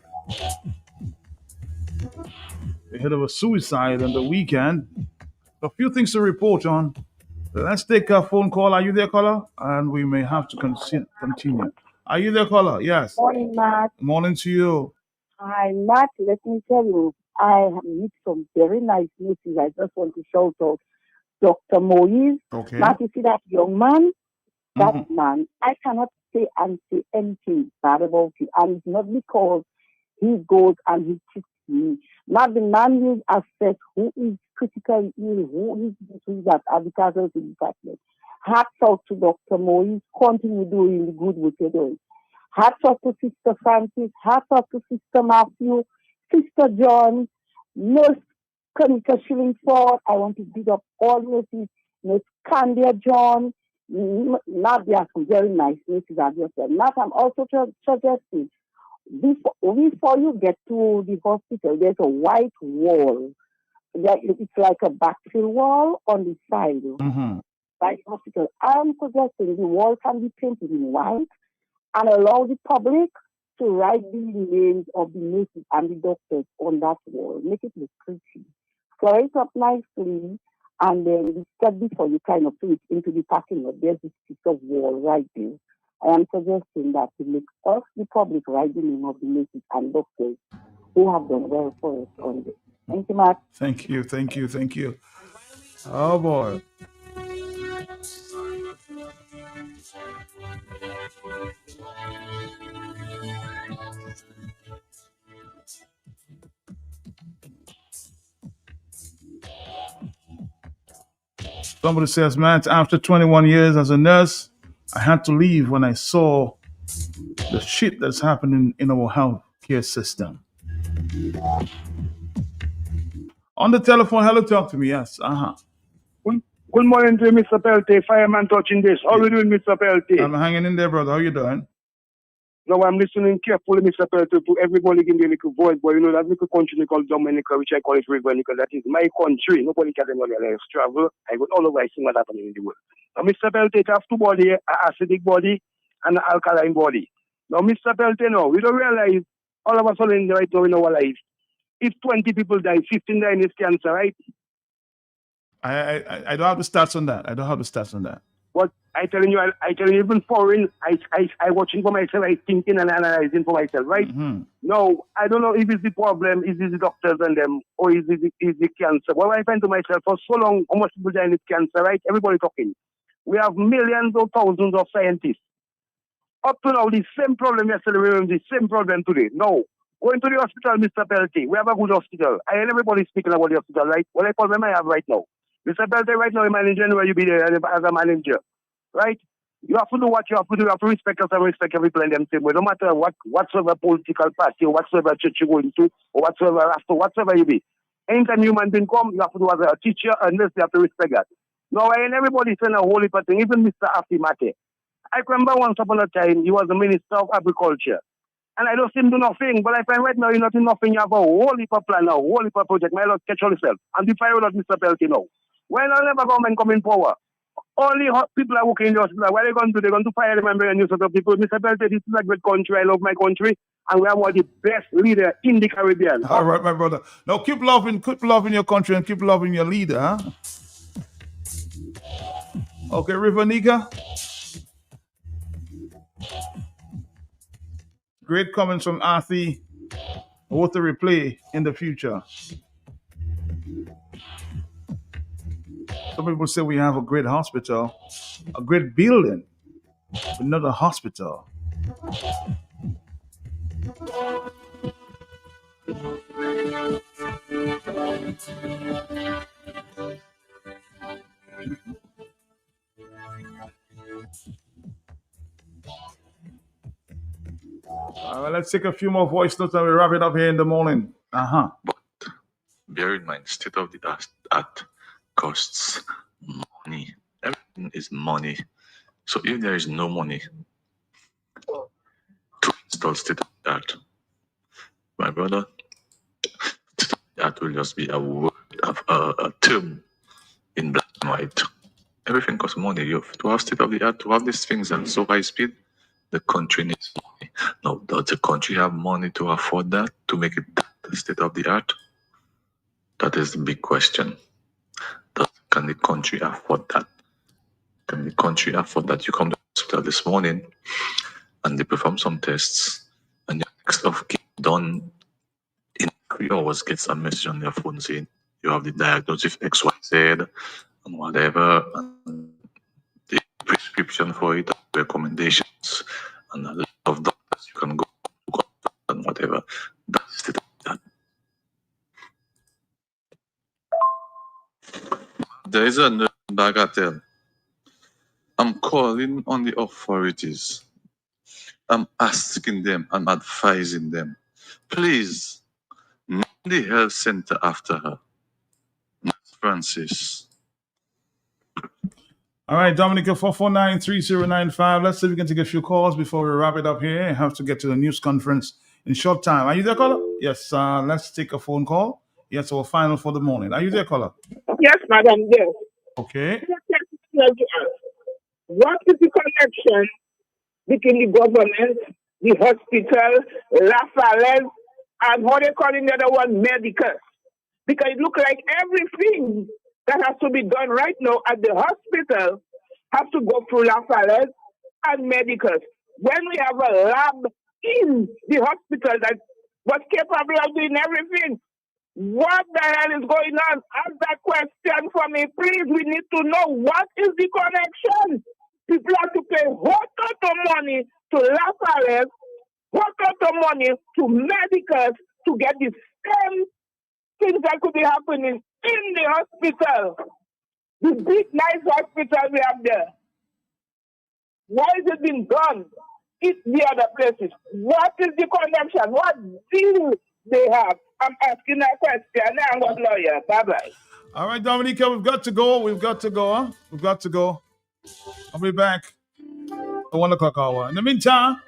They heard of a suicide on the weekend. A few things to report on. Let's take a phone call. Are you there, caller? And we may have to continue. Are you there, caller? Yes. Morning, Matt. Morning to you. Hi, Matt. Let me tell you, I have met some very nice nurses. I just want to shout out Dr. Moise. Okay. Matt, you see that young man? That man, I cannot say anything bad about him. And it's not because he goes and he treats me. Not the man will assess who is critically ill, who is this, who is that, at the casualty department. Hats off to Dr. Moise. Continue doing the good work you're doing. Hats off to Sister Francis. Hats off to Sister Matthew, Sister John, Nurse Kanika Shillingford. I want to big up all nurses. Nurse Candia John. Nadia, some very nice nurses, as you said. Matt, I'm also suggesting, before you get to the hospital, there's a white wall. It's like a backfill wall on the side. By the hospital. I'm suggesting the wall can be painted in white and allow the public to write the names of the nurses and the doctors on that wall. Make it look pretty. Color it up nicely, and then the step before you kind of put it into the parking lot, there's this piece of wall right there. I am suggesting that to make us, the public, write the name of the nurses and doctors who have done well for us on this. Thank you, Matt. Thank you. Oh, boy. Somebody says, Matt, after 21 years as a nurse, I had to leave when I saw the shit that's happening in our health care system. On the telephone, hello, talk to me. Yes. Good morning to you, Mr. Pelty. Fireman touching this. How are you doing, Mr. Pelty? I'm hanging in there, brother. How you doing? No, I'm listening carefully, Mr. Pelty, to everybody give me a little voice, but you know that little country called Dominica, which I call it Rivernica, that is my country. Nobody can tell me I travel. I go all over, I see what's happening in the world. Now, Mr. Pelty, I have two bodies, an acidic body and an alkaline body. Now, Mr. Pelty, no, we don't realize all of a sudden right now in our life, if 20 people die, 15 die in this cancer, right? I don't have the stats on that. But I telling you, even foreign, I watching for myself, I thinking and analyzing for myself, right? No, I don't know if it's the problem, is it the doctors and them, or is the cancer. Well, I find to myself, for so long, how much people die with cancer, right? Everybody talking. We have millions or thousands of scientists. Up to now, the same problem yesterday, we have the same problem today. No. Going to the hospital, Mr. Pelty. We have a good hospital. I hear everybody speaking about the hospital, right? What problem I have right now. Mr. Pelty, right now, you're managing where you be there as a manager, right? You have to do what you have to do. You have to respect us and respect every plan them same way. No matter whatsoever political party or whatsoever church you're going to or whatsoever you be. Anytime human being come, you have to do as a teacher and this, you have to respect that. Now, I ain't everybody saying a holy thing, even Mr. Afi Mate. I remember once upon a time, he was the Minister of Agriculture. And I don't see him do nothing, but I find right now you're not doing nothing. You have a whole heap of plan now, whole heap of project. My Lord, catch yourself. And the fire not Mr. Pelty now. When I'll never government come in power, only hot people are working in the hospital. What are they going to do? They're going to fire them and bring a new set of people. Mr. Pelty, this is a great country. I love my country. And we are one of the best leaders in the Caribbean. All right, my brother. Now keep loving your country and keep loving your leader, huh? Okay, River Nika. Great comments from Arthi. What to replay in the future. Some people say we have a great hospital, a great building, but not a hospital. All right, let's take a few more voice notes and we wrap it up here in the morning. But bear in mind, state of the art costs money. Everything is money. So if there is no money to install state of the art, my brother, state of the art will just be a word of a term in black and white. Everything costs money. You have to have state of the art, to have these things and so high speed. The country needs money. Now, does the country have money to afford that, to make it the state of the art? That is the big question. Can the country afford that? Can the country afford that? You come to the hospital this morning and they perform some tests and your next of kin done in 3 hours gets a message on your phone saying you have the diagnosis XYZ and whatever, and the prescription for it, recommendations, and a lot of doctors you can go and whatever. That's the that. There is a bagatelle. I'm calling on the authorities. I'm asking them, I'm advising them. Please, name the health center after her. Miss Francis. All right, Dominica, 449-3095. Let's see if we can take a few calls before we wrap it up here. I have to get to the news conference in short time. Are you there, caller? Yes, let's take a phone call. Yes, our final for the morning. Are you there, caller? Yes, madam, yes. Okay. What is the connection between the government, the hospital, Lafayette, and what they call in the other one, medical? Because it looks like everything that has to be done right now at the hospital has to go through Lafayette and medicals. When we have a lab in the hospital that was capable of doing everything, what the hell is going on? Ask that question for me, please. We need to know what is the connection. People have to pay whole lot of money to Lafayette, whole lot of money to medicals to get the same things that could be happening in the hospital. The big, nice hospital we have there. Why is it being done in the other places? What is the connection? What deal they have? I'm asking that question. I'm not lawyer. Bye-bye. All right, Dominica, we've got to go. We've got to go. I'll be back at 1 o'clock hour. In the meantime,